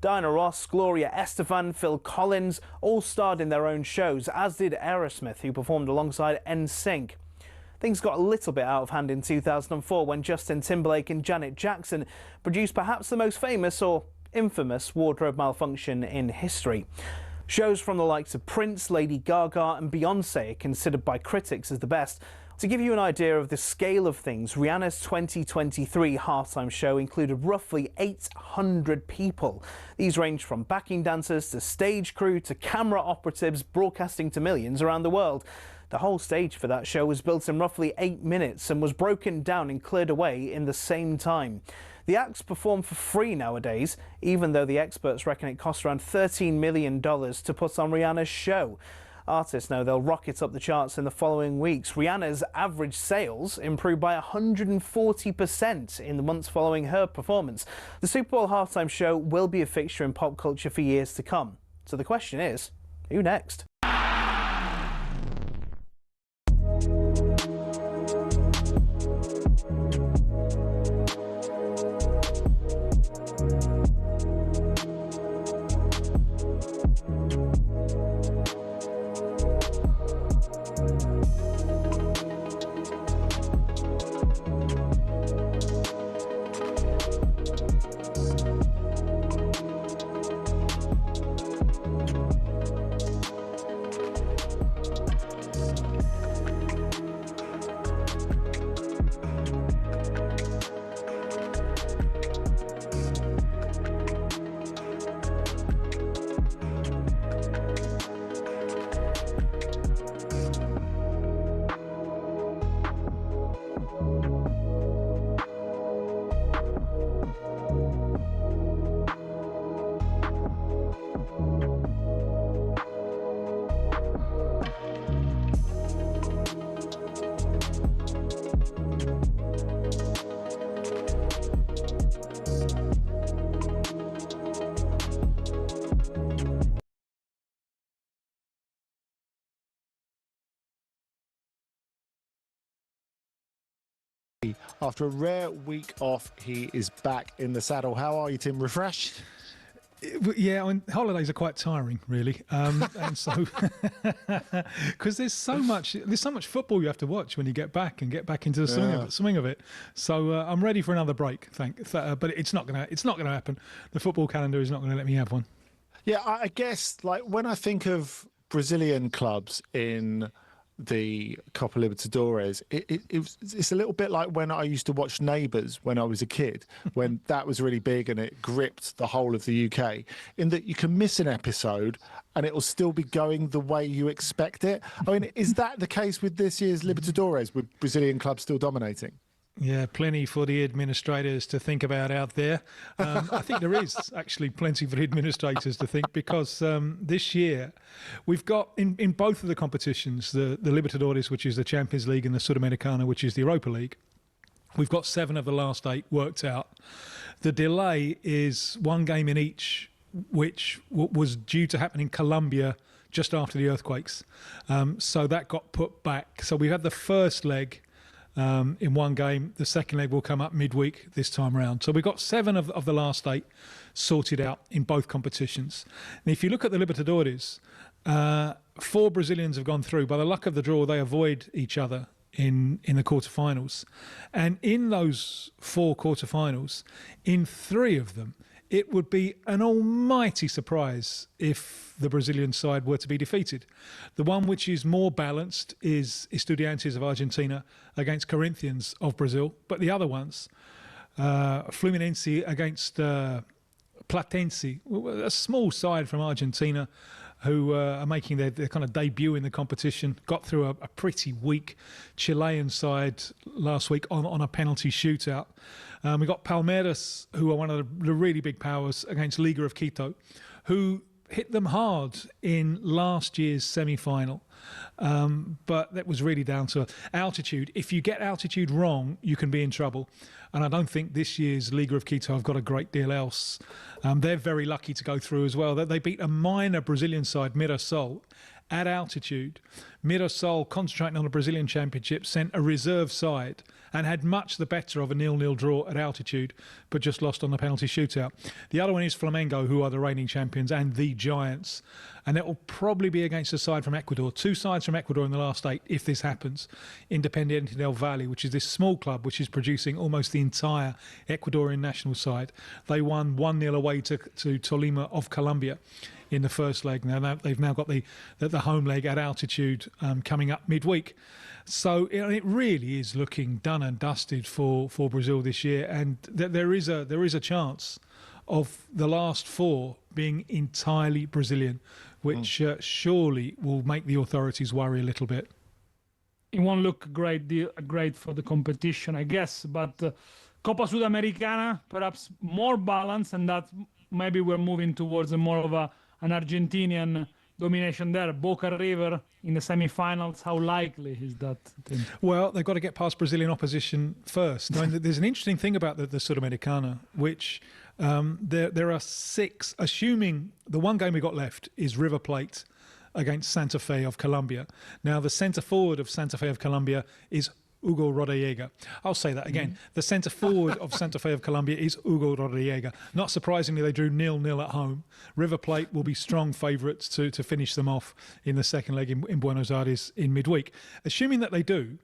Diana Ross, Gloria Estefan, Phil Collins all starred in their own shows, as did Aerosmith, who performed alongside NSYNC. Things got a little bit out of hand in 2004 when Justin Timberlake and Janet Jackson produced perhaps the most famous or infamous wardrobe malfunction in history. Shows from the likes of Prince, Lady Gaga and Beyoncé are considered by critics as the best. To give you an idea of the scale of things, Rihanna's 2023 halftime show included roughly 800 people. These ranged from backing dancers to stage crew to camera operatives broadcasting to millions around the world. The whole stage for that show was built in roughly 8 minutes and was broken down and cleared away in the same time. The acts perform for free nowadays, even though the experts reckon it costs around $13 million to put on Rihanna's show. Artists know they'll rocket up the charts in the following weeks. Rihanna's average sales improved by 140% in the months following her performance. The Super Bowl halftime show will be a fixture in pop culture for years to come. So the question is, who next? After a rare week off, he is back in the saddle. How are you, Tim? Refreshed? Yeah, I mean, holidays are quite tiring, really, and so because there's so much football you have to watch when you get back into the swing of it. So I'm ready for another break, but it's not gonna happen. The football calendar is not going to let me have one. Yeah, I guess like when I think of Brazilian clubs in the Copa Libertadores, it's a little bit like when I used to watch Neighbours when I was a kid, when that was really big and it gripped the whole of the UK, in that you can miss an episode and it will still be going the way you expect it. I mean, is that the case with this year's Libertadores, with Brazilian clubs still dominating? Yeah, plenty for the administrators to think about out there. I think there is actually plenty for the administrators to think, because this year we've got in both of the competitions, the Libertadores, which is the Champions League, and the Sudamericana, which is the Europa League, we've got 7 of the last 8 worked out. The delay is 1 game in each, which was due to happen in Colombia just after the earthquakes. So that got put back. So we had the first leg in 1 game. The second leg will come up midweek this time round. So we've got 7 of the last 8 sorted out in both competitions. And if you look at the Libertadores, 4 Brazilians have gone through. By the luck of the draw, they avoid each other in the quarterfinals. And in those 4 quarterfinals, in 3 of them, it would be an almighty surprise if the Brazilian side were to be defeated. The one which is more balanced is Estudiantes of Argentina against Corinthians of Brazil. But the other ones, Fluminense against Platense, a small side from Argentina, who are making their kind of debut in the competition, got through a pretty weak Chilean side last week on a penalty shootout. We got Palmeiras, who are one of the really big powers, against Liga of Quito, who hit them hard in last year's semi-final. But that was really down to altitude. If you get altitude wrong, you can be in trouble. And I don't think this year's Liga of Quito have got a great deal else. They're very lucky to go through as well. They beat a minor Brazilian side, Mirassol, at altitude. Mirassol, concentrating on the Brazilian Championship, sent a reserve side and had much the better of a 0-0 draw at altitude, but just lost on the penalty shootout. The other one is Flamengo, who are the reigning champions and the giants. And it will probably be against a side from Ecuador. 2 sides from Ecuador in the last 8, if this happens. Independiente del Valle, which is this small club which is producing almost the entire Ecuadorian national side. They won 1-0 away to Tolima of Colombia in the first leg. Now they've now got the home leg at altitude coming up midweek. So it really is looking done and dusted for Brazil this year, and there is a chance of the last 4 being entirely Brazilian, which surely will make the authorities worry a little bit. It won't look great for the competition, I guess, but Copa Sudamericana, perhaps more balanced, and that maybe we're moving towards more of an Argentinian domination there. Boca River in the semi-finals, how likely is that? Well, they've got to get past Brazilian opposition first. I mean, there's an interesting thing about the Sudamericana, which there are 6, assuming the 1 game we got left is River Plate against Santa Fe of Colombia. Now, the centre forward of Santa Fe of Colombia is Hugo Rodallega. I'll say that again. The centre forward of Santa Fe of Colombia is Hugo Rodallega. Not surprisingly, they drew 0-0 at home. River Plate will be strong favourites to finish them off in the second leg in Buenos Aires in midweek. Assuming that they do,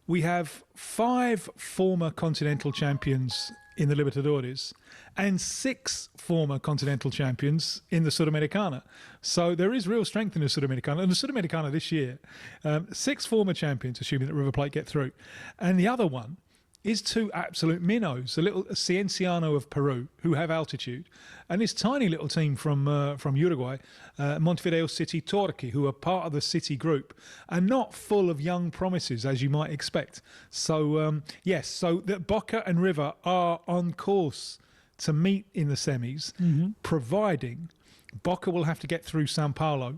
we have 5 former continental champions in the Libertadores and 6 former continental champions in the Sudamericana. So there is real strength in the Sudamericana. And the Sudamericana this year, 6 former champions, assuming that River Plate get through. And the other one is 2 absolute minnows, a little Cienciano of Peru, who have altitude, and this tiny little team from Uruguay, Montevideo City Torque, who are part of the City group, and not full of young promises, as you might expect. So, yes, so that Boca and River are on course to meet in the semis, providing Boca will have to get through Sao Paulo,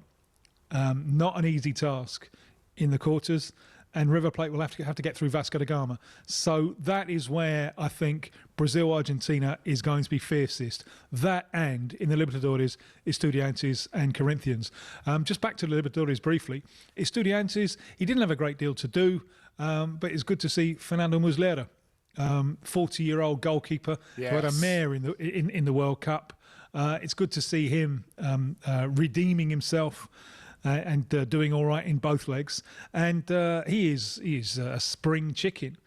not an easy task in the quarters, and River Plate will have to get through Vasco da Gama. So that is where I think Brazil-Argentina is going to be fiercest. That, and in the Libertadores, Estudiantes and Corinthians. Just back to the Libertadores briefly. Estudiantes, he didn't have a great deal to do, but it's good to see Fernando Muslera, 40-year-old goalkeeper who had a mare in the World Cup. It's good to see him redeeming himself and doing all right in both legs. And he is a spring chicken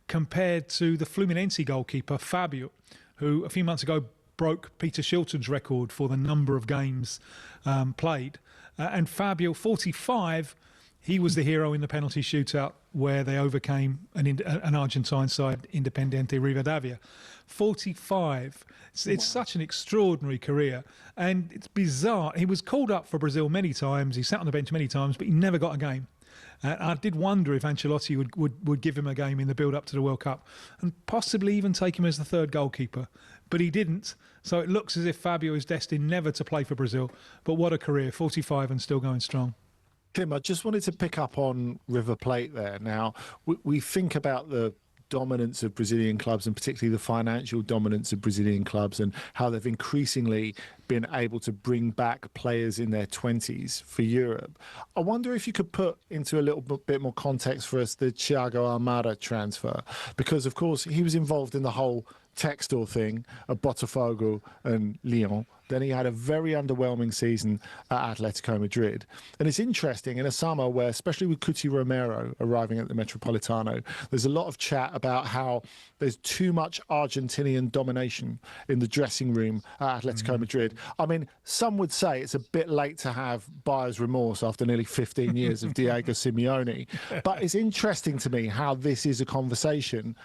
compared to the Fluminense goalkeeper, Fabio, who a few months ago broke Peter Shilton's record for the number of games played. And Fabio, 45, He was the hero in the penalty shootout where they overcame an Argentine side, Independiente Rivadavia. 45. It's such an extraordinary career. And it's bizarre. He was called up for Brazil many times. He sat on the bench many times, but he never got a game. I did wonder if Ancelotti would give him a game in the build-up to the World Cup and possibly even take him as the third goalkeeper. But he didn't. So it looks as if Fabio is destined never to play for Brazil. But what a career, 45 and still going strong. Tim, I just wanted to pick up on River Plate there. Now, we think about the dominance of Brazilian clubs and particularly the financial dominance of Brazilian clubs and how they've increasingly been able to bring back players in their 20s for Europe. I wonder if you could put into a little bit more context for us the Thiago Almada transfer, because, of course, he was involved in the whole Textor thing at Botafogo and Lyon. Then he had a very underwhelming season at Atletico Madrid. And it's interesting, in a summer where, especially with Cuti Romero arriving at the Metropolitano, there's a lot of chat about how there's too much Argentinian domination in the dressing room at Atletico Madrid. I mean, some would say it's a bit late to have buyer's remorse after nearly 15 years of Diego Simeone. But it's interesting to me how this is a conversation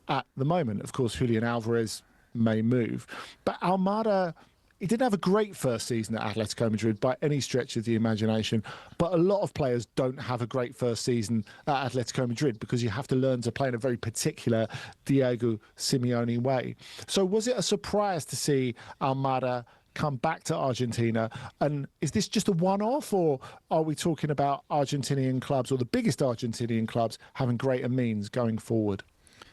at the moment. Of course, Julian Alvarez may move. But Almada, he didn't have a great first season at Atletico Madrid by any stretch of the imagination, but a lot of players don't have a great first season at Atletico Madrid because you have to learn to play in a very particular Diego Simeone way. So was it a surprise to see Almada come back to Argentina? And is this just a one-off, or are we talking about Argentinian clubs, or the biggest Argentinian clubs, having greater means going forward?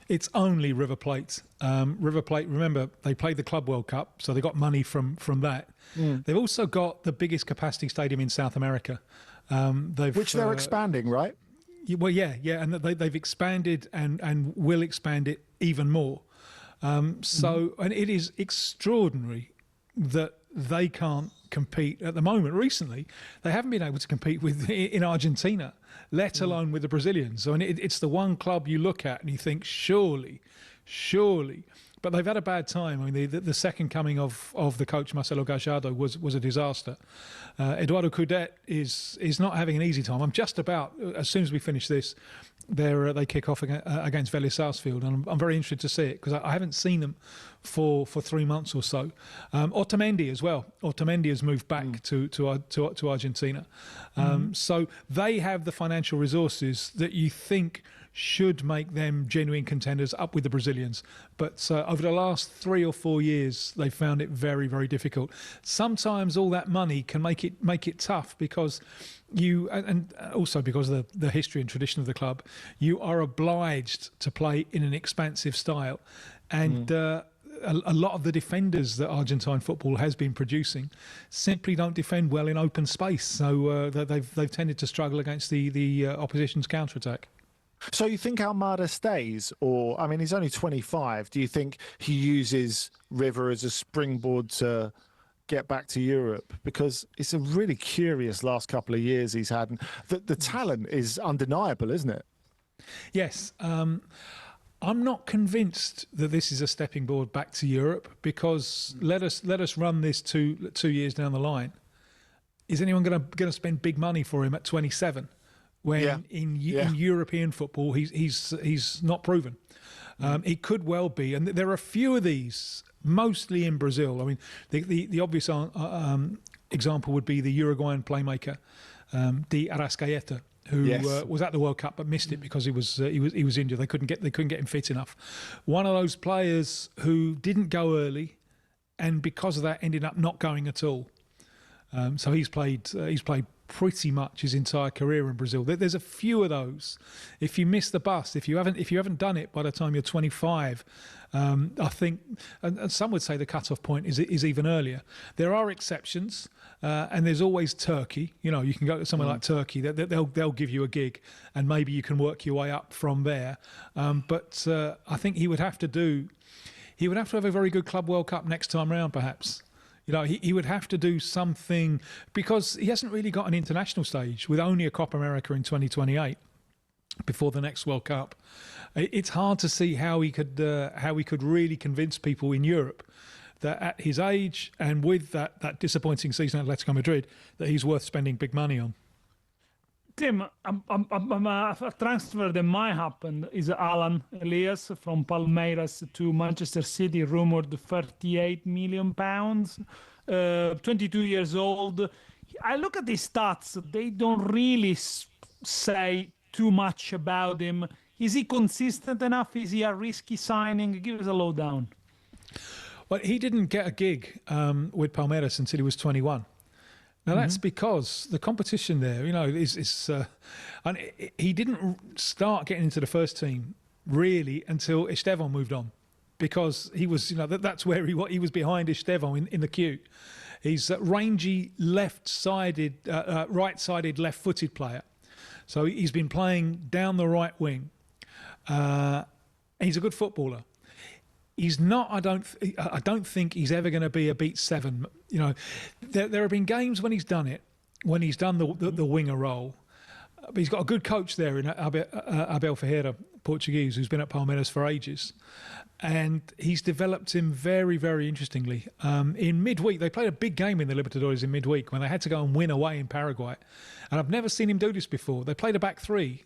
It's only River Plate. River Plate, remember, they played the Club World Cup, so they got money from that. They've also got the biggest capacity stadium in South America. Which they're expanding, right? Well, yeah, and they've expanded and will expand it even more. And it is extraordinary that they can't compete at the moment. Recently, they haven't been able to compete in Argentina, let alone with the Brazilians. So it's the one club you look at and you think, surely. But they've had a bad time. I mean, the second coming of the coach, Marcelo Gallardo, was a disaster. Eduardo Coudet is not having an easy time. I'm just about, as soon as we finish this, they kick off against Vélez Sarsfield, and I'm very interested to see it because I haven't seen them for 3 months or so. Otamendi as well. Otamendi has moved back to Argentina. So they have the financial resources that you think should make them genuine contenders up with the Brazilians. But over the last 3 or 4 years, they've found it very, very difficult. Sometimes all that money can make it tough because and also because of the history and tradition of the club, you are obliged to play in an expansive style. And a lot of the defenders that Argentine football has been producing simply don't defend well in open space. So they've tended to struggle against the opposition's counter-attack. So you think Almada stays, or, I mean, he's only 25. Do you think he uses River as a springboard to get back to Europe? Because it's a really curious last couple of years he's had. And the talent is undeniable, isn't it? Yes. I'm not convinced that this is a stepping board back to Europe, because let us run this 2 years down the line. Is anyone going to spend big money for him at 27? When in European football, he's not proven. It could well be, and there are a few of these, mostly in Brazil. I mean, the obvious example would be the Uruguayan playmaker, Di Arrascaeta, who was at the World Cup but missed it because he was injured. They couldn't get him fit enough. One of those players who didn't go early, and because of that ended up not going at all. So he's played pretty much his entire career in Brazil. There's a few of those. If you miss the bus, if you haven't done it by the time you're 25, I think, and some would say the cut-off point is even earlier. There are exceptions, and there's always Turkey. You know, you can go to somewhere like Turkey. They'll give you a gig, and maybe you can work your way up from there. But I think he would have to have a very good Club World Cup next time round, perhaps. You know, he would have to do something, because he hasn't really got an international stage with only a Copa America in 2028 before the next World Cup. It's hard to see how he could really convince people in Europe that at his age and with that disappointing season at Atletico Madrid that he's worth spending big money on. Tim, a transfer that might happen is Alan Elias from Palmeiras to Manchester City, rumored 38 million pounds. 22 years old. I look at his stats; they don't really say too much about him. Is he consistent enough? Is he a risky signing? Give us a lowdown. Well, he didn't get a gig with Palmeiras until he was 21. Now, that's because the competition there, and he didn't start getting into the first team really until Estevão moved on, because he was, that's where he was behind Estevão in the queue. He's a rangy, right-sided, left-footed player. So he's been playing down the right wing. He's a good footballer. He's not. I don't think he's ever going to be a beat seven. There have been games when he's done it, when he's done the winger role. But he's got a good coach there in Abel Ferreira, Portuguese, who's been at Palmeiras for ages, and he's developed him very, very interestingly. In midweek, they played a big game in the Libertadores in midweek when they had to go and win away in Paraguay, and I've never seen him do this before. They played a back three,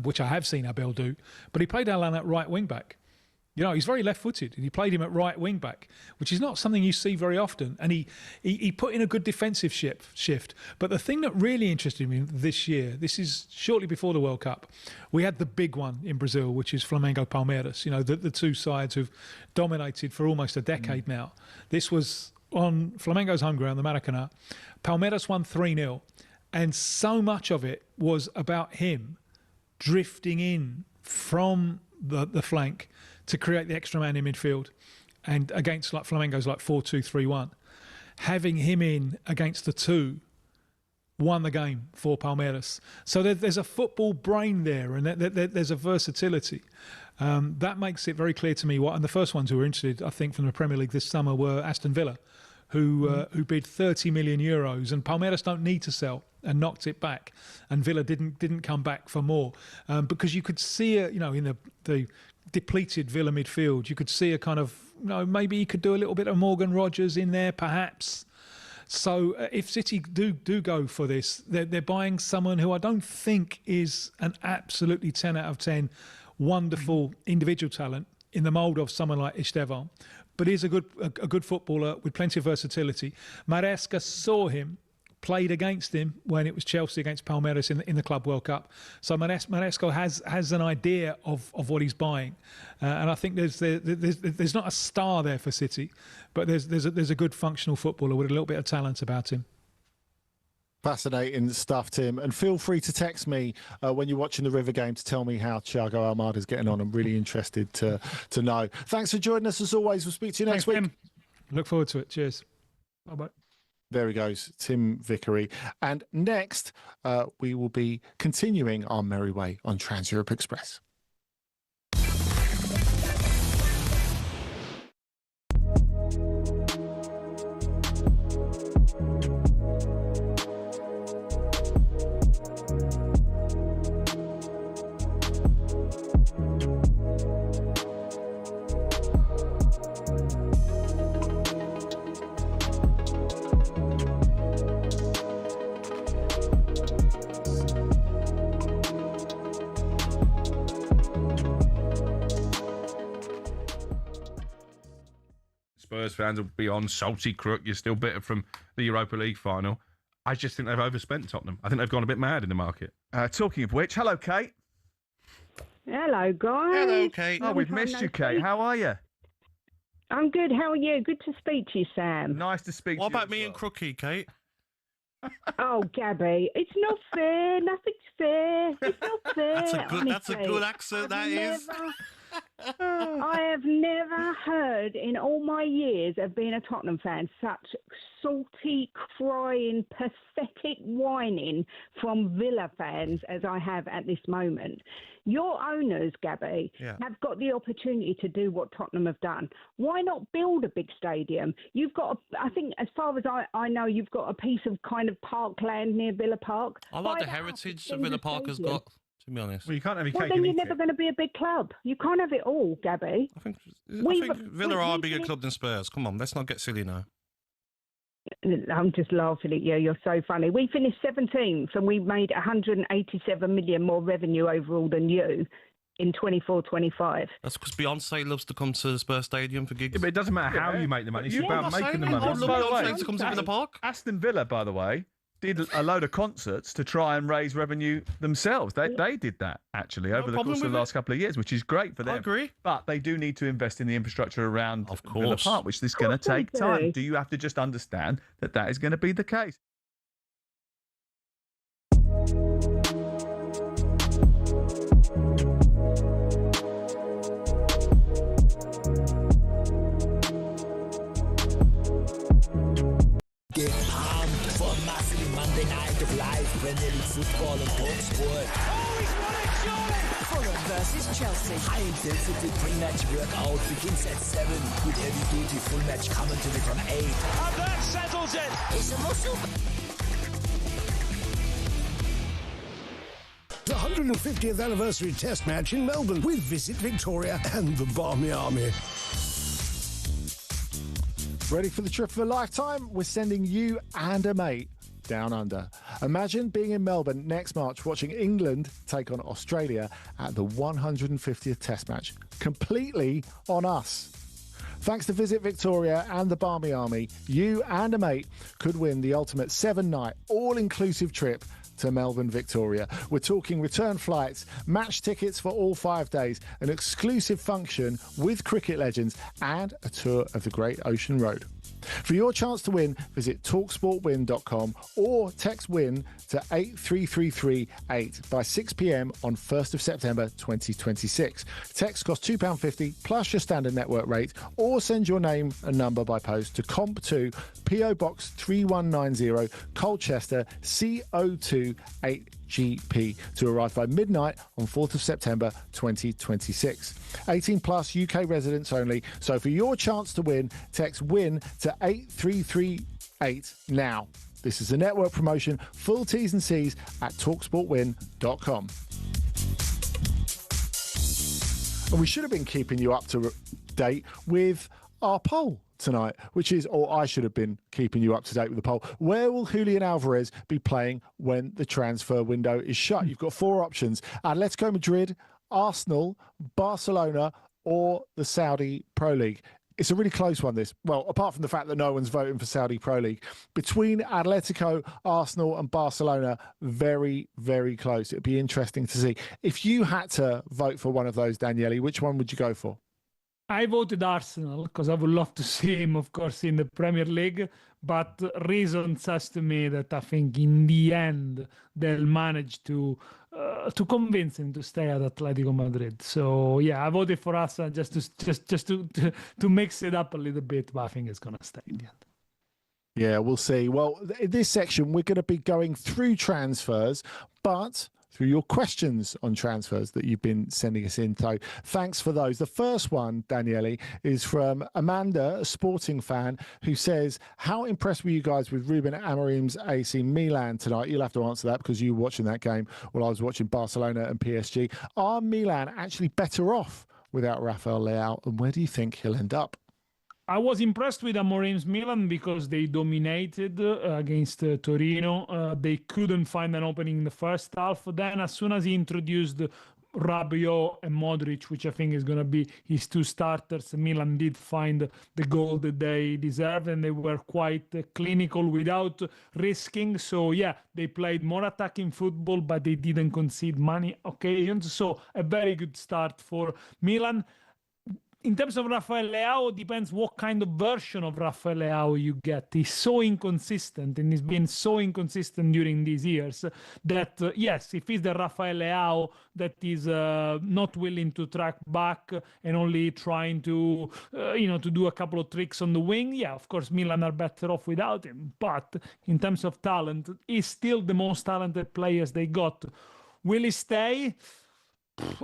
which I have seen Abel do, but he played Alan at right wing back. He's very left-footed, and he played him at right wing-back, which is not something you see very often. And he put in a good defensive shift. But the thing that really interested me this year, this is shortly before the World Cup, we had the big one in Brazil, which is Flamengo-Palmeiras, the two sides who've dominated for almost a decade now. This was on Flamengo's home ground, the Maracanã. Palmeiras won 3-0, and so much of it was about him drifting in from the flank to create the extra man in midfield, and against Flamengo's 4-2-3-1, having him in against the two won the game for Palmeiras. So there's a football brain there, and there's a versatility that makes it very clear to me. And the first ones who were interested, I think, from the Premier League this summer were Aston Villa, who bid 30 million euros, and Palmeiras don't need to sell, and knocked it back, and Villa didn't come back for more, because you could see in the depleted Villa midfield, you could see a kind of, maybe you could do a little bit of Morgan Rogers in there, perhaps. So if City do go for this, they're buying someone who I don't think is an absolutely 10 out of 10 wonderful individual talent in the mould of someone like Estevão, but is a good footballer with plenty of versatility. Maresca saw him, played against him when it was Chelsea against Palmeiras in the Club World Cup. So Maresca has an idea of what he's buying, and I think there's not a star there for City, but there's a good functional footballer with a little bit of talent about him. Fascinating stuff, Tim. And feel free to text me when you're watching the River game to tell me how Thiago Almada's getting on. I'm really interested to know. Thanks for joining us as always. We'll speak to you next week. Tim. Look forward to it. Cheers. Bye-bye. There he goes, Tim Vickery. And next, we will be continuing our merry way on Trans-Europe Express. Spurs fans will be on salty crook. You're still bitter from the Europa League final. I just think they've overspent Tottenham. I think they've gone a bit mad in the market. Talking of which, hello, Kate. Hello, guys. Hello, Kate. Oh, we've missed you, Kate. How are you? I'm good. How are you? Good to speak to you, Sam. Nice to speak to you. What about me and Crookie, Kate? Oh, Gabby, it's not fair. Nothing's fair. It's not fair. That's a good accent, that is. I have never heard in all my years of being a Tottenham fan such salty, crying, pathetic whining from Villa fans as I have at this moment. Your owners, Gabby, have got the opportunity to do what Tottenham have done. Why not build a big stadium? You've got, I think, as far as I know, you've got a piece of kind of parkland near Villa Park. I like the heritage that Villa Park has got, to be honest. Well, you can't have your cake Well, then and you're eat never it. going to be a big club. You can't have it all, Gabby. I think Villa are a bigger club than Spurs. Come on, let's not get silly now. I'm just laughing at you. You're so funny. We finished 17th and we made 187 million more revenue overall than you in 24-25. That's because Beyonce loves to come to the Spurs Stadium for gigs. Yeah, but it doesn't matter how you make the money. It's about making the money. I love Beyonce to come to the park. Aston Villa, by the way, did a load of concerts to try and raise revenue themselves. They did that, actually, over the course of the last couple of years, which is great for them. I agree. But they do need to invest in the infrastructure around Villa course. Park, which is going to take time. Do you have to just understand that is going to be the case? Get pumped for a massive Monday night of live Premier League football on talkSPORT. Oh, he's won it, surely! Fulham versus Chelsea. High intensity pre-match workout begins at 7 with heavy duty full match commentary from 8. And that settles it! It's a muscle. The 150th anniversary test match in Melbourne with Visit Victoria and the Barmy Army. Ready for the trip of a lifetime? We're sending you and a mate down under. Imagine being in Melbourne next March watching England take on Australia at the 150th test match, completely on us. Thanks to Visit Victoria and the Barmy Army, you and a mate could win the ultimate 7-night all-inclusive trip to Melbourne, Victoria. We're talking return flights, match tickets for all 5 days, an exclusive function with cricket legends, and a tour of the Great Ocean Road. For your chance to win, visit talksportwin.com or text WIN to 83338 by 6 p.m. on 1st of September 2026. Text costs £2.50 plus your standard network rate, or send your name and number by post to Comp2 PO Box 3190 Colchester CO2 8GP to arrive by midnight on 4th of September 2026. 18 plus UK residents only. So for your chance to win, text WIN to 83338 now. This is a network promotion. Full T's and C's at talksportwin.com. And we should have been keeping you up to date with our poll tonight, which is, or I should have been keeping you up to date with the poll. Where will Julian Alvarez be playing when the transfer window is shut? You've got 4 options: Atletico Madrid, Arsenal, Barcelona, or the Saudi Pro League. It's a really close one, this. Well, apart from the fact that no one's voting for Saudi Pro League. Between Atletico, Arsenal and Barcelona, very, very close. It'd be interesting to see. If you had to vote for one of those, Daniele, which one would you go for? I voted Arsenal because I would love to see him, of course, in the Premier League. But reason says to me that I think in the end they'll manage to convince him to stay at Atletico Madrid. So yeah, I voted for Arsenal just to mix it up a little bit, but I think it's gonna stay in the end. Yeah, we'll see. Well, in this section, we're going to be going through transfers, but through your questions on transfers that you've been sending us in. So thanks for those. The first one, Daniele, is from Amanda, a Sporting fan, who says, how impressed were you guys with Ruben Amorim's AC Milan tonight? You'll have to answer that because you were watching that game while I was watching Barcelona and PSG. Are Milan actually better off without Rafael Leao, and where do you think he'll end up? I was impressed with Amorim's Milan because they dominated against Torino. They couldn't find an opening in the first half. Then as soon as he introduced Rabiot and Modric, which I think is going to be his 2 starters, Milan did find the goal that they deserved, and they were quite clinical without risking. So yeah, they played more attacking football, but they didn't concede many occasions. So a very good start for Milan. In terms of Rafael Leao, depends what kind of version of Rafael Leao you get. He's so inconsistent, and he's been so inconsistent during these years that, yes, if he's the Rafael Leao that is not willing to track back and only trying to, to do a couple of tricks on the wing, yeah, of course, Milan are better off without him. But in terms of talent, he's still the most talented players they got. Will he stay?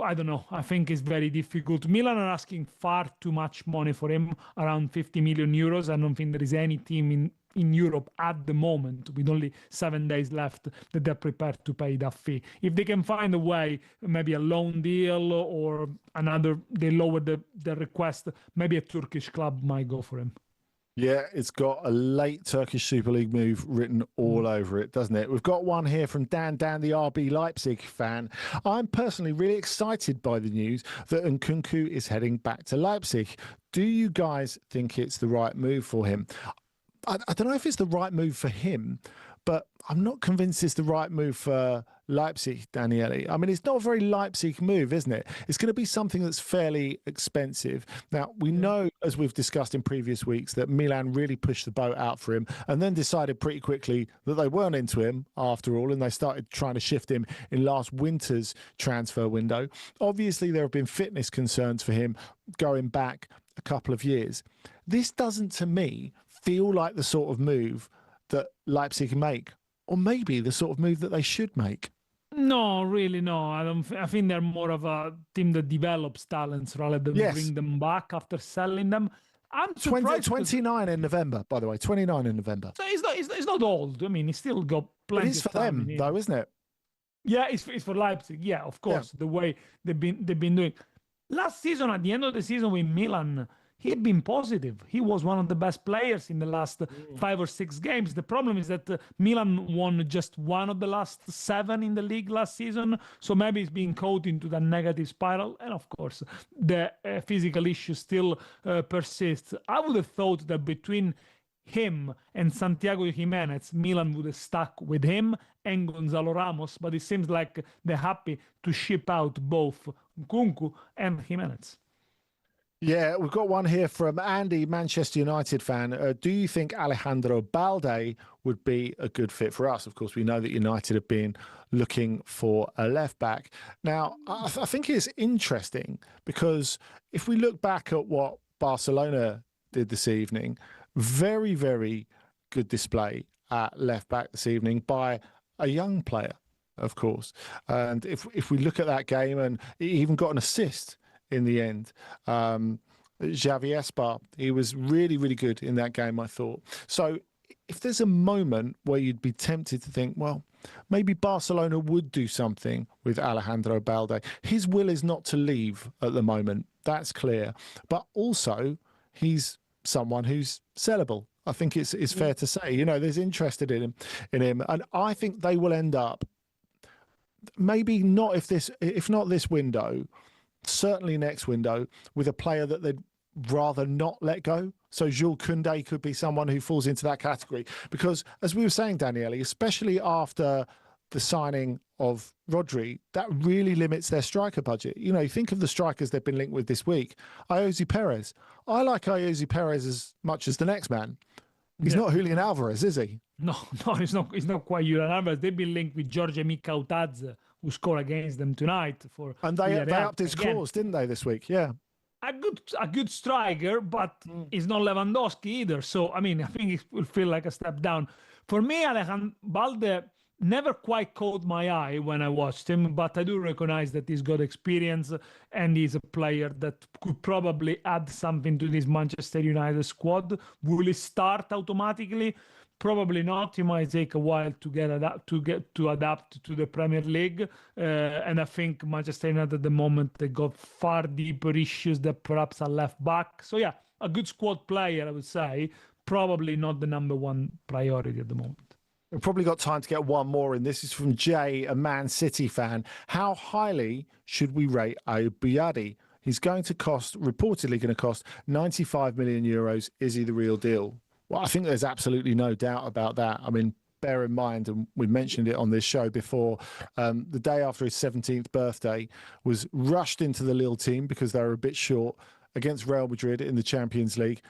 I don't know. I think it's very difficult. Milan are asking far too much money for him, around 50 million euros. I don't think there is any team in Europe at the moment, with only 7 days left, that they're prepared to pay that fee. If they can find a way, maybe a loan deal or another, they lower the request, maybe a Turkish club might go for him. Yeah, it's got a late Turkish Super League move written all over it, doesn't it? We've got one here from Dan, the RB Leipzig fan. I'm personally really excited by the news that Nkunku is heading back to Leipzig. Do you guys think it's the right move for him? I don't know if it's the right move for him, but I'm not convinced it's the right move for Leipzig, Daniele. I mean, it's not a very Leipzig move, isn't it? It's going to be something that's fairly expensive. Now, we know, as we've discussed in previous weeks, that Milan really pushed the boat out for him and then decided pretty quickly that they weren't into him after all, and they started trying to shift him in last winter's transfer window. Obviously, there have been fitness concerns for him going back a couple of years. This doesn't, to me, feel like the sort of move that Leipzig make, or maybe the sort of move that they should make. No, really, no. I think they're more of a team that develops talents rather than bring them back after selling them. I'm surprised. 29 in November, by the way. 29 in November. So it's not old. I mean, he's still got plenty. It is for them, though, isn't it? Yeah, it's for Leipzig. Yeah, of course. Yeah. The way they've been doing. Last season, at the end of the season with Milan, he had been positive. He was one of the best players in the last 5 or 6 games. The problem is that Milan won just one of the last 7 in the league last season. So maybe he's being caught into that negative spiral. And of course, the physical issue still persists. I would have thought that between him and Santiago Jimenez, Milan would have stuck with him and Gonzalo Ramos. But it seems like they're happy to ship out both Nkunku and Jimenez. Yeah, we've got one here from Andy, Manchester United fan. Do you think Alejandro Balde would be a good fit for us? Of course, we know that United have been looking for a left back. Now, I think it's interesting because if we look back at what Barcelona did this evening, very, very good display at left back this evening by a young player, of course. And if we look at that game, and he even got an assist in the end. Xavi Espa, he was really, really good in that game, I thought. So if there's a moment where you'd be tempted to think, well, maybe Barcelona would do something with Alejandro Balde. His will is not to leave at the moment. That's clear. But also, he's someone who's sellable. I think it's fair to say. You know, there's interested in him. And I think they will end up, maybe not if not this window, certainly next window, with a player that they'd rather not let go. So Jules Koundé could be someone who falls into that category. Because, as we were saying, Daniele, especially after the signing of Rodri, that really limits their striker budget. You know, think of the strikers they've been linked with this week. Ayoze Perez. I like Ayoze Perez as much as the next man. He's not Julian Alvarez, is he? No, he's not quite Julian Alvarez. They've been linked with Jorge Mikautadze, who scored against them tonight. And they upped his clause, didn't they, this week? Yeah. A good striker, but he's not Lewandowski either. So, I mean, I think it will feel like a step down. For me, Alejandro Balde never quite caught my eye when I watched him, but I do recognize that he's got experience and he's a player that could probably add something to this Manchester United squad. Will he start automatically? Probably not. It might take a while to adapt to the Premier League, and I think Manchester United at the moment they got far deeper issues that perhaps are left back. So yeah, a good squad player, I would say. Probably not the number one priority at the moment. We've probably got time to get one more in. This is from Jay, a Man City fan. How highly should we rate Ayoub? He's reportedly going to cost 95 million euros. Is he the real deal? Well, I think there's absolutely no doubt about that. I mean, bear in mind, and we mentioned it on this show before, the day after his 17th birthday, was rushed into the Lille team because they were a bit short against Real Madrid in the Champions League.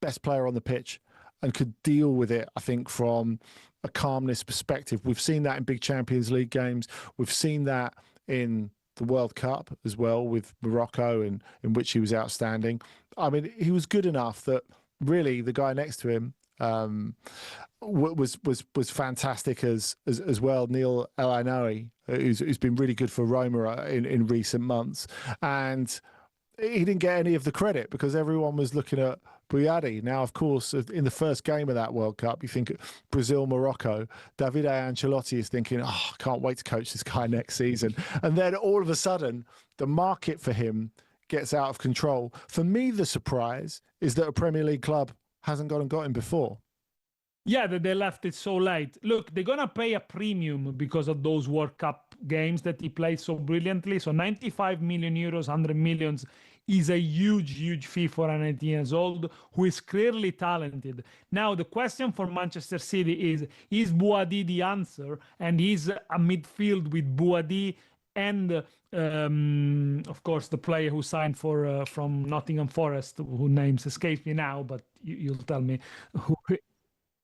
Best player on the pitch and could deal with it, I think, from a calmness perspective. We've seen that in big Champions League games. We've seen that in the World Cup as well with Morocco, in which he was outstanding. I mean, he was good enough that really the guy next to him was fantastic as well. Neil El Ainaoui, who's been really good for Roma in recent months, and he didn't get any of the credit because everyone was looking at Bouyadi. Now, of course, in the first game of that World Cup, you think Brazil-Morocco, Davide Ancelotti is thinking, I can't wait to coach this guy next season. And then all of a sudden, the market for him gets out of control. For me, the surprise is that a Premier League club hasn't gone and got him before. Yeah, that they left it so late. Look, they're going to pay a premium because of those World Cup games that he played so brilliantly. So 95 million euros, 100 millions is a huge, huge fee for an 18 years old who is clearly talented. Now, the question for Manchester City is Boadi the answer? And he's a midfield with Boadi and, of course, the player who signed for from Nottingham Forest, whose names escape me now, but you'll tell me who.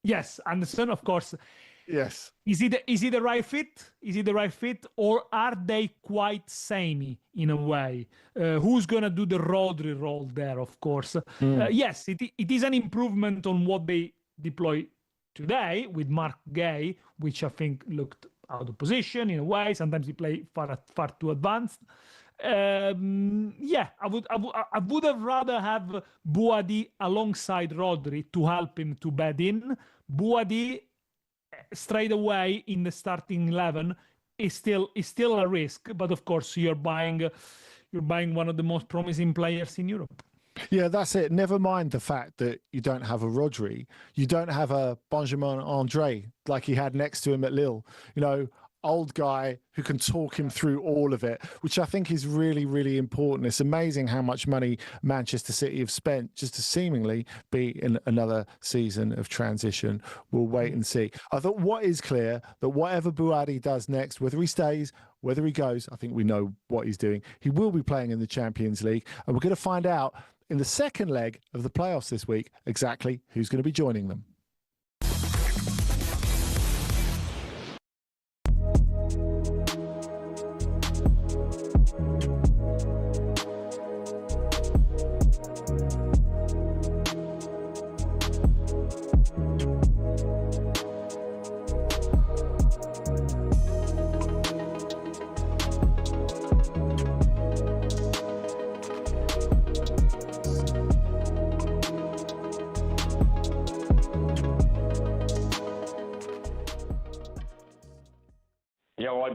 Yes, Anderson, of course. Yes. Is he the right fit? Is he the right fit, or are they quite samey in a way? Who's gonna do the Rodri role there? Of course, yes, it is an improvement on what they deploy today with Mark Gay, which I think looked out of position in a way. Sometimes he played far too advanced. Yeah, I would have rather have Boadi alongside Rodri to help him to bed in. Boadi straight away in the starting 11 is still a risk, but of course you're buying one of the most promising players in Europe. Yeah, that's it. Never mind the fact that you don't have a Rodri, you don't have a Benjamin Andre like he had next to him at Lille. You know, old guy who can talk him through all of it, which I think is really, really important. It's amazing how much money Manchester City have spent just to seemingly be in another season of transition. We'll wait and see. I thought what is clear, that whatever Boadi does next, whether he stays, whether he goes, I think we know what he's doing. He will be playing in the Champions League, and we're going to find out in the second leg of the playoffs this week exactly who's going to be joining them.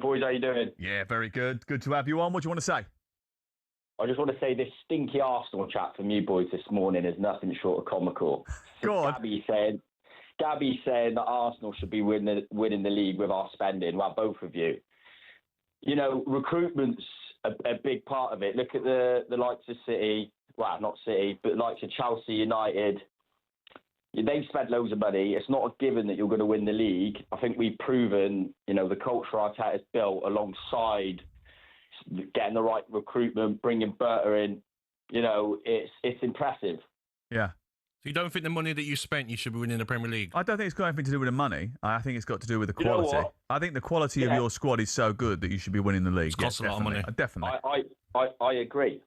Boys, how you doing? Yeah, very good. Good to have you on. What do you want to say? I just want to say this stinky Arsenal chat from you boys this morning is nothing short of comical. Go on. Gabby saying that Arsenal should be winning the league with our spending. Well, both of you. You know, recruitment's a big part of it. Look at the likes of City. Well, not City, but the likes of Chelsea, United. They've spent loads of money. It's not a given that you're going to win the league. I think we've proven, you know, the culture Arteta's built alongside getting the right recruitment, bringing Berta in. You know, it's impressive. Yeah. So you don't think the money that you spent, you should be winning the Premier League? I don't think it's got anything to do with the money. I think it's got to do with the quality. You know what? I think the quality of your squad is so good that you should be winning the league. It costs a lot of money. Definitely. I agree.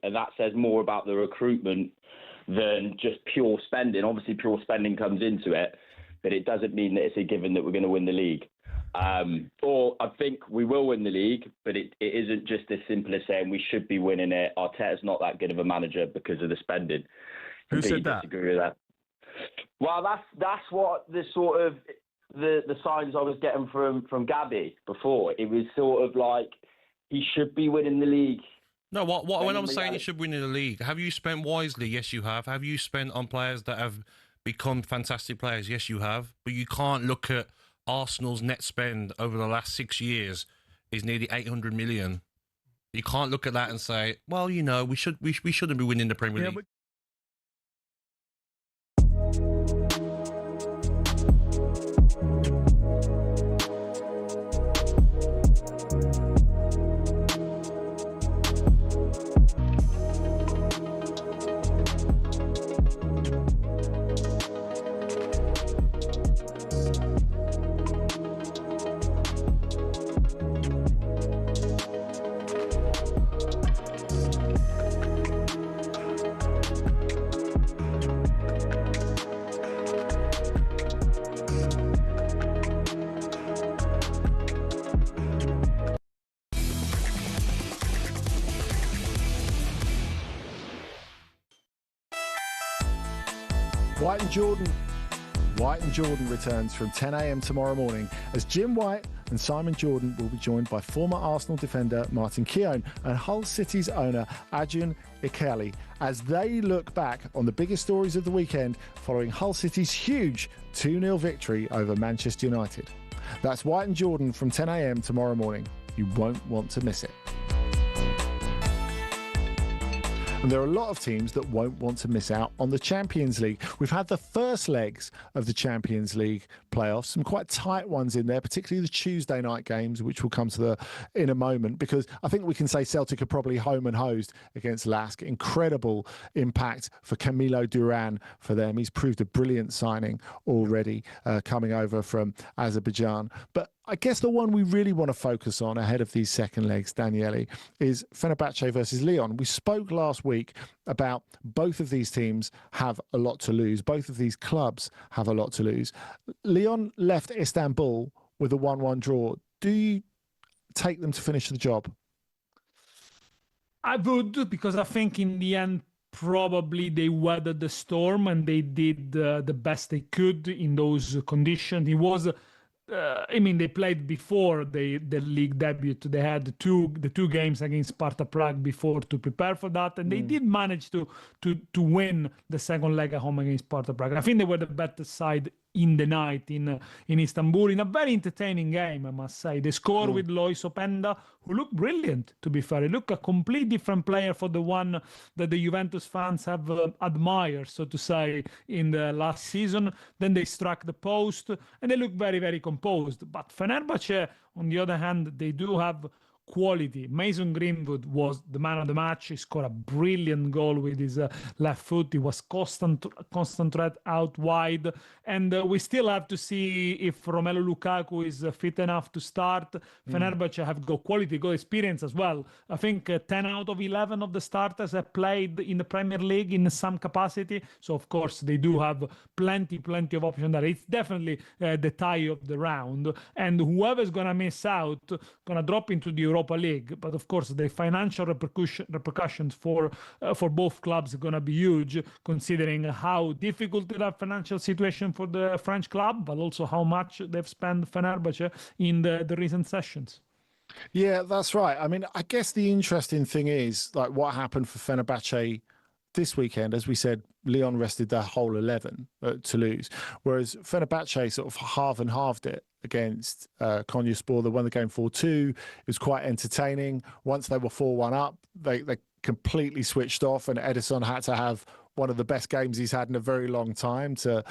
And that says more about the recruitment than just pure spending. Obviously, pure spending comes into it, but it doesn't mean that it's a given that we're going to win the league. Or I think we will win the league, but it isn't just as simple as saying we should be winning it. Arteta's not that good of a manager because of the spending. Who said that? Disagree with that. Well, that's what the sort of the signs I was getting from Gabby before. It was sort of like he should be winning the league. No, when I'm saying you should win in the league, have you spent wisely? Yes, you have. Have you spent on players that have become fantastic players? Yes, you have. But you can't look at Arsenal's net spend over the last 6 years is nearly 800 million. You can't look at that and say, well, you know, we shouldn't be winning the Premier League. White and Jordan returns from 10 a.m. tomorrow morning as Jim White, and Simon Jordan will be joined by former Arsenal defender Martin Keown and Hull City's owner Adrian Ikeli as they look back on the biggest stories of the weekend following Hull City's huge 2-0 victory over Manchester United. That's White and Jordan from 10 a.m. tomorrow morning. You won't want to miss it. And there are a lot of teams that won't want to miss out on the Champions League. We've had the first legs of the Champions League playoffs, some quite tight ones in there, particularly the Tuesday night games, which we'll come to in a moment, because I think we can say Celtic are probably home and hosed against Lask. Incredible impact for Camilo Duran for them. He's proved a brilliant signing already, coming over from Azerbaijan. But I guess the one we really want to focus on ahead of these second legs, Daniele, is Fenerbahce versus Lyon. We spoke last week about both of these teams have a lot to lose. Both of these clubs have a lot to lose. Lyon left Istanbul with a 1-1 draw. Do you take them to finish the job? I would, because I think in the end, probably they weathered the storm and they did the best they could in those conditions. It was... they played before the league debut. They had the two games against Sparta Prague before to prepare for that, and they did manage to win the second leg at home against Sparta Prague. I think they were the better side in the night in Istanbul, in a very entertaining game, I must say. They scored with Lois Openda, who looked brilliant, to be fair. He looked a complete different player for the one that the Juventus fans have admired, so to say, in the last season. Then they struck the post, and they look very, very composed. But Fenerbahce, on the other hand, they do have quality. Mason Greenwood was the man of the match. He scored a brilliant goal with his left foot. He was constant threat out wide. And we still have to see if Romelu Lukaku is fit enough to start. Fenerbahce have got quality, got experience as well. I think 10 out of 11 of the starters have played in the Premier League in some capacity. So, of course, they do have plenty of options there. It's definitely the tie of the round. And whoever's going to miss out, going to drop into the Europa League. But of course, the financial repercussions for both clubs are going to be huge, considering how difficult that financial situation for the French club, but also how much they've spent Fenerbahce in the recent sessions. Yeah, that's right. I mean, I guess the interesting thing is like what happened for Fenerbahce this weekend. As we said, Lyon rested their whole 11 at Toulouse, whereas Fenerbahce sort of half and halved it against Konyaspor. They won the game 4-2. It was quite entertaining. Once they were 4-1 up, they completely switched off, and Edison had to have one of the best games he's had in a very long time to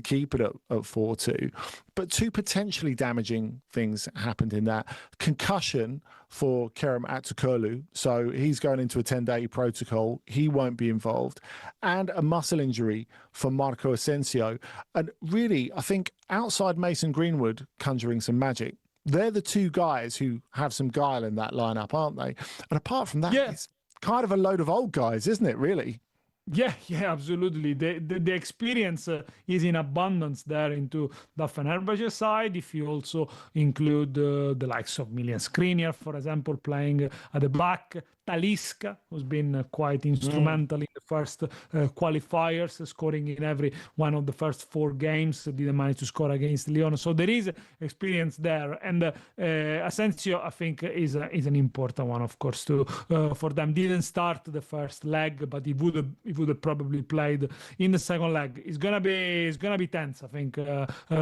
keep it at 4-2. But two potentially damaging things happened in that. Concussion for Kerem Aktürkoğlu, so he's going into a 10-day protocol. He won't be involved. And a muscle injury for Marco Asensio. And really, I think outside Mason Greenwood conjuring some magic, they're the two guys who have some guile in that lineup, aren't they? And apart from that, it's kind of a load of old guys, isn't it, really? Yeah, absolutely. The experience is in abundance there into the Fenerbahce side. If you also include the likes of Milan Skriniar, for example, playing at the back, Talisca, who's been quite instrumental in the first qualifiers, scoring in every one of the first 4 games, didn't manage to score against Lyon. So there is experience there. And Asensio, I think, is an important one, of course, for them. Didn't start the first leg, but he would have probably played in the second leg. It's gonna be tense, I think,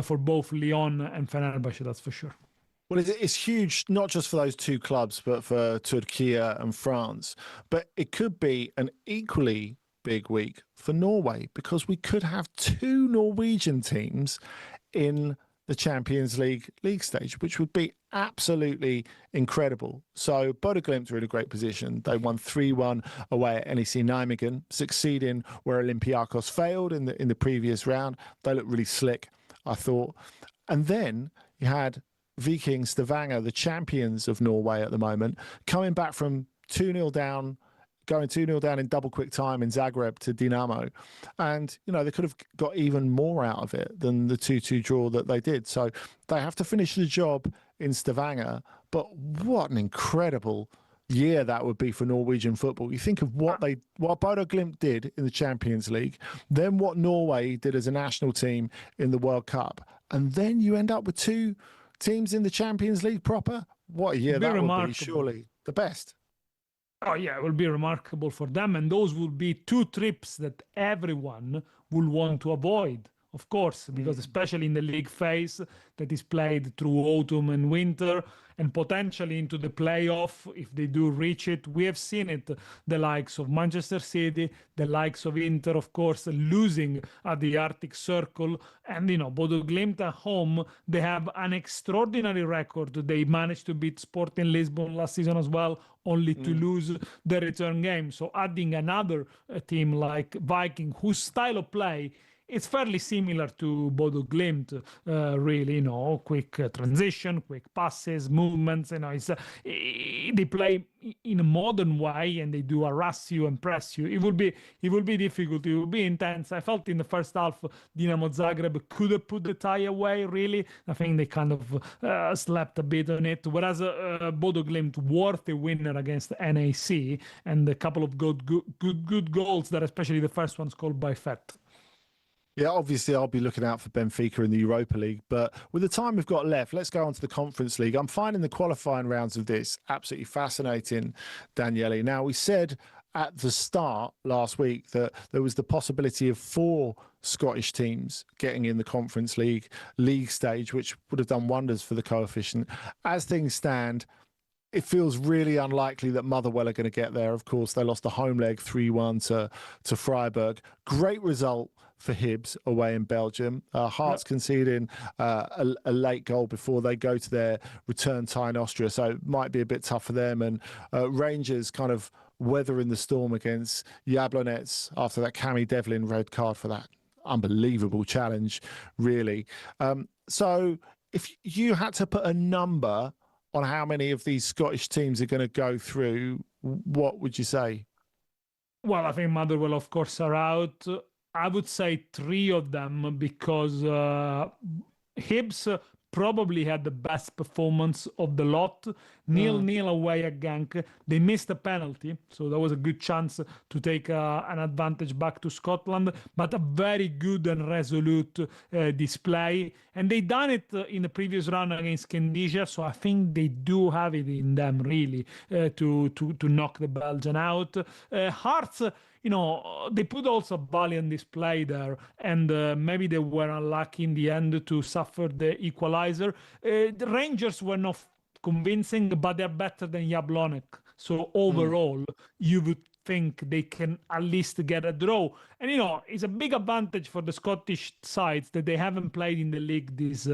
for both Lyon and Fenerbahce, that's for sure. Well, it's huge, not just for those two clubs, but for Turkey and France. But it could be an equally big week for Norway, because we could have 2 Norwegian teams in the Champions League stage, which would be absolutely incredible. So Bodø Glimt are in a great position. They won 3-1 away at NEC Nijmegen, succeeding where Olympiacos failed in the previous round. They looked really slick, I thought. And then you had Viking Stavanger, the champions of Norway at the moment, coming back from 2-0 down, going 2-0 down in double quick time in Zagreb to Dinamo. And, they could have got even more out of it than the 2-2 draw that they did. So they have to finish the job in Stavanger. But what an incredible year that would be for Norwegian football. You think of what Bodø Glimt did in the Champions League, then what Norway did as a national team in the World Cup. And then you end up with two teams in the Champions League proper? What a year that would be, surely the best. Oh, yeah, it will be remarkable for them. And those will be 2 trips that everyone will want to avoid, of course, because especially in the league phase that is played through autumn and winter and potentially into the playoff, if they do reach it. We have seen it, the likes of Manchester City, the likes of Inter, of course, losing at the Arctic Circle. And, Bodo Glimt at home, they have an extraordinary record. They managed to beat Sporting Lisbon last season as well, only to lose the return game. So adding another team like Viking, whose style of play it's fairly similar to Bodo Glimt, really, quick transition, quick passes, movements, they play in a modern way and they do harass you and press you. It will be difficult, it will be intense. I felt in the first half, Dinamo Zagreb could have put the tie away, really. I think they kind of slept a bit on it, whereas Bodo Glimt worth a winner against NAC and a couple of good goals that, especially the first one scored by Fett. Yeah, obviously I'll be looking out for Benfica in the Europa League, but with the time we've got left, let's go on to the Conference League. I'm finding the qualifying rounds of this absolutely fascinating, Daniele. Now, we said at the start last week that there was the possibility of 4 Scottish teams getting in the Conference League stage, which would have done wonders for the coefficient. As things stand, it feels really unlikely that Motherwell are going to get there. Of course, they lost the home leg 3-1 to Freiburg. Great result for Hibs away in Belgium. Hearts conceding a late goal before they go to their return tie in Austria, so it might be a bit tough for them. And Rangers kind of weathering the storm against Jablonec after that Cammy Devlin red card for that unbelievable challenge, really. So if you had to put a number on how many of these Scottish teams are going to go through, what would you say? Well, I think Motherwell, of course, are out. I would say 3 of them because Hibs probably had the best performance of the lot. 0-0 away at Genk. They missed a penalty, so that was a good chance to take an advantage back to Scotland, but a very good and resolute display. And they done it in the previous round against Candicia, so I think they do have it in them, really, to knock the Belgian out. Hearts, they put also valiant display there, and maybe they were unlucky in the end to suffer the equalizer. The Rangers were not convincing, but they're better than Jablonec. So overall, you would think they can at least get a draw. And, it's a big advantage for the Scottish sides that they haven't played in the league this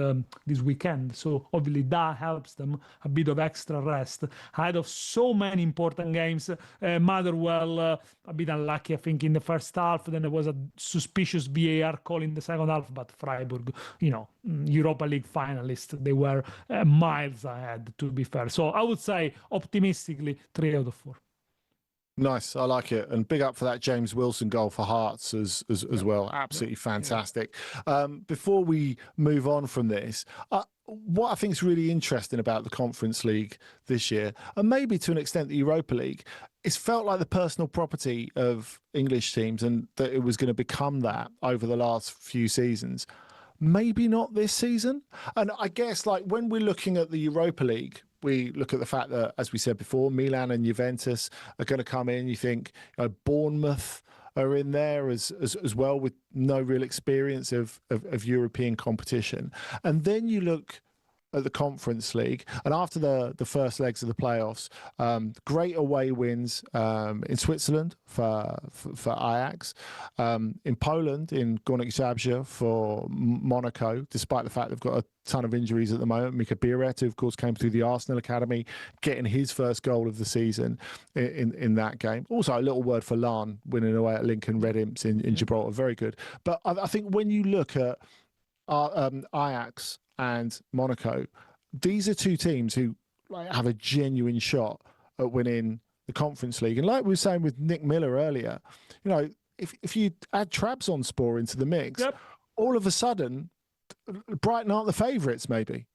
weekend. So obviously that helps them a bit of extra rest ahead of so many important games. Motherwell, a bit unlucky, I think, in the first half. Then there was a suspicious VAR call in the second half, but Freiburg, Europa League finalists, they were miles ahead, to be fair. So I would say optimistically 3 out of 4. Nice, I like it, and big up for that James Wilson goal for Hearts as well. Absolutely fantastic. Before we move on from this, what I think is really interesting about the Conference League this year, and maybe to an extent the Europa League, it's felt like the personal property of English teams, and that it was going to become that over the last few seasons. Maybe not this season. And I guess, like, when we're looking at the Europa League, we look at the fact that, as we said before, Milan and Juventus are going to come in. You think Bournemouth are in there as well, with no real experience of European competition. And then you look at the Conference League, and after the first legs of the playoffs, great away wins in Switzerland for Ajax, in Poland in Górnik Zabrze for Monaco, despite the fact they've got a ton of injuries at the moment. Mika Biret, who of course came through the Arsenal academy, getting his first goal of the season in that game. Also, a little word for Lan winning away at Lincoln Red Imps in Gibraltar, very good. But I think when you look at Ajax and Monaco, these are 2 teams who have a genuine shot at winning the Conference League. And like we were saying with Nick Miller earlier, if you add Trabzonspor into the mix, all of a sudden, Brighton aren't the favourites, maybe.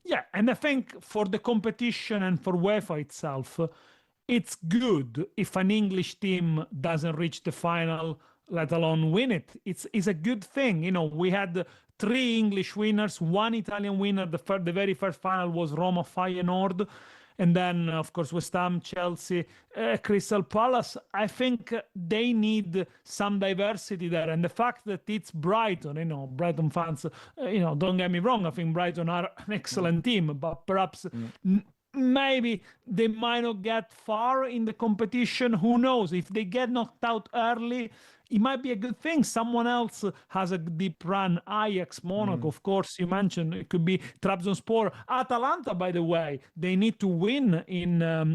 Yeah, and I think for the competition and for UEFA itself, it's good if an English team doesn't reach the final, let alone win it. It's a good thing. We had 3 English winners, 1 Italian winner. The very first final was Roma Feyenoord. And then, of course, West Ham, Chelsea, Crystal Palace. I think they need some diversity there. And the fact that it's Brighton, Brighton fans, don't get me wrong, I think Brighton are an excellent team, but perhaps maybe they might not get far in the competition. Who knows? If they get knocked out early, it might be a good thing. Someone else has a deep run. Ajax, Monaco, of course, you mentioned. It could be Trabzonspor. Atalanta, by the way, they need to win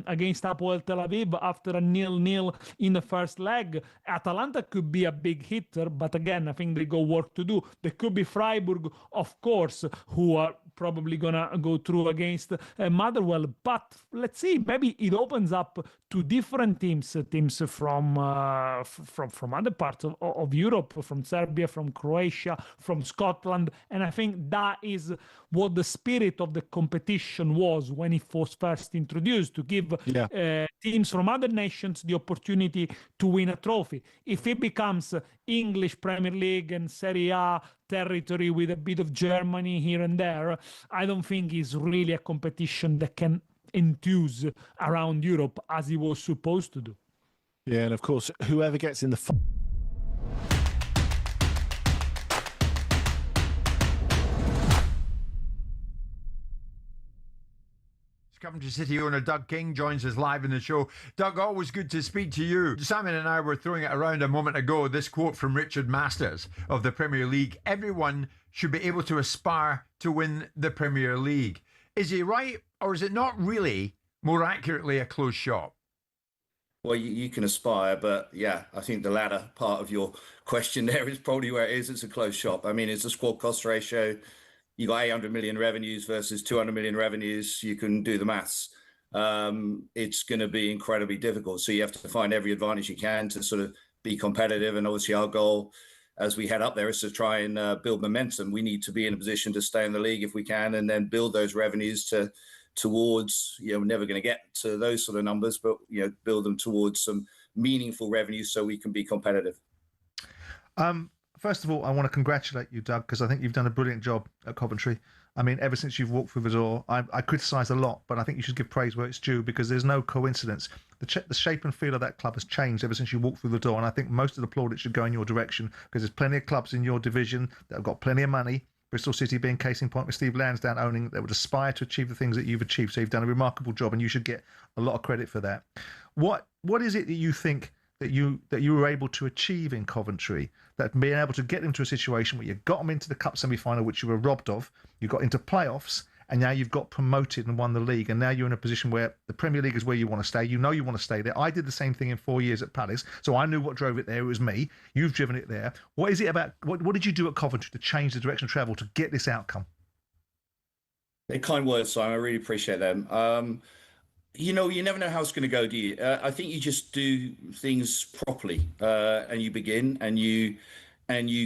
against Hapoel Tel Aviv after a 0-0 in the first leg. Atalanta could be a big hitter, but again, I think they got work to do. There could be Freiburg, of course, who are probably gonna go through against Motherwell. But let's see, maybe it opens up to different teams from other parts of Europe, from Serbia, from Croatia, from Scotland. And I think that is what the spirit of the competition was when it was first introduced, to give teams from other nations the opportunity to win a trophy. If it becomes English Premier League and Serie A territory with a bit of Germany here and there, I don't think it's really a competition that can enthuse around Europe as it was supposed to do. Yeah, and of course, whoever gets in the Coventry City owner Doug King joins us live in the show. Doug, always good to speak to you. Simon and I were throwing it around a moment ago, this quote from Richard Masters of the Premier League: everyone should be able to aspire to win the Premier League. Is he right, or is it not really, more accurately, a closed shop? Well, you can aspire, but yeah, I think the latter part of your question there is probably where it is. It's a closed shop. I mean, it's a squad cost ratio. You got 800 million revenues versus 200 million revenues. You can do the maths. It's going to be incredibly difficult. So you have to find every advantage you can to sort of be competitive. And obviously our goal as we head up there is to try and build momentum. We need to be in a position to stay in the league if we can, and then build those revenues towards, we're never going to get to those sort of numbers, but, build them towards some meaningful revenues so we can be competitive. First of all, I want to congratulate you, Doug, because I think you've done a brilliant job at Coventry. I mean, ever since you've walked through the door, I criticise a lot, but I think you should give praise where it's due, because there's no coincidence. The shape and feel of that club has changed ever since you walked through the door, and I think most of the plaudits should go in your direction, because there's plenty of clubs in your division that have got plenty of money. Bristol City being case in point with Steve Lansdown owning, that would aspire to achieve the things that you've achieved. So you've done a remarkable job, and you should get a lot of credit for that. What is it that you think that you were able to achieve in Coventry, that being able to get them to a situation where you got them into the cup semi-final, which you were robbed of, you got into playoffs, and now you've got promoted and won the league, and now you're in a position where the Premier League is where you want to stay. You know you want to stay there. I did the same thing in 4 years at Palace, so I knew what drove it there. It was me. You've driven it there. What is it about? What did you do at Coventry to change the direction of travel to get this outcome? They're kind words, Simon. I really appreciate them. You never know how it's going to go, do you? I think you just do things properly, and you begin, and you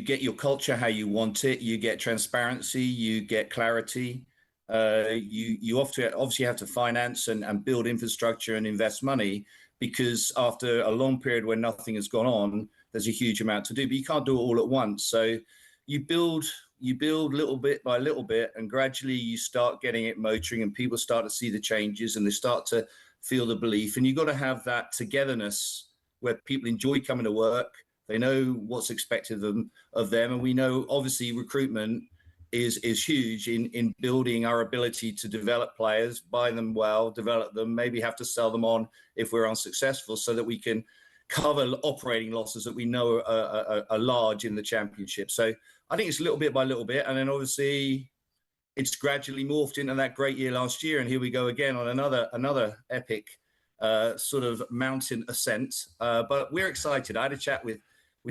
get your culture how you want it. You get transparency, you get clarity. You obviously have to finance and build infrastructure and invest money, because after a long period where nothing has gone on, there's a huge amount to do. But you can't do it all at once. So you build little bit by little bit, and gradually you start getting it motoring, and people start to see the changes, and they start to feel the belief. And you've got to have that togetherness where people enjoy coming to work. They know what's expected of them. And we know, obviously, recruitment is huge in building our ability to develop players, buy them well, develop them, maybe have to sell them on if we're unsuccessful, so that we can cover operating losses that we know are large in the Championship. So I think it's little bit by little bit. And then obviously it's gradually morphed into that great year last year. And here we go again on another epic sort of mountain ascent. But we're excited. I had a chat with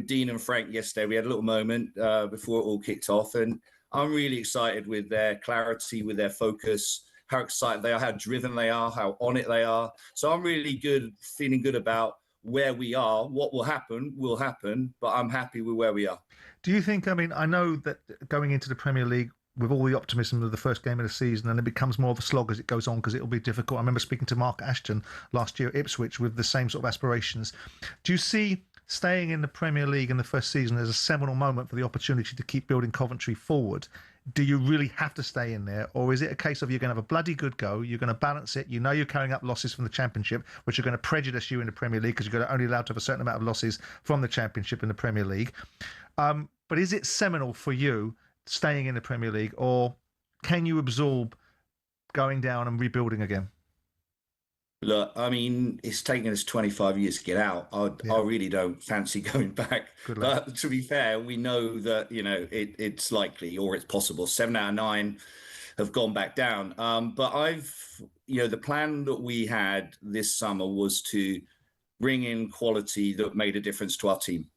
Dean and Frank yesterday. We had a little moment before it all kicked off. And I'm really excited with their clarity, with their focus, how excited they are, how driven they are, how on it they are. So I'm really feeling good about where we are. What will happen, but I'm happy with where we are. Do you think, I know that going into the Premier League with all the optimism of the first game of the season, and it becomes more of a slog as it goes on, because it'll be difficult. I remember speaking to Mark Ashton last year at Ipswich with the same sort of aspirations. Do you see staying in the Premier League in the first season is a seminal moment for the opportunity to keep building Coventry forward. Do you really have to stay in there, or is it a case of you're going to have a bloody good go, you're going to balance it, you know you're carrying up losses from the Championship, which are going to prejudice you in the Premier League because you're only allowed to have a certain amount of losses from the Championship in the Premier League. But is it seminal for you staying in the Premier League, or can you absorb going down and rebuilding again? Look, I mean, it's taken us 25 years to get out. I really don't fancy going back. But to be fair, we know that, you know, it's likely or it's possible. 7 out of 9 have gone back down. But the plan that we had this summer was to bring in quality that made a difference to our team.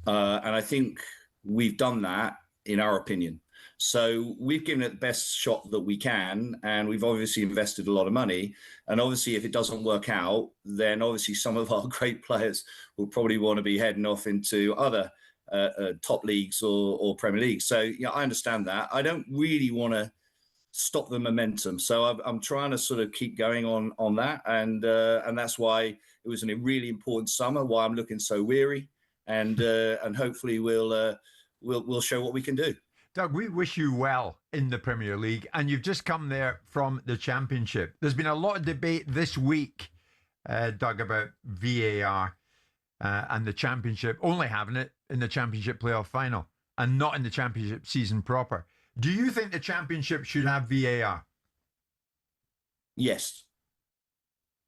And I think we've done that, in our opinion. So we've given it the best shot that we can, and we've obviously invested a lot of money. And obviously, if it doesn't work out, then obviously some of our great players will probably want to be heading off into other top leagues or Premier League. So yeah, I understand that. I don't really want to stop the momentum. So I'm trying to sort of keep going on that, and that's why it was a really important summer. Why I'm looking so weary, and hopefully we'll show what we can do. Doug, we wish you well in the Premier League, and you've just come there from the Championship. There's been a lot of debate this week, Doug, about VAR and the Championship, only having it in the Championship playoff final and not in the Championship season proper. Do you think the Championship should have VAR? Yes.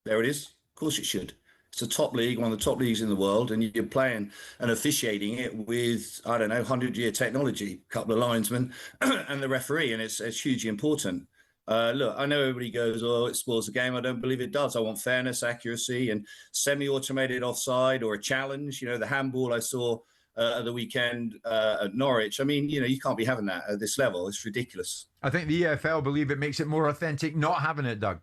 There it is. Of course it should. It's a top league, one of the top leagues in the world, and you're playing and officiating it with, 100-year technology, a couple of linesmen and the referee, and it's hugely important. Look, I know everybody goes, oh, it spoils the game. I don't believe it does. I want fairness, accuracy, and semi-automated offside or a challenge. You know, the handball I saw at the weekend at Norwich. I mean, you can't be having that at this level. It's ridiculous. I think the EFL believe it makes it more authentic not having it, Doug.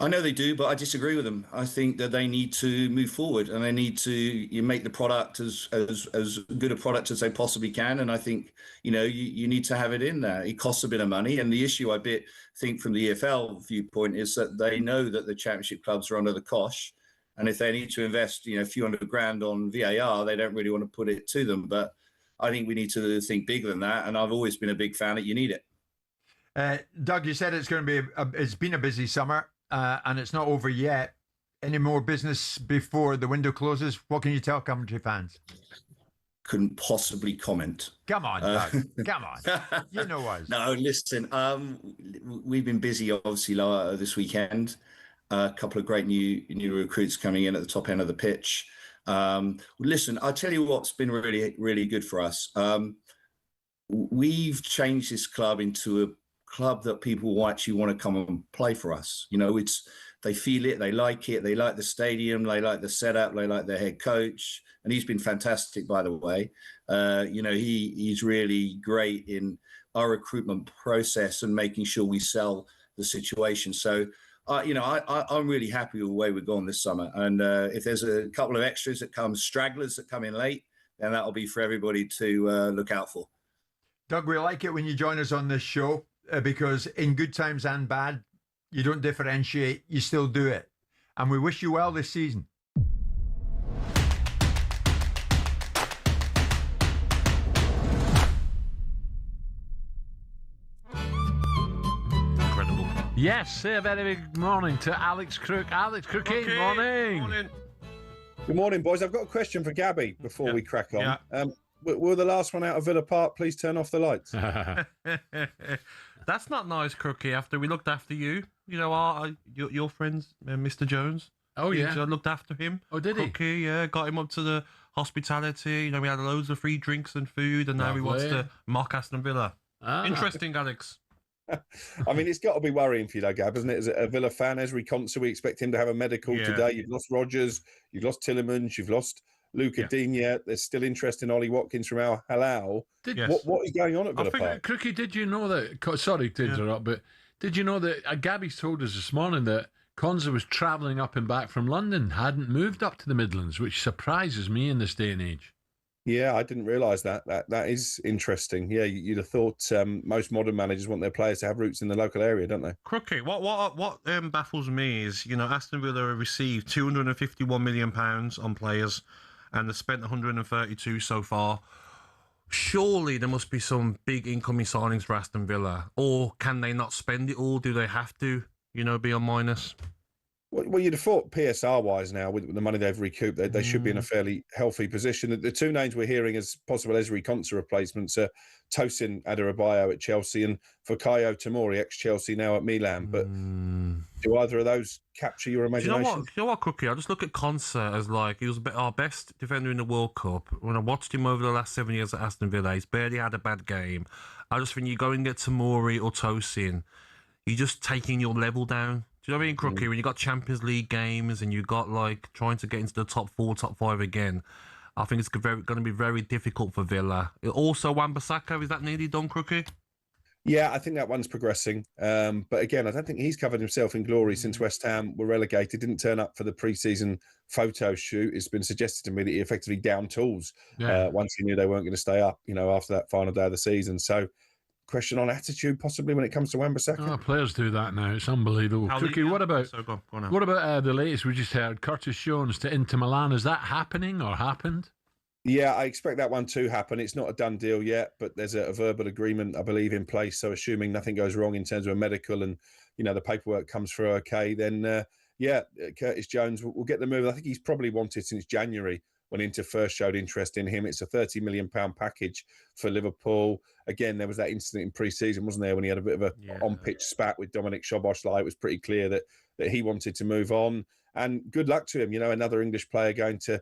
I know they do, but I disagree with them. I think that they need to move forward, and they need to make the product as good a product as they possibly can. And I think, you need to have it in there. It costs a bit of money. And the issue I think from the EFL viewpoint is that they know that the Championship clubs are under the cosh. And if they need to invest, a few $100,000 on VAR, they don't really want to put it to them. But I think we need to think bigger than that. And I've always been a big fan that you need it. Doug, you said it's been a busy summer. And it's not over yet. Any more business before the window closes? What can you tell Coventry fans? Couldn't possibly comment. Come on, Doug. Come on. You know us. No, listen. We've been busy, obviously, this weekend. A couple of great new recruits coming in at the top end of the pitch. Listen, I'll tell you what's been really, really good for us. We've changed this club into a club that people actually want to come and play for us. They feel it, they like the stadium, they like the setup, they like their head coach, and he's been fantastic, by the way. He's really great in our recruitment process and making sure we sell the situation. So I'm really happy with the way we've gone this summer, and if there's a couple of extras that come, stragglers that come in late, then that'll be for everybody to look out for. Doug, we like it when you join us on this show, because in good times and bad, you don't differentiate, you still do it. And we wish you well this season. Incredible. Yes, say a very big morning to Alex Crook. Alex Crookie, morning. Good morning, boys. I've got a question for Gabby before we crack on. Yeah. Will the last one out of Villa Park please turn off the lights? That's not nice, Crookie. After we looked after you, your friends, Mr. Jones. Oh, yeah. Looked after him. Oh, did he? Crookie, yeah, got him up to the hospitality. We had loads of free drinks and food, and now he wants to mock Aston Villa. Interesting, Alex. I mean, it's got to be worrying for you, though, Gab, isn't it? As a Villa fan, every concert we expect him to have a medical today. You've lost Rodgers, you've lost Tillemans, you've lost Luca Digne. There's still interest in Ollie Watkins from Al Hilal. What is going on at Villa Park? Crookie, did you know that? Sorry to interrupt, but did you know that Gabby's told us this morning that Konza was travelling up and back from London, hadn't moved up to the Midlands, which surprises me in this day and age. Yeah, I didn't realise that. That is interesting. Yeah, you'd have thought most modern managers want their players to have roots in the local area, don't they? Crookie, what baffles me is, Aston Villa received £251 million on players. and they've spent 132 so far. Surely there must be some big incoming signings for Aston Villa, or can they not spend it all? Do they have to, be on minus? Well, you'd have thought PSR-wise now, with the money they've recouped, they should be in a fairly healthy position. The two names we're hearing as possible Ezri Konsa replacements are Tosin Adarabioyo at Chelsea and Fikayo Tomori, ex-Chelsea, now at Milan. But do either of those capture your imagination? Do you know what, Cookie? I just look at Konsa as he was our best defender in the World Cup. When I watched him over the last 7 years at Aston Villa, he's barely had a bad game. I just think you go and get Tomori or Tosin, you're just taking your level down. Do you know what I mean, Crookie? When you got Champions League games and you got trying to get into the top 4, top 5 again, I think it's going to be very difficult for Villa. Also, Wan-Bissaka, is that nearly done, Crookie? Yeah, I think that one's progressing. But again, I don't think he's covered himself in glory since West Ham were relegated. Didn't turn up for the pre-season photo shoot. It's been suggested to me that he effectively downed tools once he knew they weren't going to stay up, after that final day of the season. So, question on attitude possibly when it comes to Wan-Bissaka. Oh, players do that now. It's unbelievable. Cookie, what about go on what about the latest we just heard? Curtis Jones to Inter Milan. Is that happening or happened? Yeah, I expect that one to happen. It's not a done deal yet, but there's a verbal agreement, I believe, in place. So assuming nothing goes wrong in terms of a medical and, the paperwork comes through okay, then, Curtis Jones will get the move. I think he's probably wanted since January when Inter first showed interest in him. It's a £30 million package for Liverpool. Again, there was that incident in pre-season, wasn't there, when he had a bit of a on-pitch spat with Dominic Szoboszlai. It was pretty clear that he wanted to move on. And good luck to him, another English player going to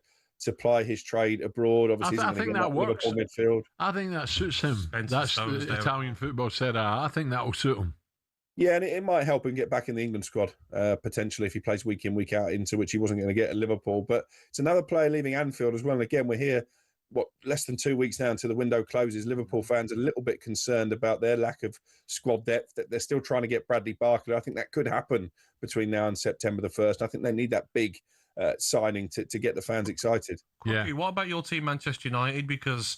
ply his trade abroad. Obviously, I think that works. Liverpool midfield. I think that suits him. That's the Italian football Serie A. I think that will suit him. Yeah, and it might help him get back in the England squad, potentially, if he plays week in, week out, into which he wasn't going to get at Liverpool. But it's another player leaving Anfield as well. And again, we're here, less than 2 weeks now until the window closes. Liverpool fans are a little bit concerned about their lack of squad depth, that they're still trying to get Bradley Barkley. I think that could happen between now and September the 1st. I think they need that big signing to get the fans excited. Crookie, what about your team, Manchester United? Because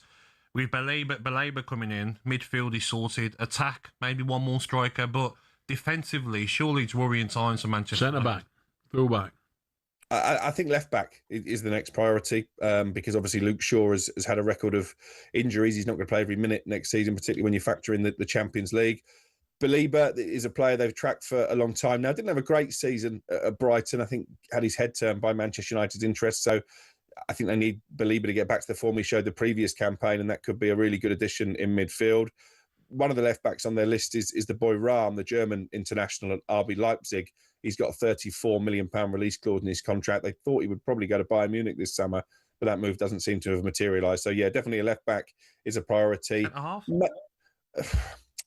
with Baleba coming in, midfield is sorted, attack, maybe one more striker, but defensively, surely it's worrying times for Manchester Centre back, full back. I think left back is the next priority because obviously Luke Shaw has had a record of injuries. He's not going to play every minute next season, particularly when you factor in the Champions League. Baleba is a player they've tracked for a long time now. Didn't have a great season at Brighton. I think had his head turned by Manchester United's interest. So I think they need Baleba to get back to the form he showed the previous campaign, and that could be a really good addition in midfield. One of the left backs on their list is the boy Rahm, the German international at RB Leipzig. He's got a £34 million release clause in his contract. They thought he would probably go to Bayern Munich this summer, but that move doesn't seem to have materialised. So, yeah, definitely a left back is a priority.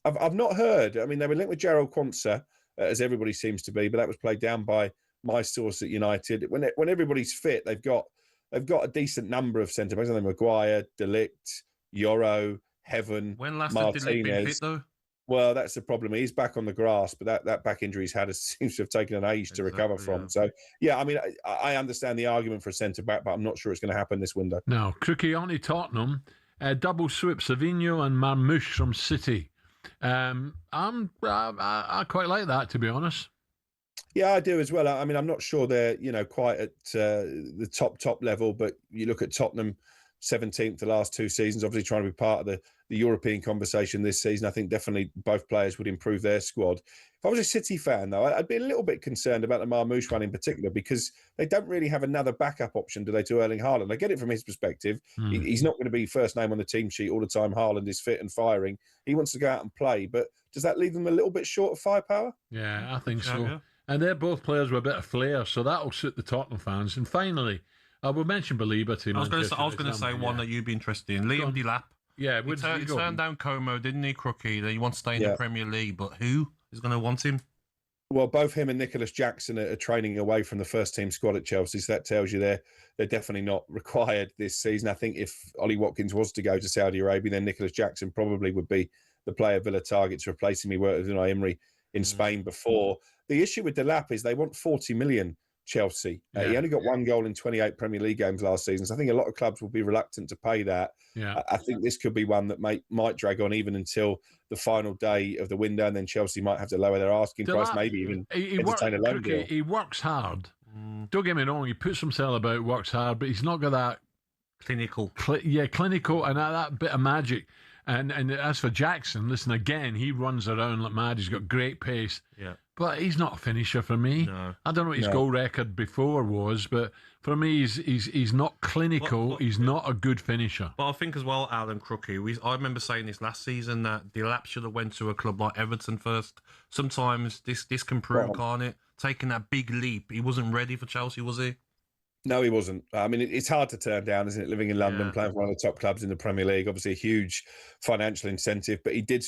I've not heard. I mean, they were linked with Gerald Quansah, as everybody seems to be, but that was played down by my source at United. When everybody's fit, they've got a decent number of centre backs. I think Maguire, De Ligt, Yoro, Heaven, when last Martinez. did De Ligt been fit, though? Well, that's the problem. He's back on the grass, but that back injury he's had seems to have taken an age to recover from. So, yeah, I mean, I understand the argument for a centre-back, but I'm not sure it's going to happen this window. Now, Crookie on to Tottenham. Double sweep, Savinho and Marmoush from City. I quite like that, to be honest. Yeah, I do as well. I mean, I'm not sure they're, quite at the top level, but you look at Tottenham, 17th the last 2 seasons, obviously trying to be part of the European conversation this season. I think definitely both players would improve their squad. If I was a City fan, though, I'd be a little bit concerned about the Marmoush one in particular because they don't really have another backup option, do they, to Erling Haaland? I get it from his perspective. He's not going to be first name on the team sheet all the time. Haaland is fit and firing. He wants to go out and play, but does that leave them a little bit short of firepower? Yeah, I think so. Yeah. And they're both players with a bit of flair, so that'll suit the Tottenham fans. And finally, we'll mention Baleba to Manchester. I was going to say one that you'd be interested in. Liam Delap. Yeah, he turned down Como, didn't he, Crookie? He wants to stay in the Premier League, but who is going to want him? Well, both him and Nicholas Jackson are training away from the first team squad at Chelsea, so that tells you they're definitely not required this season. I think if Ollie Watkins was to go to Saudi Arabia, then Nicholas Jackson probably would be the player Villa targets, replacing me. Worked with Unai Emery in Spain before. The issue with Delap is they want 40 million. Chelsea. He only got 1 goal in 28 Premier League games last season, so I think a lot of clubs will be reluctant to pay that. Yeah. I think this could be one that might drag on even until the final day of the window, and then Chelsea might have to lower their asking price, maybe even entertain a loan deal. He works hard. Don't get me wrong, he puts himself about, works hard, but he's not got that Clinical. Clinical, and that bit of magic. And as for Jackson, listen, again, he runs around like mad. He's got great pace. Yeah. But he's not a finisher for me. No. I don't know what his goal record before was, but for me, he's not clinical. He's not a good finisher. But I think as well, Alan Crookie, I remember saying this last season that Delap should have went to a club like Everton first. Sometimes this can prove, can't it? Taking that big leap. He wasn't ready for Chelsea, was he? No, he wasn't. I mean, it's hard to turn down, isn't it? Living in London, playing for one of the top clubs in the Premier League, obviously a huge financial incentive, but he did